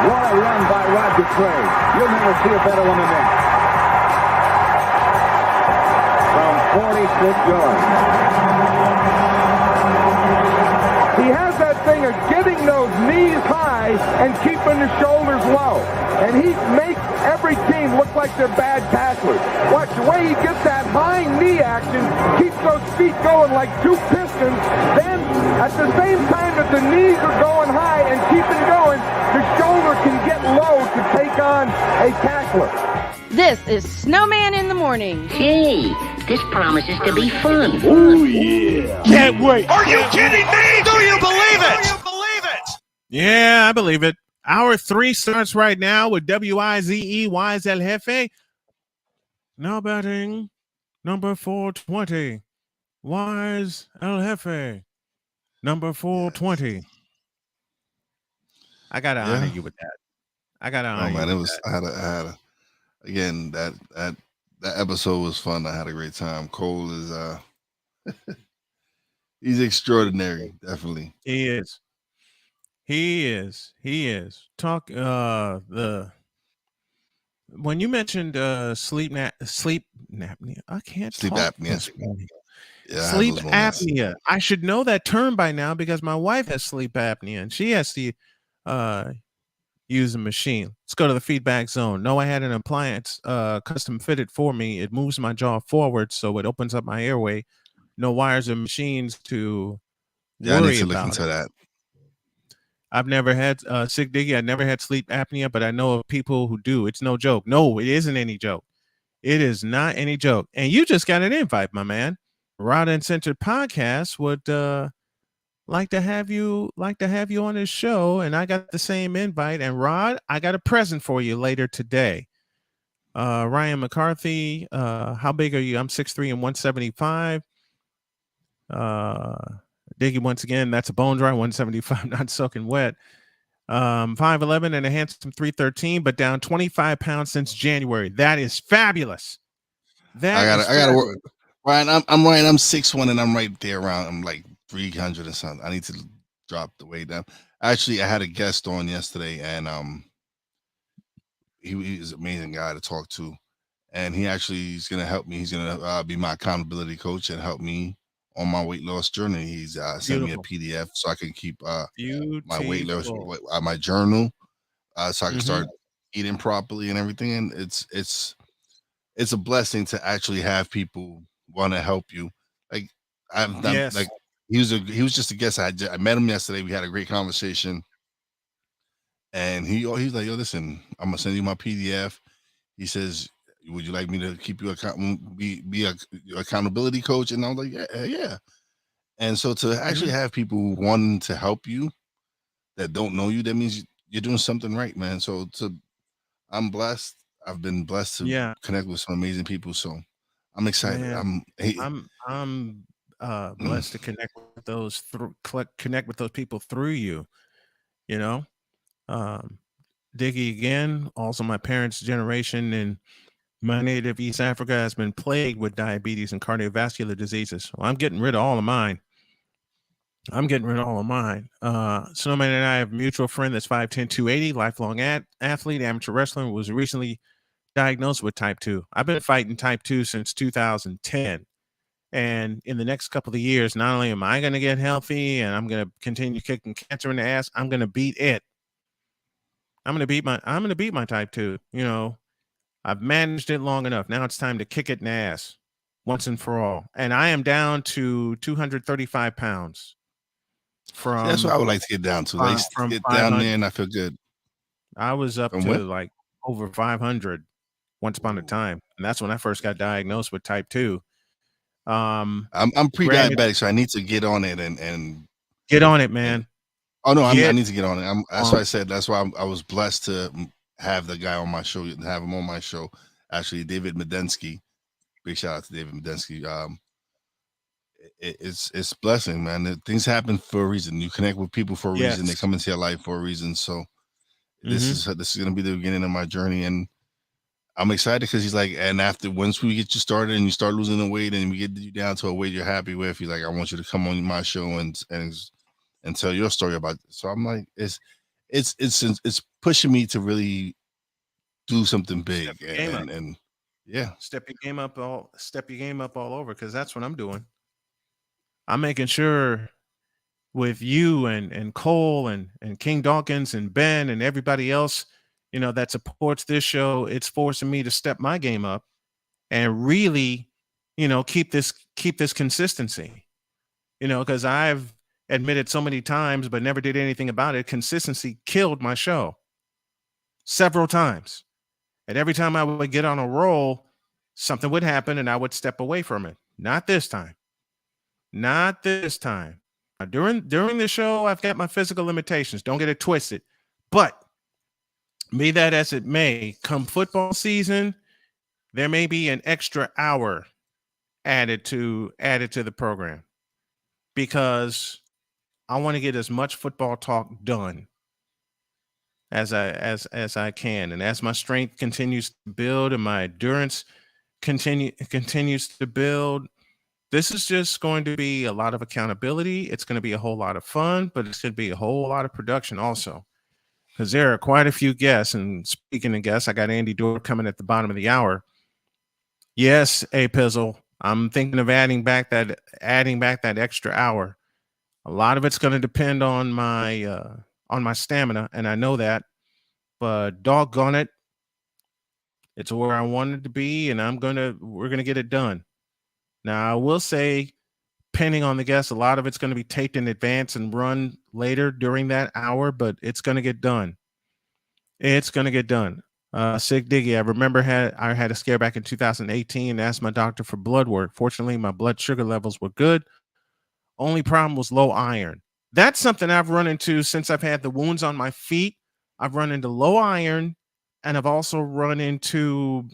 What a run by Roger Craig. You'll never see a better one than that. From 46 yards. He has that thing of getting those knees high and keeping the shoulders low. And he makes every team look like they're bad tacklers. Watch the way he gets that high knee action, keeps those feet going like two pistons. Then, at the same time that the knees are going high and keeping going, the shoulder can get low to take on a tackler. This is Snowman in the Morning. Hey, this promises to be fun. Oh, yeah. Can't wait. Are you kidding me? Do you believe it? Yeah, I believe it. Hour 3 starts right now with WIZE, Wise El Jefe. Now batting, number 420, Wise El Jefe, number 420. I gotta honor you with that. I gotta honor you. Man, it was. That. I had a. Again, that episode was fun. I had a great time. Cole is he's extraordinary, definitely. He is. He is. Talk when you mentioned sleep apnea, I can't sleep talk apnea. Yeah, sleep apnea. I should know that term by now because my wife has sleep apnea and she has to use a machine. Let's go to the feedback zone. No, I had an appliance custom fitted for me. It moves my jaw forward so it opens up my airway. No wires or machines to I worry need to look about into it. that. I've never had Sig Diggy. I never had sleep apnea, but I know of people who do. It's no joke. No, it isn't any joke. It is not any joke. And you just got an invite, my man. Rod Uncensored Podcast would like to have you on his show, and I got the same invite. And Rod, I got a present for you later today. Ryan McCarthy, how big are you? I'm 6'3" and 175. Diggy, once again, that's a bone dry 175, not soaking wet. 5'11" and a handsome 313, but down 25 pounds since January. That is fabulous. I gotta work. Ryan, I'm right. I'm 6'1" and I'm right there around. I'm like 300 or something. I need to drop the weight down. Actually, I had a guest on yesterday, and he's an amazing guy to talk to, and he's gonna help me. He's gonna be my accountability coach and help me on my weight loss journey. He's sent me a PDF so I can keep my weight loss, my journal, so I can start eating properly and everything. And it's a blessing to actually have people want to help you. Like like he was just a guest. I met him yesterday. We had a great conversation, and he's like, "Yo, listen, I'm gonna send you my PDF." He says, "Would you like me to keep you be a accountability coach?" And I was like, yeah. And so to actually have people wanting to help you that don't know you, that means you're doing something right, man. So I'm blessed. I've been blessed to connect with some amazing people. So I'm excited. Man, I'm blessed to connect with those people through you. You know, Diggy again. Also, my parents' generation and my native East Africa has been plagued with diabetes and cardiovascular diseases. Well, I'm getting rid of all of mine. Snowman and I have a mutual friend that's 5'10", 280, lifelong athlete, amateur wrestler, was recently diagnosed with type 2. I've been fighting type 2 since 2010. And in the next couple of years, not only am I going to get healthy and I'm going to continue kicking cancer in the ass, I'm going to beat it. I'm going to beat my type 2. You know, I've managed it long enough. Now it's time to kick it in the ass once and for all. And I am down to 235 pounds. That's what I would like to get down to. Like get down there and I feel good. I was up From to when? like over 500 once upon a time, and that's when I first got diagnosed with type 2. I'm Granted, pre-diabetic, so I need to get on it and get on it, man. oh no, I Get need to get on it. That's on why I said that's why I was blessed to have the guy on my show, have him on my show. Actually, David Medensky. Big shout out to David Medensky. It's blessing, man. Things happen for a reason. You connect with people for a reason. They Yes. come into your life for a reason. So Mhm. this is gonna be the beginning of my journey, and I'm excited because he's like, and after once we get you started and you start losing the weight and we get you down to a weight you're happy with, he's like, I want you to come on my show and tell your story about it. So I'm like, it's pushing me to really do something big Step your game up. and yeah. Step your game up all over, because that's what I'm doing. I'm making sure with you and Cole and King Dawkins and Ben and everybody else, that supports this show. It's forcing me to step my game up and really, keep this consistency. Because I've admitted so many times, but never did anything about it. Consistency killed my show several times. And every time I would get on a roll, something would happen and I would step away from it. Not this time. Not this time. Now, during the show, I've got my physical limitations. Don't get it twisted. But be that as it may, come football season, there may be an extra hour added to the program, because I want to get as much football talk done as I can. And as my strength continues to build and my endurance continues to build, this is just going to be a lot of accountability. It's going to be a whole lot of fun, but it's going to be a whole lot of production also, because there are quite a few guests. And speaking of guests, I got Andy Dorr coming at the bottom of the hour. Yes, A Pizzle, I'm thinking of adding back that extra hour. A lot of it's going to depend on my stamina, and I know that. But doggone it, it's where I wanted to be, and we're gonna get it done. Now, I will say, depending on the guests, a lot of it's going to be taped in advance and run later during that hour, but it's going to get done. It's going to get done. Sig Diggy, I remember I had a scare back in 2018 and asked my doctor for blood work. Fortunately, my blood sugar levels were good. Only problem was low iron. That's something I've run into since I've had the wounds on my feet. I've run into low iron, and I've also run into,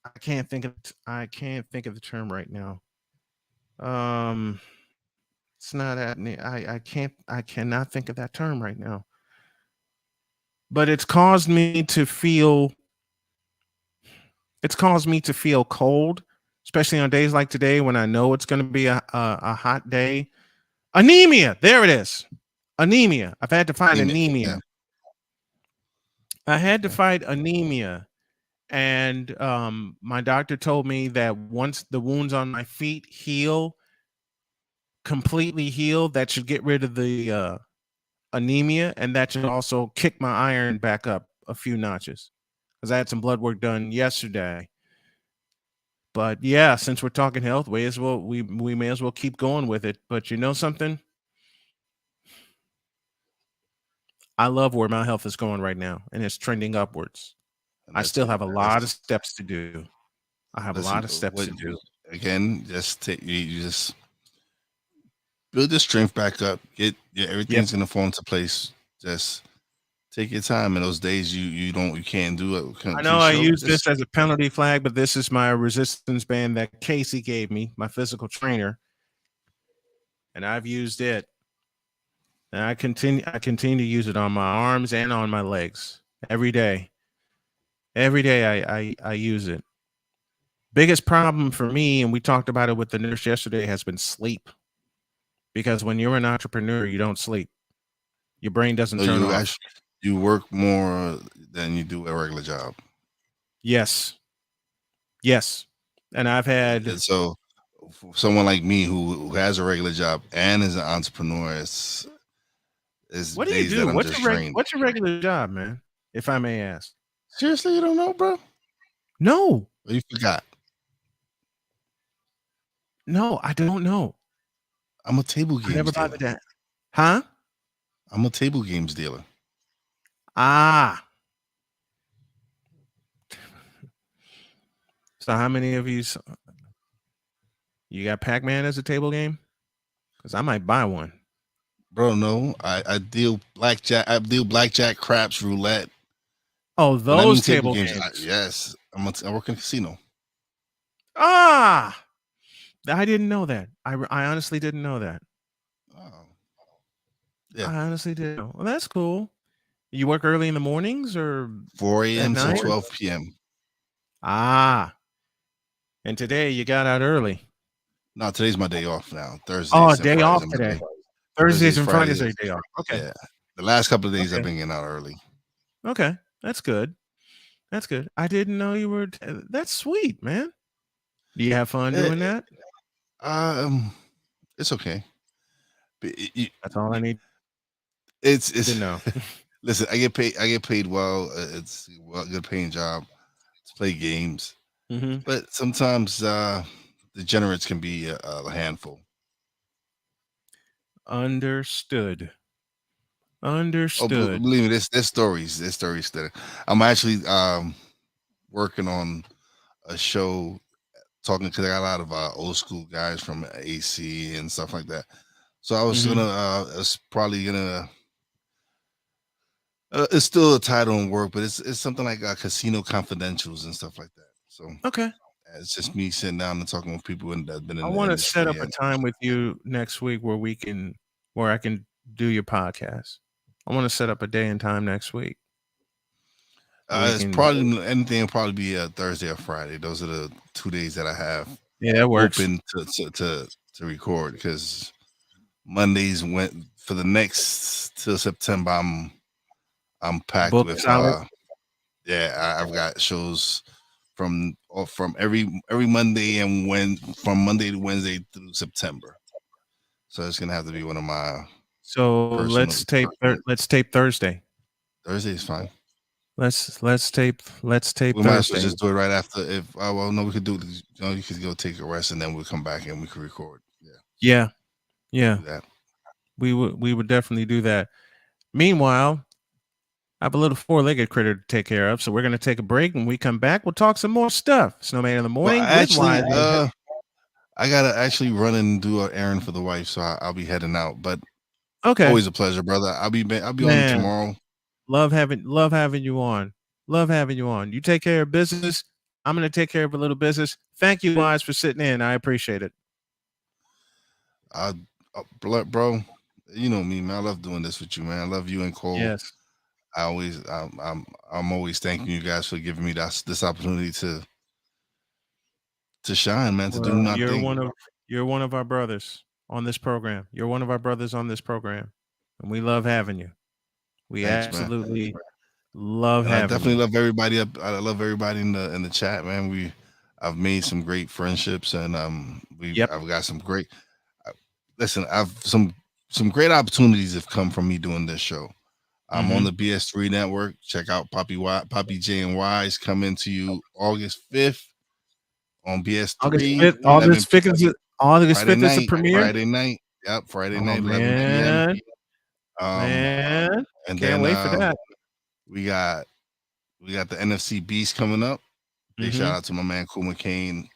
I can't think of the term right now. It's not I cannot think of that term right now. But it's caused me to feel cold, especially on days like today when I know it's going to be a hot day. Anemia, there it is. Anemia. I've had to fight anemia. Yeah. I had to fight anemia. And my doctor told me that once the wounds on my feet completely heal, that should get rid of the anemia, and that should also kick my iron back up a few notches, because I had some blood work done yesterday. But yeah, since we're talking health, we may as well keep going with it. But you know something? I love where my health is going right now, and it's trending upwards. I still have a lot of steps to do. I have a lot of steps to do. Again, you just build your strength back up. Everything's gonna fall into place. Just take your time. In those days, you can't do it. I know I use this as a penalty flag, but this is my resistance band that Casey gave me, my physical trainer, and I've used it. And I continue to use it on my arms and on my legs every day. Every day I use it. Biggest problem for me, and we talked about it with the nurse yesterday, has been sleep. Because when you're an entrepreneur, you don't sleep. Your brain doesn't turn off. You work more than you do a regular job. Yes. And I've had. And so for someone like me who has a regular job and is an entrepreneur, it's what do you do? What's your regular job, man? If I may ask. Seriously, you don't know, bro? No. You forgot. No, I don't know. I'm a table games dealer. That. Huh? I'm a table games dealer. Ah. So how many of you got Pac-Man as a table game? Because I might buy one. Bro, no. I deal blackjack. I deal blackjack, craps, roulette. Oh, those table games. Yes. I work in a casino. Ah. I didn't know that. I honestly didn't know that. Oh. Yeah. I honestly didn't know. Well, that's cool. You work early in the mornings or 4 a.m. to 12 p.m. Ah. And today you got out early. No, today's my day off now. Thursdays. Oh, day off today. Thursdays and Fridays are day off. Okay. Yeah. The last couple of days I've been getting out early. Okay. That's good. That's good. I didn't know you were. That's sweet, man. Do you have fun doing that? It's okay. That's all I need. It's to know. Listen, I get paid well. It's a good paying job to play games. Mm-hmm. But sometimes degenerates can be a handful. Understood. Oh, believe me, there's stories. There's stories that I'm actually working on a show talking because I got a lot of old school guys from AC and stuff like that. So I was gonna it's probably gonna it's still a title and work, but it's something like Casino Confidentials and stuff like that. So okay, it's just me sitting down and talking with people that have been in. I want to set up a time with you next week where I can do your podcast. I want to set up a day and time next week. It's probably anything will probably be a Thursday or Friday. Those are the 2 days that I have. Yeah, that works. Open to record because Mondays went for the next till September. I'm packed with. I've got shows from every Monday and from Monday to Wednesday through September. So it's gonna have to be one of my. So let's tape Thursday. Thursday is fine. Let's tape. We might as well Thursday. just do it right after. If we could do. You could go take a rest and then we'll come back and we can record. Yeah. That. We would definitely do that. Meanwhile, I have a little four-legged critter to take care of, so we're gonna take a break. When we come back, we'll talk some more stuff. Snowman in the morning. Well, I gotta actually run and do an errand for the wife, so I'll be heading out. But okay, always a pleasure, brother. I'll be on tomorrow. Love having you on. You take care of business. I'm gonna take care of a little business. Thank you, Wise, for sitting in. I appreciate it. Bro, you know me, man. I love doing this with you, man. I love you and Cole. Yes. I'm always thanking you guys for giving me this opportunity to shine, man. To do nothing. You're one of our brothers on this program. You're one of our brothers on this program, and we love having you. We absolutely love having. I definitely love everybody up. I love everybody in the chat, man. I've made some great friendships, and I've got some great. Listen, I've some great opportunities have come from me doing this show. I'm on the BS3 network. Check out Poppy J and Wise coming to you August 5th on BS3. August 5th is the premiere. Friday night. Yep, Friday night, 11 p.m. Man, and can't wait for that. We got the NFC Beast coming up. Big shout out to my man Cool McCain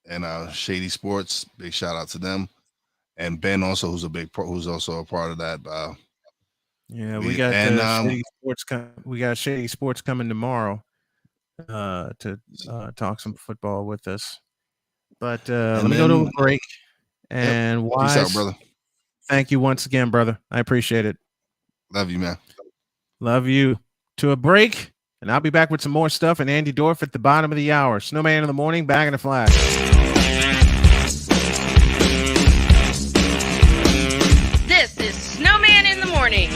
and Shady Sports. Big shout out to them. And Ben also, who's also a part of that. We got Shady Sports. We got Shady Sports coming tomorrow to talk some football with us. But let me go to a break. And Wise, peace out, brother. Thank you once again, brother. I appreciate it. Love you, man. Love you. To a break, and I'll be back with some more stuff. And Andy Dorf at the bottom of the hour. Snowman in the morning, back in a flash. This is Snowman in the morning.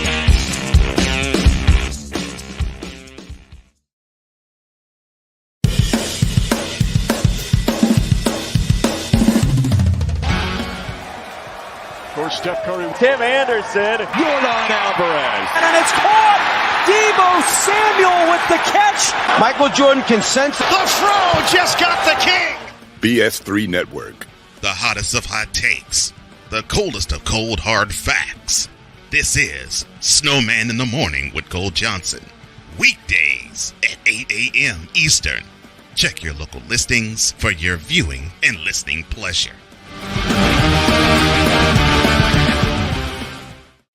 For Steph Curry, Tim Anderson, Jordan Alvarez, and it's caught. Deebo Samuel with the catch. Michael Jordan can sense the throw. Just got the king. BS3 Network. The hottest of hot takes. The coldest of cold hard facts. This is Snowman in the Morning with Cole Johnson. weekdays at 8 a.m. Eastern. Check your local listings for your viewing and listening pleasure.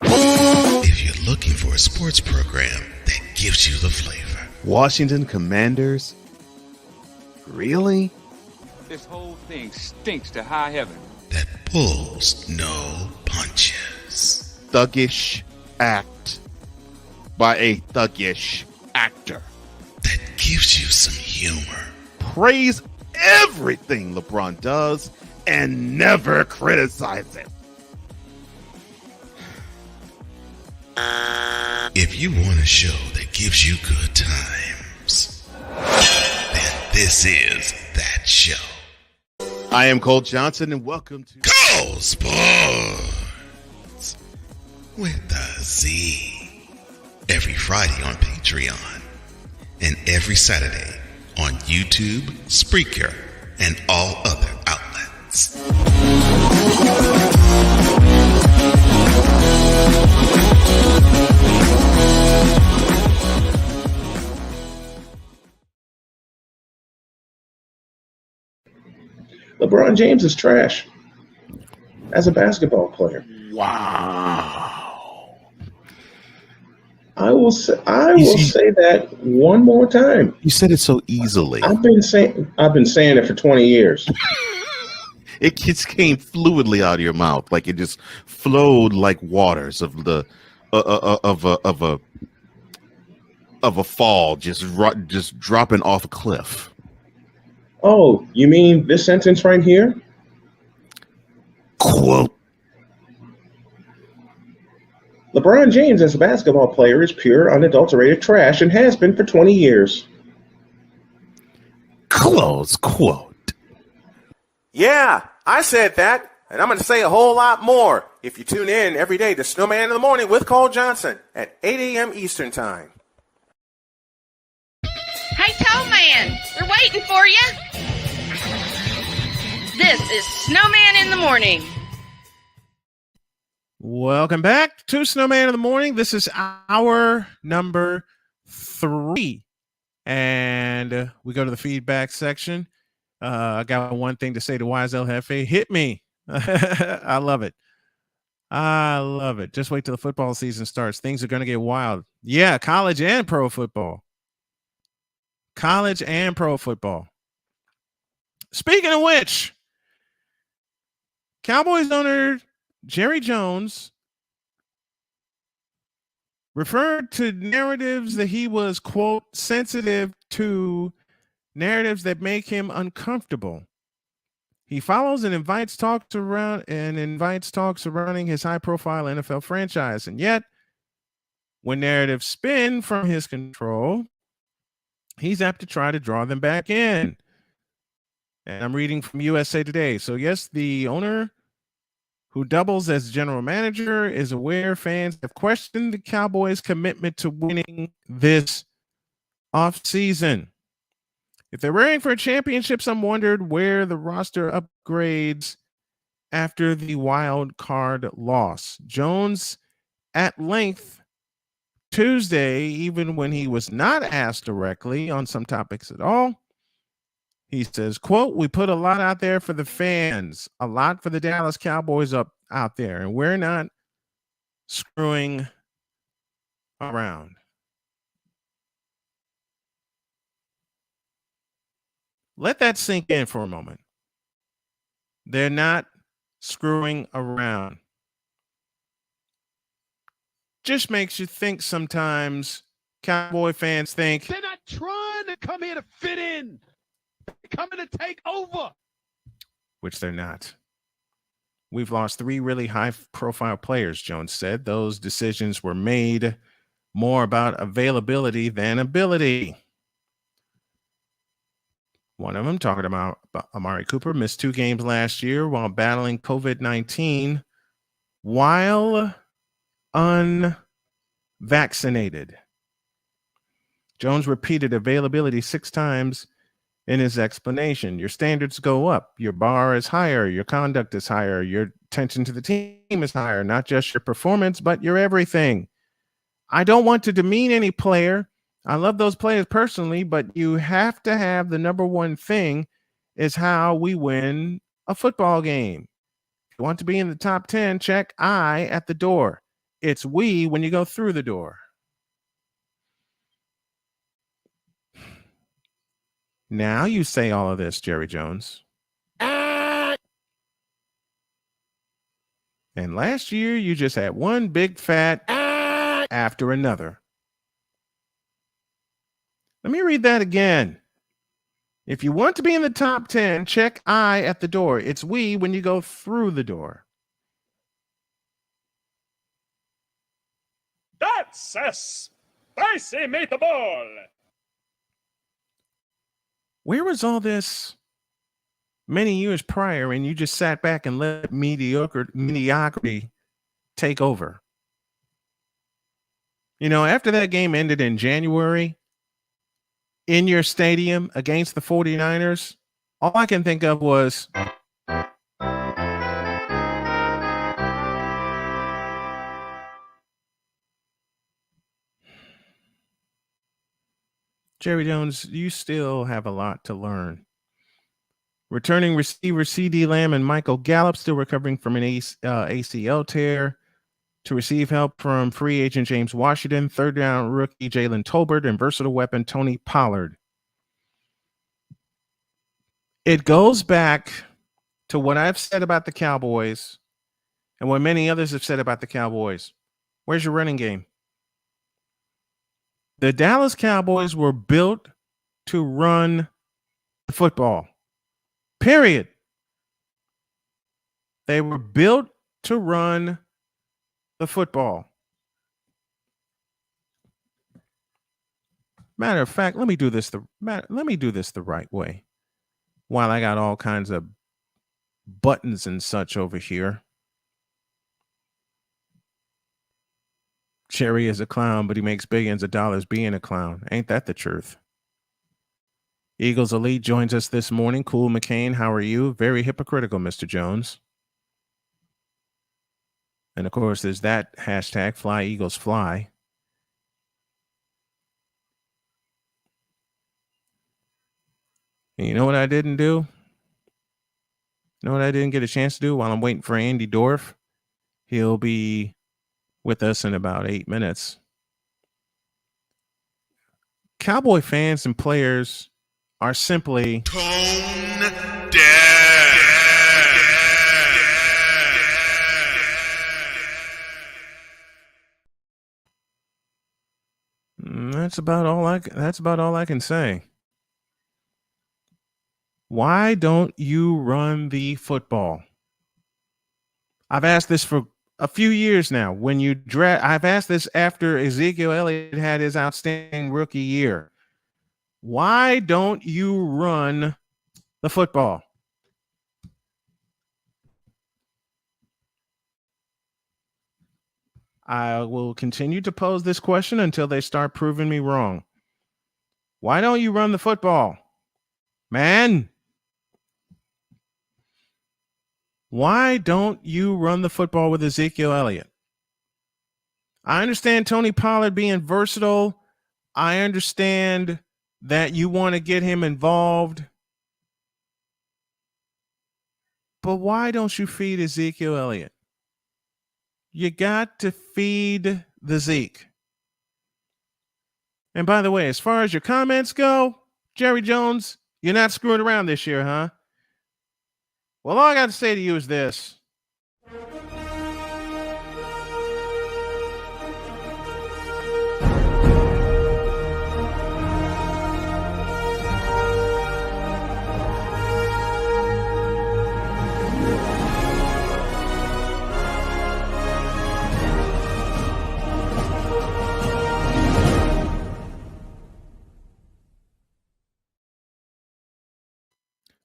If you're looking for a sports program that gives you the flavor. Washington Commanders? Really? This whole thing stinks to high heaven. That pulls no punches. Thuggish act by a thuggish actor. That gives you some humor. Praise everything LeBron does and never criticize it. If you want a show that gives you good times, then this is that show. I am Cole Johnson, and welcome to Cole Sports with a Z. Every Friday on Patreon and every Saturday on YouTube, Spreaker, and all other outlets. LeBron James is trash as a basketball player. wow. I will say that one more time. You said it so easily. I've been saying it for 20 years. It just came fluidly out of your mouth, like it just flowed like waters of the of a fall, just dropping off a cliff. Oh, you mean this sentence right here? Quote. LeBron James as a basketball player is pure, unadulterated trash and has been for 20 years. Close quote. Yeah, I said that, and I'm going to say a whole lot more if you tune in every day to Snowman in the Morning with Cole Johnson at 8 a.m. Eastern Time. Hey, Toe Man, they're waiting for you. This is Snowman in the Morning. Welcome back to Snowman in the Morning. This is hour number 3. And we go to the feedback section. I got one thing to say to YSL Hefe. Hit me. I love it. I love it. Just wait till the football season starts. Things are going to get wild. Yeah, college and pro football. College and pro football. Speaking of which, Cowboys owner Jerry Jones referred to narratives that he was, quote, sensitive to, narratives that make him uncomfortable. He follows and invites talks surrounding his high-profile NFL franchise. And yet, when narratives spin from his control, he's apt to try to draw them back in. And I'm reading from USA Today. So, yes, the owner who doubles as general manager is aware fans have questioned the Cowboys' commitment to winning this offseason. If they're rearing for a championship, some wondered where the roster upgrades after the wild card loss. Jones, at length, Tuesday, even when he was not asked directly on some topics at all, he says, quote, we put a lot out there for the fans, a lot for the Dallas Cowboys out there, and we're not screwing around. Let that sink in for a moment. They're not screwing around. Just makes you think sometimes. Cowboy fans think They're not trying to come here to fit in. They're coming to take over. Which they're not. We've lost 3 really high-profile players, Jones said. Those decisions were made more about availability than ability. One of them, talking about Amari Cooper, missed 2 games last year while battling COVID-19 while unvaccinated. Jones repeated availability 6 times in his explanation. Your standards go up. Your bar is higher. Your conduct is higher. Your attention to the team is higher. Not just your performance, but your everything. I don't want to demean any player. I love those players personally, but you have to have the number one thing is how we win a football game. If you want to be in the top 10, check I at the door. It's we when you go through the door. Now you say all of this, Jerry Jones. And last year, you just had one big fat after another. Let me read that again. If you want to be in the top 10, check I at the door. It's we when you go through the door. That's a spicy meatball. Where was all this many years prior and you just sat back and let mediocrity take over? You know, after that game ended in January in your stadium against the 49ers, all I can think of was Jerry Jones, you still have a lot to learn. Returning receiver CeeDee Lamb and Michael Gallup still recovering from an ACL tear. To receive help from free agent James Washington, third down rookie Jalen Tolbert, and versatile weapon Tony Pollard. It goes back to what I've said about the Cowboys and what many others have said about the Cowboys. Where's your running game? The Dallas Cowboys were built to run the football. Period. They were built to run the football. Matter of fact, let me do this the right way. While I got all kinds of buttons and such over here. Cherry is a clown, but he makes billions of dollars being a clown. Ain't that the truth? Eagles Elite joins us this morning. Cool McCain, how are you? Very hypocritical, Mr. Jones. And of course, there's that hashtag, Fly Eagles Fly. And you know what I didn't do? You know what I didn't get a chance to do while I'm waiting for Andy Dorff? He'll be with us in about 8 minutes. Cowboy fans and players are simply tone deaf. That's about all I can say. Why don't you run the football? I've asked this for a few years now. I've asked this after Ezekiel Elliott had his outstanding rookie year. Why don't you run the football? I will continue to pose this question until they start proving me wrong. Why don't you run the football? Man, why don't you run the football with Ezekiel Elliott? I understand Tony Pollard being versatile. I understand that you want to get him involved. But why don't you feed Ezekiel Elliott? You got to feed the Zeke. And by the way, as far as your comments go, Jerry Jones, you're not screwing around this year, huh? Well, all I got to say to you is this.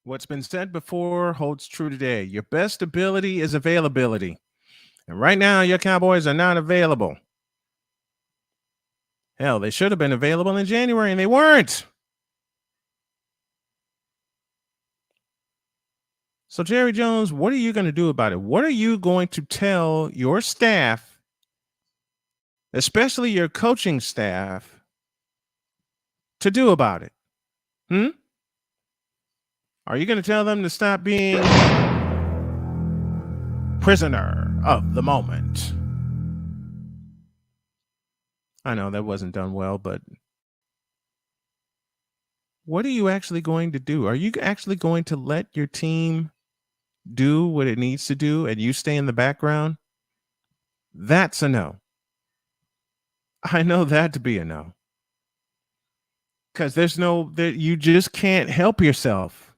What's been said before holds true today. Your best ability is availability. And right now, your Cowboys are not available. Hell, they should have been available in January, and they weren't. So, Jerry Jones, what are you going to do about it? What are you going to tell your staff, especially your coaching staff, to do about it? Are you going to tell them to stop being prisoner of the moment? I know that wasn't done well, but what are you actually going to do? Are you actually going to let your team do what it needs to do and you stay in the background? That's a no. I know that to be a no. Because you just can't help yourself,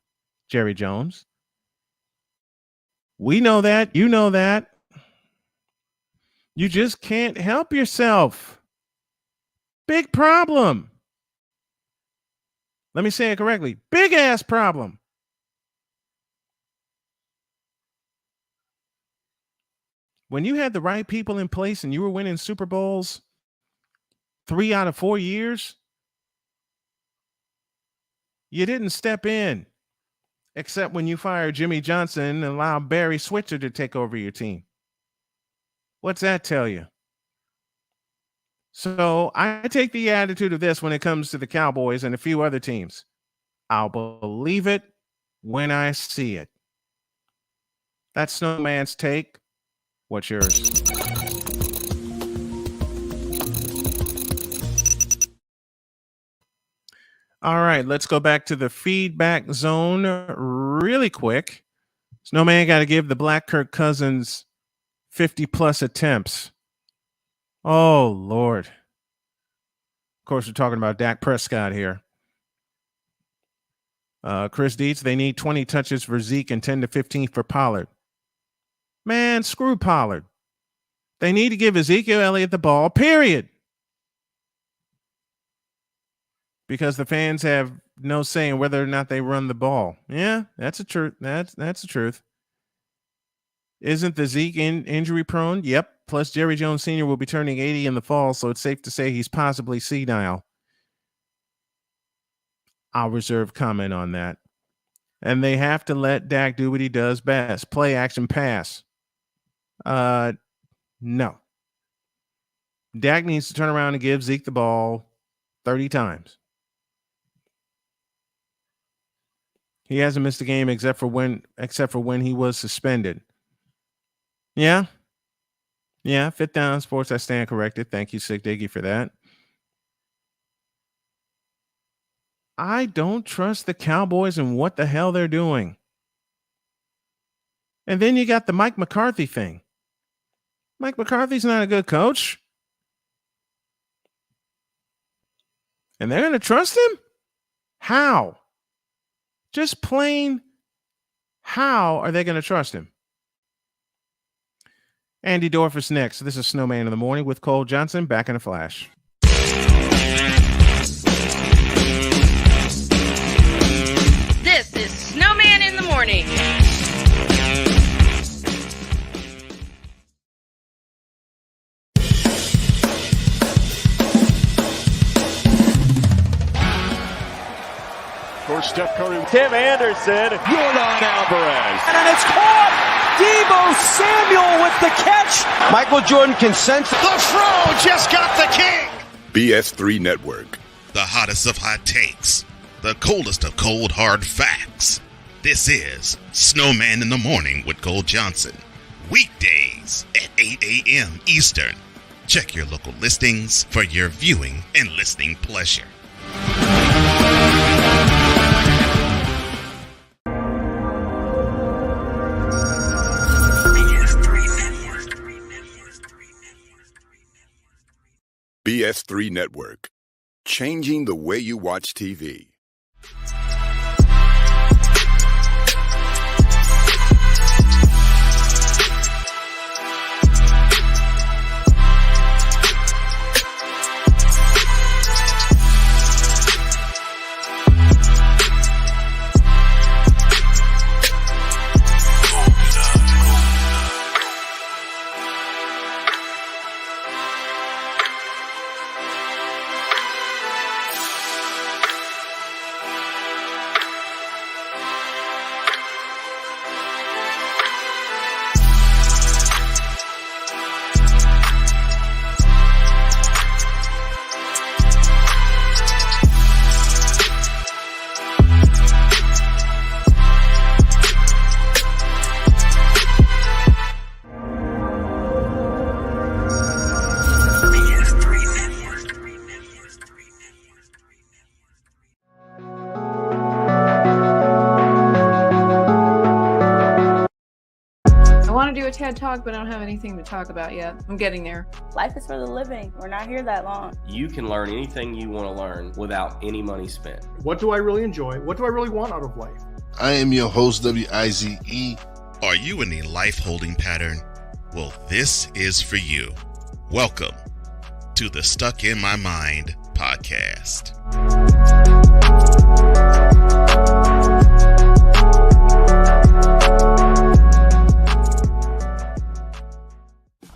Jerry Jones. We know that. You know that. You just can't help yourself. Big problem. Let me say it correctly. Big ass problem. When you had the right people in place and you were winning Super Bowls 3 out of 4 years, you didn't step in, except when you fired Jimmy Johnson and allowed Barry Switzer to take over your team. What's that tell you? So I take the attitude of this when it comes to the Cowboys and a few other teams. I'll believe it when I see it. That's Snowman's take. What's yours? All right, let's go back to the feedback zone really quick. Snowman got to give the Black Kirk Cousins 50-plus attempts. Oh, Lord. Of course, we're talking about Dak Prescott here. Chris Dietz, they need 20 touches for Zeke and 10 to 15 for Pollard. Man, screw Pollard. They need to give Ezekiel Elliott the ball, period. Because the fans have no say in whether or not they run the ball. Yeah, that's the truth. That's the truth. Isn't the Zeke injury prone? Yep. Plus, Jerry Jones Sr. will be turning 80 in the fall, so it's safe to say he's possibly senile. I'll reserve comment on that. And they have to let Dak do what he does best. Play, action, pass. No. Dak needs to turn around and give Zeke the ball 30 times. He hasn't missed a game except for when he was suspended. Yeah. Yeah, Fifth Down Sports, I stand corrected. Thank you, Sig Diggy, for that. I don't trust the Cowboys and what the hell they're doing. And then you got the Mike McCarthy thing. Mike McCarthy's not a good coach. And they're going to trust him? How? Just plain, how are they going to trust him? Andy Dorfus next. This is Snowman in the Morning with Cole Johnson. Back in a flash. This is Snowman in the Morning. Of course, Steph Curry. Tim Anderson. Jordan Alvarez. And it's caught. Deebo Samuel with the catch. Michael Jordan can sense. The throw just got the king. BS3 Network. The hottest of hot takes. The coldest of cold hard facts. This is Snowman in the Morning with Cole Johnson. Weekdays at 8 a.m. Eastern. Check your local listings for your viewing and listening pleasure. BS3 Network. Changing the way you watch TV. to talk, but I don't have anything to talk about yet. I'm getting there. Life is for the living. We're not here that long. You can learn anything you want to learn without any money spent. What do I really enjoy? What do I really want out of life? I am your host, WIZE. Are you in a life holding pattern? Well, this is for you. Welcome to the Stuck in My Mind podcast.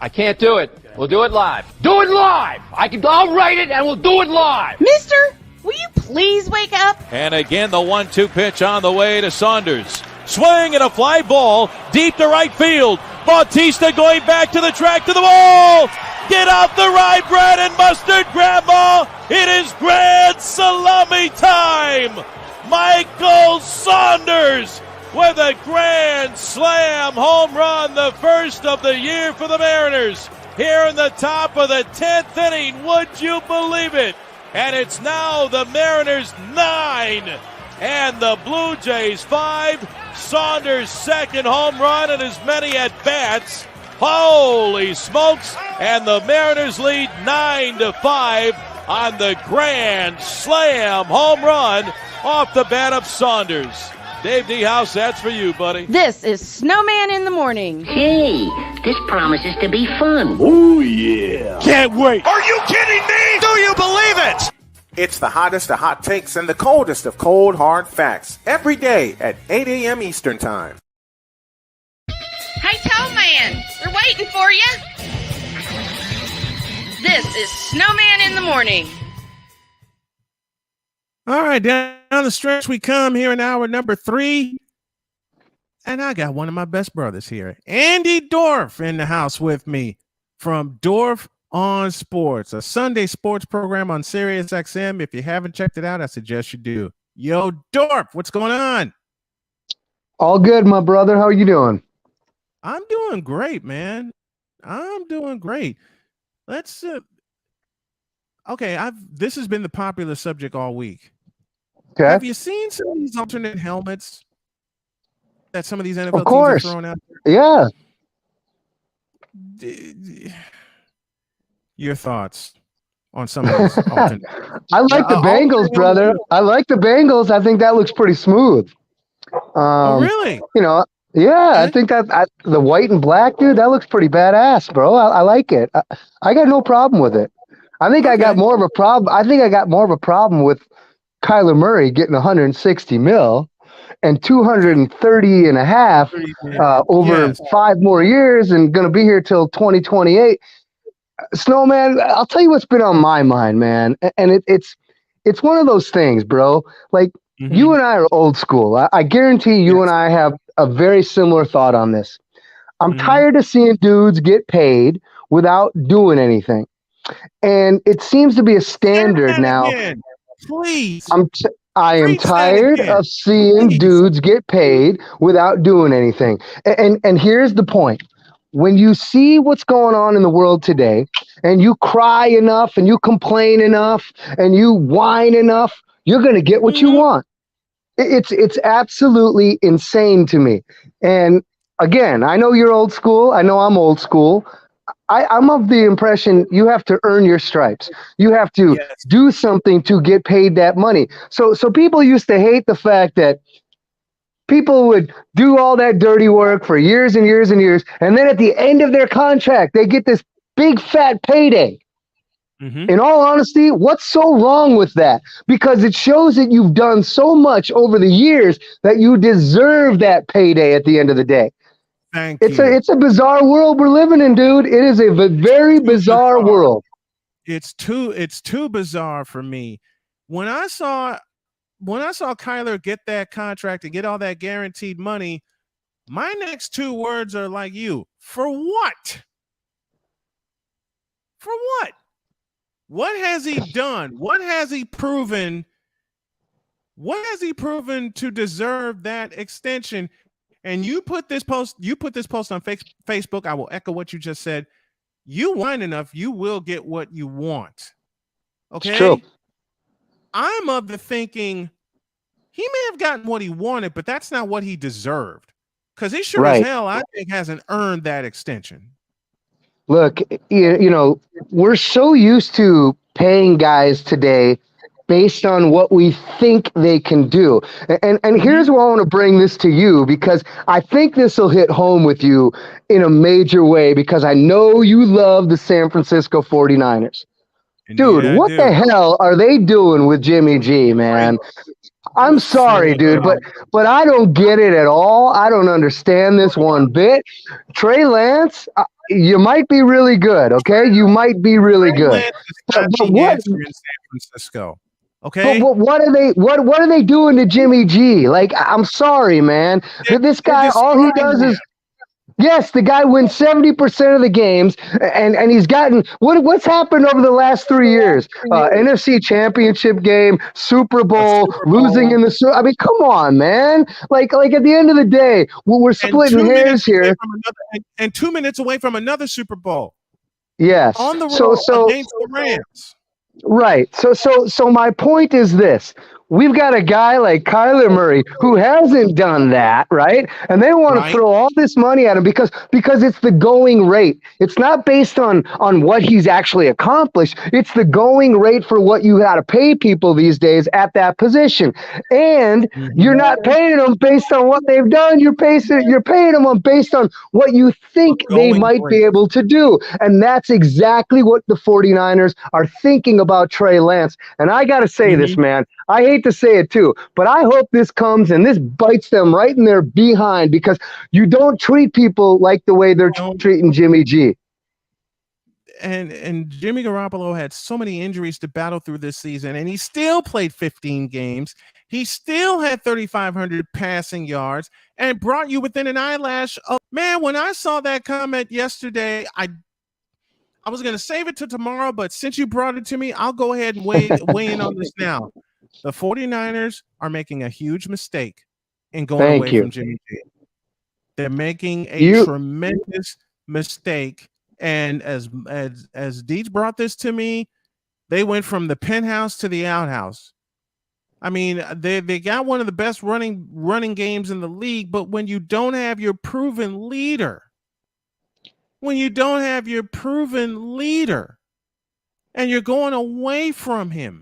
I can't do it. We'll do it live. Do it live! I'll write it and we'll do it live! Mister, will you please wake up? And again, the 1-2 pitch on the way to Saunders. Swing and a fly ball deep to right field. Bautista going back to the track to the wall. Get out the rye bread and mustard, Grandma. It is grand salami time. Michael Saunders with a grand slam home run, the first of the year for the Mariners. Here in the top of the 10th inning, would you believe it? And it's now the Mariners 9 and the Blue Jays 5. Saunders' second home run and as many at-bats. Holy smokes! And the Mariners lead 9-5 on the grand slam home run off the bat of Saunders. Dave D. House, that's for you, buddy. This is Snowman in the Morning. Hey, this promises to be fun. Oh, yeah. Can't wait. Are you kidding me? Do you believe it? It's the hottest of hot takes and the coldest of cold, hard facts. Every day at 8 a.m. Eastern Time. Hey, Toe Man, we're waiting for you. This is Snowman in the Morning. All right, down the stretch we come here in hour number 3. And I got one of my best brothers here, Andy Dorf, in the house with me from Dorf on Sports, a Sunday sports program on Sirius XM. If you haven't checked it out, I suggest you do. Yo, Dorf, what's going on? All good, my brother. How are you doing? I'm doing great, man. I'm doing great. Let's okay, this has been the popular subject all week. Okay. Have you seen some of these alternate helmets that some of these NFL of course. teams are throwing out there? Yeah. Your thoughts on some of these alternate? I like the Bengals, brother. I like the Bengals. I think that looks pretty smooth. Really? You know, yeah, I think that the white and black, dude, that looks pretty badass, bro. I like it. I got no problem with it. I think I got more of a problem. I think I got more of a problem with Kyler Murray getting 160 mil and 230 and a half over 5 more years and going to be here till 2028. Snowman, I'll tell you what's been on my mind, man. And it's one of those things, bro. Like, you and I are old school. I guarantee you and I have a very similar thought on this. I'm tired of seeing dudes get paid without doing anything. And it seems to be a standard now. Please. I am tired of seeing dudes get paid without doing anything. And here's the point. When you see what's going on in the world today and you cry enough and you complain enough and you whine enough, you're going to get what you want. It's absolutely insane to me. And again, I know you're old school. I know I'm old school. I'm of the impression you have to earn your stripes. You have to do something to get paid that money. So people used to hate the fact that people would do all that dirty work for years and years and years, and then at the end of their contract, they get this big fat payday. In all honesty, what's so wrong with that? Because it shows that you've done so much over the years that you deserve that payday at the end of the day. It's a bizarre world we're living in, dude. It is a very bizarre world. It's too bizarre for me. When I saw Kyler get that contract and get all that guaranteed money, my next 2 words are like you. For what? For what? What has he done? What has he proven? What has he proven to deserve that extension? And you put this post on Facebook. I will echo what you just said. You whine enough, you will get what you want. Okay. It's true. I'm of the thinking he may have gotten what he wanted, but that's not what he deserved. Because he sure as hell, I think, hasn't earned that extension. Look, you know, we're so used to paying guys today based on what we think they can do. And here's why I want to bring this to you, because I think this will hit home with you in a major way, because I know you love the San Francisco 49ers. Dude, what the hell are they doing with Jimmy G, man? I'm sorry, dude, but I don't get it at all. I don't understand this one bit. Trey Lance, you might be really good, okay? You might be really good. But what in San Francisco? Okay. But what are they doing to Jimmy G? Like, I'm sorry, man. This guy, all he does is yes, the guy wins 70% of the games, and he's gotten what's happened over the last 3 years? NFC Championship game, Super Bowl, losing in the I mean, come on, man. Like at the end of the day, we're splitting hairs here. And 2 minutes away from another Super Bowl. Yes. On the road against the Rams. Right. So my point is this. We've got a guy like Kyler Murray who hasn't done that, right? And they want to throw all this money at him because it's the going rate. It's not based on what he's actually accomplished. It's the going rate for what you got to pay people these days at that position. And you're not paying them based on what they've done. You're paying them based on what you think they might be able to do. And that's exactly what the 49ers are thinking about Trey Lance. And I got to say this, man. I hate to say it too, but I hope this comes and this bites them right in their behind, because you don't treat people like the way they're treating Jimmy G. And Jimmy Garoppolo had so many injuries to battle through this season, and he still played 15 games. He still had 3,500 passing yards and brought you within an eyelash of, man, when I saw that comment yesterday, I was going to save it to tomorrow, but since you brought it to me, I'll go ahead and weigh in on this now. The 49ers are making a huge mistake in going away from Jimmy G. They're making a tremendous mistake. And as Deej brought this to me, they went from the penthouse to the outhouse. I mean, they got one of the best running games in the league, but when you don't have your proven leader, and you're going away from him,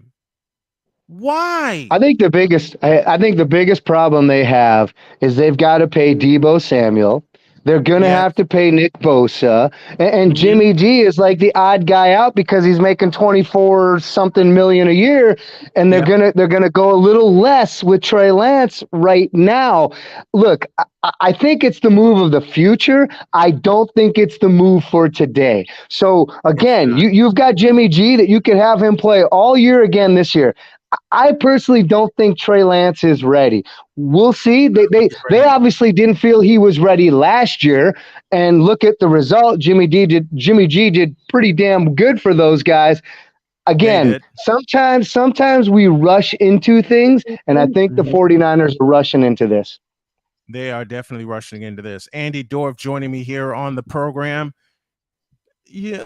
why? I think the biggest problem they have is they've got to pay Deebo Samuel. They're gonna have to pay Nick Bosa, and Jimmy G is like the odd guy out because he's making 24-something million a year, and they're gonna go a little less with Trey Lance right now. Look, I think it's the move of the future. I don't think it's the move for today. So again, you've got Jimmy G that you could have him play all year again this year. I personally don't think Trey Lance is ready. We'll see. They obviously didn't feel he was ready last year, and look at the result. Jimmy G did pretty damn good for those guys. Again, sometimes we rush into things, and I think the 49ers are rushing into this. They are definitely rushing into this. Andy Dorff joining me here on the program. Yeah,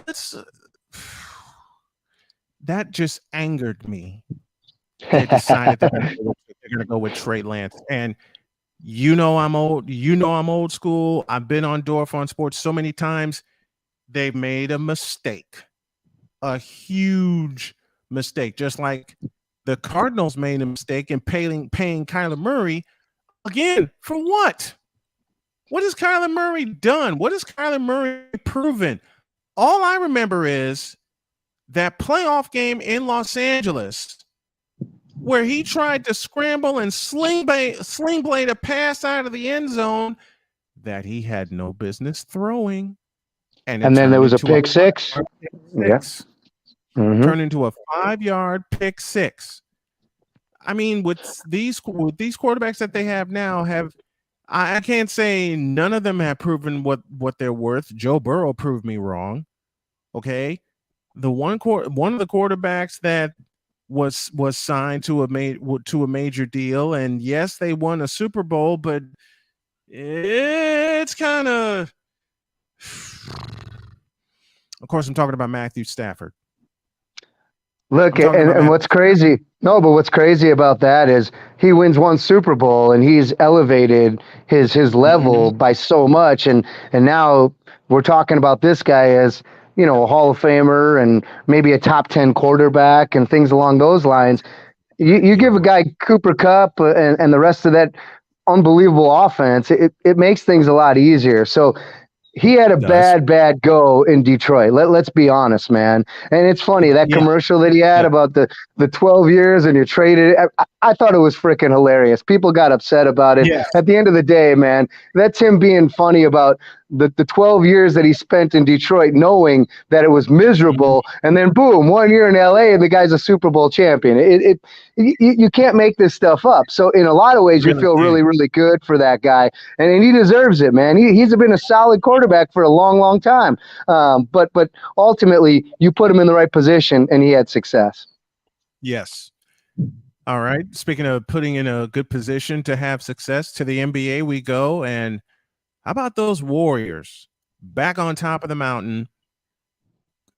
that just angered me. They decided they're going to go with Trey Lance, and I'm old school. I've been on Dorff on Sports so many times. They've made a mistake, a huge mistake, just like the Cardinals made a mistake in paying Kyler Murray again. For what? What has Kyler Murray done? What has Kyler Murray proven? All I remember is that playoff game in Los Angeles, where he tried to scramble and sling blade a pass out of the end zone that he had no business throwing. And then there was a pick six. Yes. Turned into a 5-yard pick six. I mean, with these quarterbacks that they have now, I can't say none of them have proven what they're worth. Joe Burrow proved me wrong. Okay. The one of the quarterbacks that was signed to a major deal, and yes, they won a Super Bowl, but it's kind of course I'm talking about Matthew Stafford. Look, and what's crazy? No, but what's crazy about that is he wins one Super Bowl and he's elevated his level by so much, and now we're talking about this guy as, you know, a Hall of Famer and maybe a top 10 quarterback and things along those lines. You give a guy Cooper Kupp and the rest of that unbelievable offense, it makes things a lot easier. So he had a bad go in Detroit. Let's be honest, man. And it's funny, that commercial that he had about the 12 years and you're traded. I thought it was freaking hilarious. People got upset about it. Yeah. At the end of the day, man, that's him being funny about the 12 years that he spent in Detroit, knowing that it was miserable, and then boom, 1 year in LA and the guy's a Super Bowl champion. You can't make this stuff up. So in a lot of ways, you feel really, really good for that guy, and he deserves it, man. He's been a solid quarterback for a long, long time. But ultimately, you put him in the right position, and he had success. Yes. All right. Speaking of putting in a good position to have success, to the NBA we go, and how about those Warriors back on top of the mountain?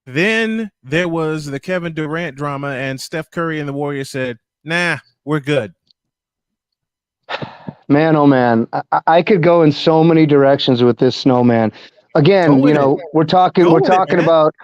Then there was the Kevin Durant drama, and Steph Curry and the Warriors said, nah, we're good. Man, oh man, I could go in so many directions with this, Snowman. Again, you know, we're talking about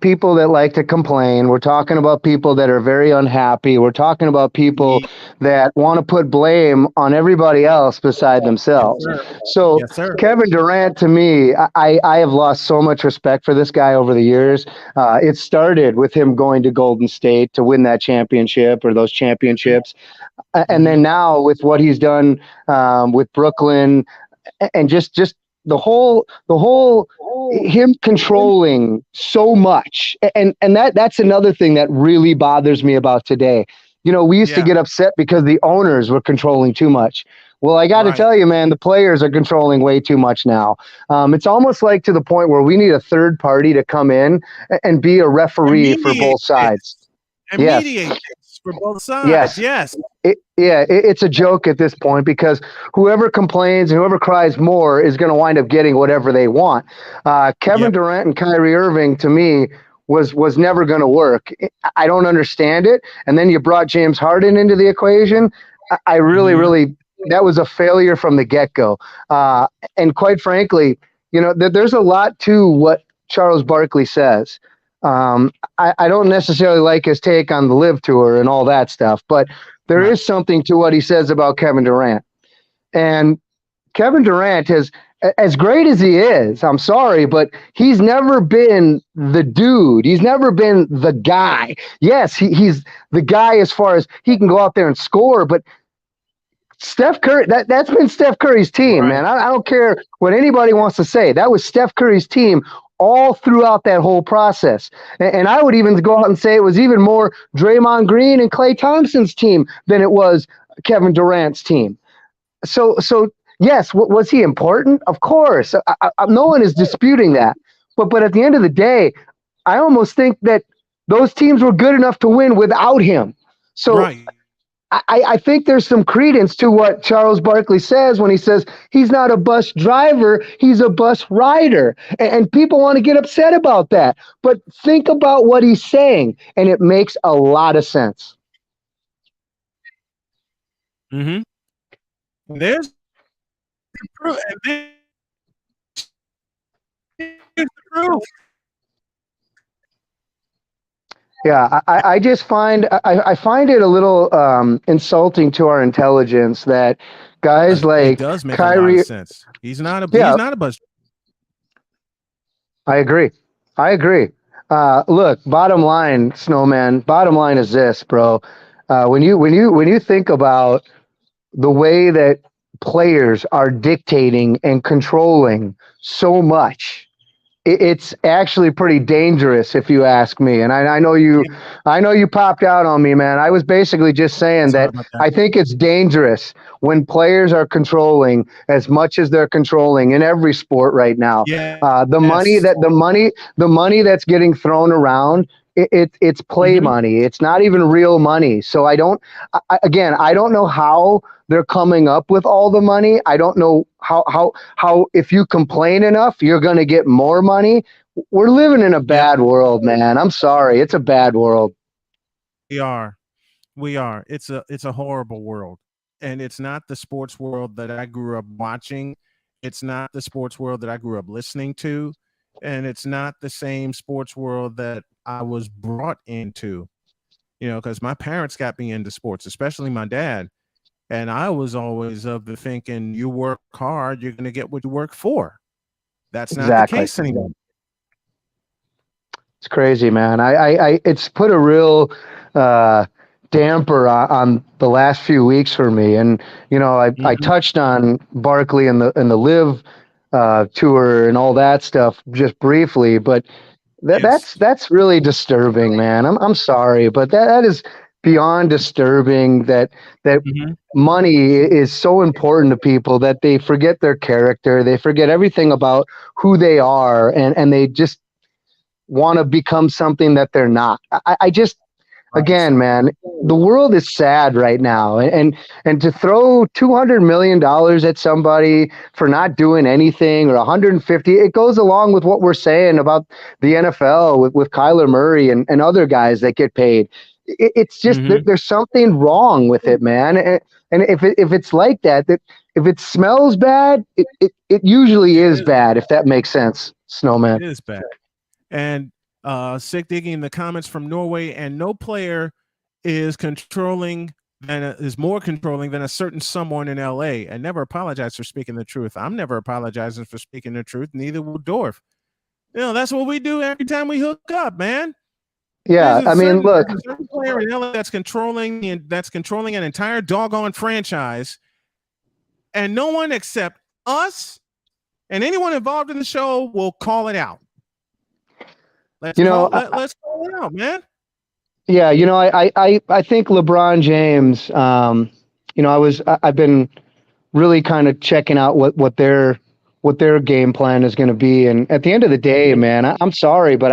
people that like to complain. We're talking about people that are very unhappy. We're talking about people that want to put blame on everybody else beside themselves. So Kevin Durant, to me, I have lost so much respect for this guy over the years. It started with him going to Golden State to win that championship or those championships. And then now with what he's done with Brooklyn and just the whole him controlling so much, and that's another thing that really bothers me about today. You know, we used to get upset because the owners were controlling too much. Well, I got to tell you, man, the players are controlling way too much now. It's almost like to the point where we need a third party to come in and be a referee for both sides. And mediate this for both sides. Yes. It's a joke at this point because whoever complains and whoever cries more is going to wind up getting whatever they want. Kevin Durant and Kyrie Irving, to me, was never going to work. I don't understand it. And then you brought James Harden into the equation. I really, that was a failure from the get-go. And quite frankly, you know, there's a lot to what Charles Barkley says. I don't necessarily like his take on the Live Tour and all that stuff, but there is something to what he says about Kevin Durant. And Kevin Durant has, as great as he is, I'm sorry, but he's never been the dude. He's never been the guy. Yes, he's the guy as far as he can go out there and score, but Steph Curry, that's been Steph Curry's team, man. I don't care what anybody wants to say. That was Steph Curry's team all throughout that whole process. And I would even go out and say it was even more Draymond Green and Klay Thompson's team than it was Kevin Durant's team. So yes, was he important? Of course. No one is disputing that. But at the end of the day, I almost think that those teams were good enough to win without him. So I think there's some credence to what Charles Barkley says when he says he's not a bus driver, he's a bus rider. And people want to get upset about that. But think about what he's saying, and it makes a lot of sense. Mm-hmm. There's the proof. And there's the proof. Yeah, I just find I find it a little insulting to our intelligence that guys like it does make Kyrie, a lot of sense. He's not a bus. I agree. Look, bottom line, Snowman. Bottom line is this, bro. When you think about the way that players are dictating and controlling so much, it's actually pretty dangerous, if you ask me. And I know you popped out on me, man. I was basically just saying that I think it's dangerous when players are controlling as much as they're controlling in every sport right now. The money that's getting thrown around, it's play money. It's not even real money. So I don't know how they're coming up with all the money. I don't know how if you complain enough, you're going to get more money. we're living in a bad world, man. I'm sorry. It's a bad world. We are. It's a horrible world. And it's not the sports world that I grew up watching. It's not the sports world that I grew up listening to. And it's not the same sports world that I was brought into, because my parents got me into sports, especially my dad. And I was always of the thinking, you work hard, you're going to get what you work for. That's not the case anymore. It's crazy, man. It's put a real damper on the last few weeks for me. And I touched on Barkley and the Live tour and all that stuff just briefly, but that's really disturbing, man. I'm sorry, but that is beyond disturbing that money is so important to people that they forget their character, they forget everything about who they are, and they just want to become something that they're not. I just, again, man, the world is sad right now, and to throw $200 million at somebody for not doing anything, or 150, it goes along with what we're saying about the NFL with Kyler Murray and other guys that get paid. It's just there's something wrong with it, man. And if it's like that, if it smells bad, it usually is bad. If that makes sense, Snowman. It is bad. And Sick Digging in the comments from Norway, and no player is more controlling than a certain someone in LA, and never apologize for speaking the truth. I'm never apologizing for speaking the truth. Neither will Dorf. That's what we do every time we hook up, man. Yeah, I mean, look, there's a certain player in LA that's controlling an entire doggone franchise, and no one except us and anyone involved in the show will call it out. Let's call it out, man. Yeah, I think LeBron James. I've been really kind of checking out what their game plan is going to be, and at the end of the day, man, I'm sorry, but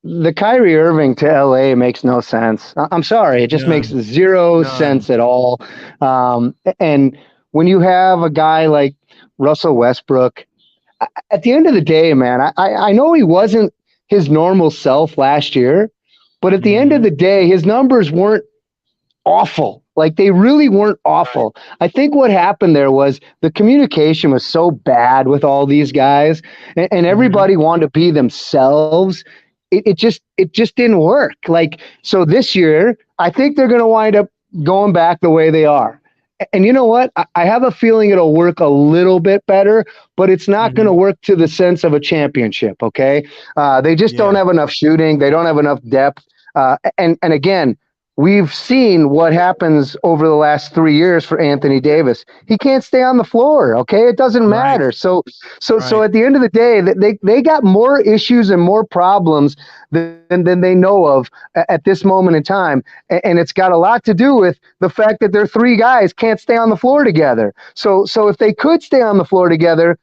the Kyrie Irving to LA makes no sense. I'm sorry, it just makes zero sense at all. And when you have a guy like Russell Westbrook, at the end of the day, man, I know he wasn't his normal self last year, but at the end of the day, his numbers weren't awful. Like, they really weren't awful. I think what happened there was the communication was so bad with all these guys, and everybody wanted to be themselves. It just didn't work. Like, so this year, I think they're going to wind up going back the way they are. And you know what? I have a feeling it'll work a little bit better, but it's not going to work to the sense of a championship. Okay. They just don't have enough shooting. They don't have enough depth. And again, we've seen what happens over the last 3 years for Anthony Davis. He can't stay on the floor. Okay. It doesn't matter. So at the end of the day, they got more issues and more problems than they know of at this moment in time. And it's got a lot to do with the fact that their three guys can't stay on the floor together. So if they could stay on the floor together,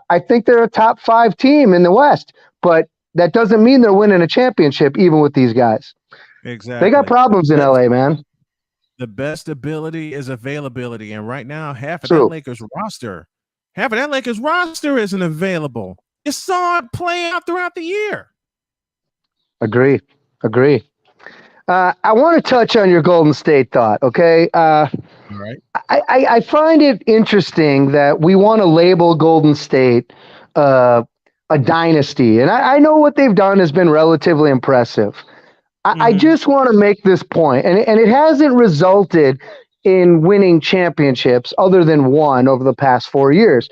I think they're a top 5 team in the West, but that doesn't mean they're winning a championship, even with these guys. Exactly. They got problems in LA, man. The best ability is availability. And right now, half of that Lakers roster isn't available. You saw it play out throughout the year. Agree. I want to touch on your Golden State thought, okay? All right. I find it interesting that we want to label Golden State a dynasty. And I know what they've done has been relatively impressive. I just want to make this point, and it hasn't resulted in winning championships other than one over the past 4 years.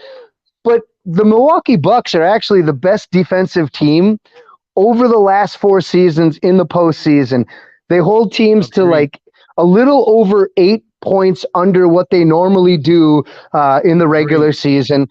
But the Milwaukee Bucks are actually the best defensive team over the last 4 seasons in the postseason. They hold teams to like a little over 8 points under what they normally do in the regular season.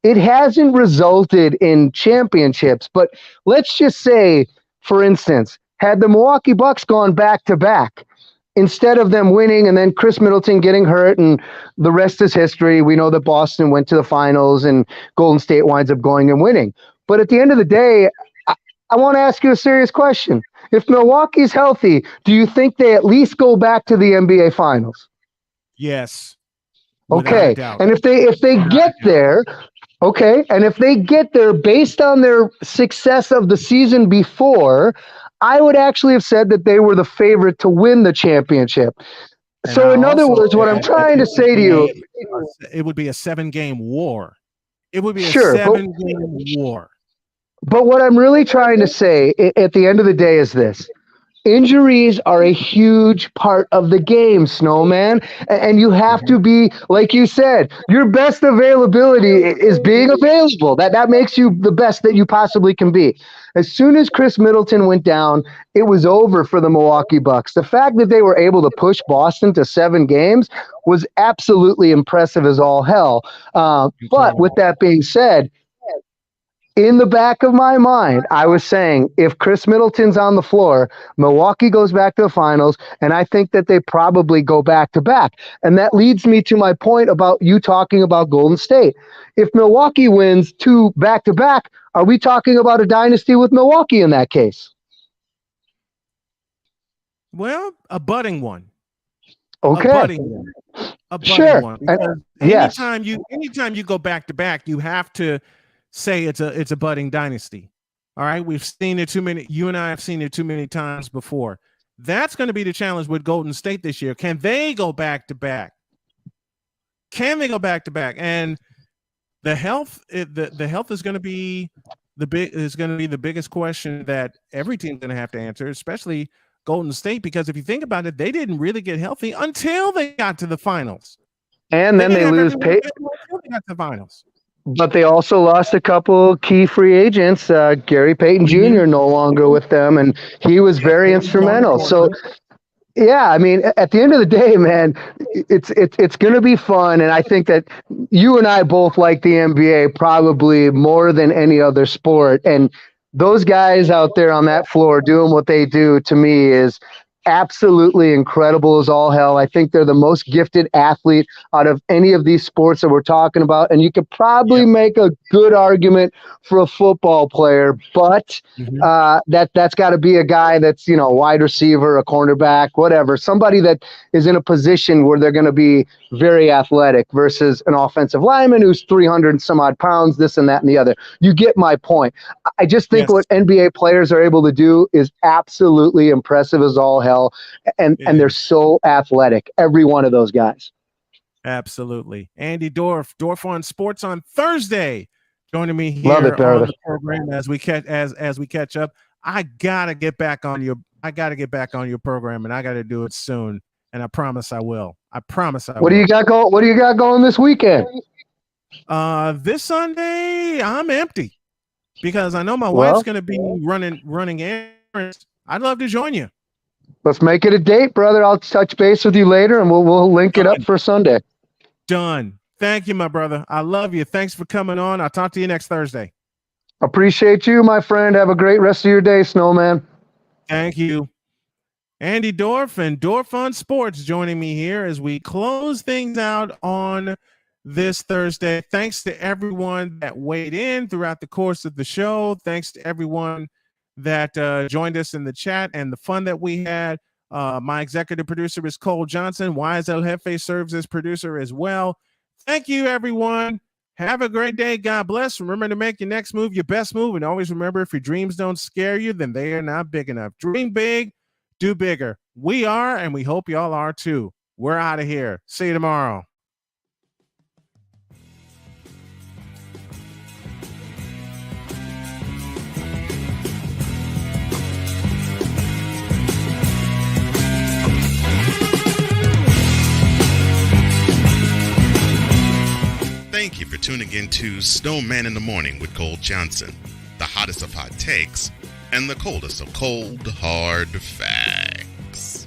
It hasn't resulted in championships, but let's just say, for instance, had the Milwaukee Bucks gone back-to-back, instead of them winning and then Chris Middleton getting hurt and the rest is history, we know that Boston went to the finals and Golden State winds up going and winning. But at the end of the day, I want to ask you a serious question. If Milwaukee's healthy, do you think they at least go back to the NBA Finals? Yes. Okay. And if they get there, Okay. And if they get there based on their success of the season before, I would actually have said that they were the favorite to win the championship. And So, I in other also words, what I'm add trying to say to you, it would be a 7-game war. It would be a Sure, but- 7-game war. but what I'm really trying to say at the end of the day is this. Injuries are a huge part of the game, Snowman. And you have to be, like you said, your best availability is being available. That makes you the best that you possibly can be. As soon as Chris Middleton went down, it was over for the Milwaukee Bucks. The fact that they were able to push Boston to 7 games was absolutely impressive as all hell. But with that being said, in the back of my mind, I was saying, if Chris Middleton's on the floor, Milwaukee goes back to the finals, and I think that they probably go back to back. And that leads me to my point about you talking about Golden State. If Milwaukee wins 2 back-to-back, are we talking about a dynasty with Milwaukee in that case? Well, a budding one. Okay. A budding one. A budding Sure. one. Because Yes. anytime you go back-to-back, you have to say it's a budding dynasty. All right, we've seen it too many. You and I have seen it too many times before. That's going to be the challenge with Golden State this year. Can they go back to back? Can they go back to back? And the health is going to be the biggest question that every team's going to have to answer, especially Golden State, because if you think about it, they didn't really get healthy until they got to the finals. And then they lose until they got to the finals. But they also lost a couple key free agents. Gary Payton Jr. no longer with them, and he was very instrumental. So, yeah, I mean, at the end of the day, man, it's going to be fun, and I think that you and I both like the NBA probably more than any other sport. And those guys out there on that floor doing what they do, to me, is absolutely incredible as all hell. I think they're the most gifted athlete out of any of these sports that we're talking about. And you could probably make a good argument for a football player, but that's got to be a guy that's, a wide receiver, a cornerback, whatever, somebody that is in a position where they're going to be very athletic versus an offensive lineman who's 300 and some odd pounds, this and that and the other. You get my point. I just think what NBA players are able to do is absolutely impressive as all hell. And they're so athletic, every one of those guys. Absolutely. Andy Dorf on Sports on Thursday, joining me here Love it, on brother. the program as we catch up. I gotta get back on your program, and I gotta do it soon. And I promise I will. What do you got going this weekend? This Sunday I'm empty because I know my wife's gonna be running errands. I'd love to join you. Let's make it a date, brother. I'll touch base with you later, and we'll link it up for Sunday. Done. Thank you, my brother. I love you. Thanks for coming on. I'll talk to you next Thursday. Appreciate you, my friend. Have a great rest of your day, Snowman. Thank you. Andy Dorf and Dorf on Sports joining me here as we close things out on this Thursday. Thanks to everyone that weighed in throughout the course of the show. Thanks to everyone that joined us in the chat and the fun that we had. My executive producer is Cole Johnson. Wise El Jefe serves as producer as well. Thank you, everyone. Have a great day. God bless. Remember to make your next move your best move. And always remember, if your dreams don't scare you, then they are not big enough. Dream big, do bigger. We are, and we hope y'all are too. We're out of here. See you tomorrow. Thank you for tuning in to Snowman in the Morning with Cole Johnson, the hottest of hot takes and the coldest of cold, hard facts.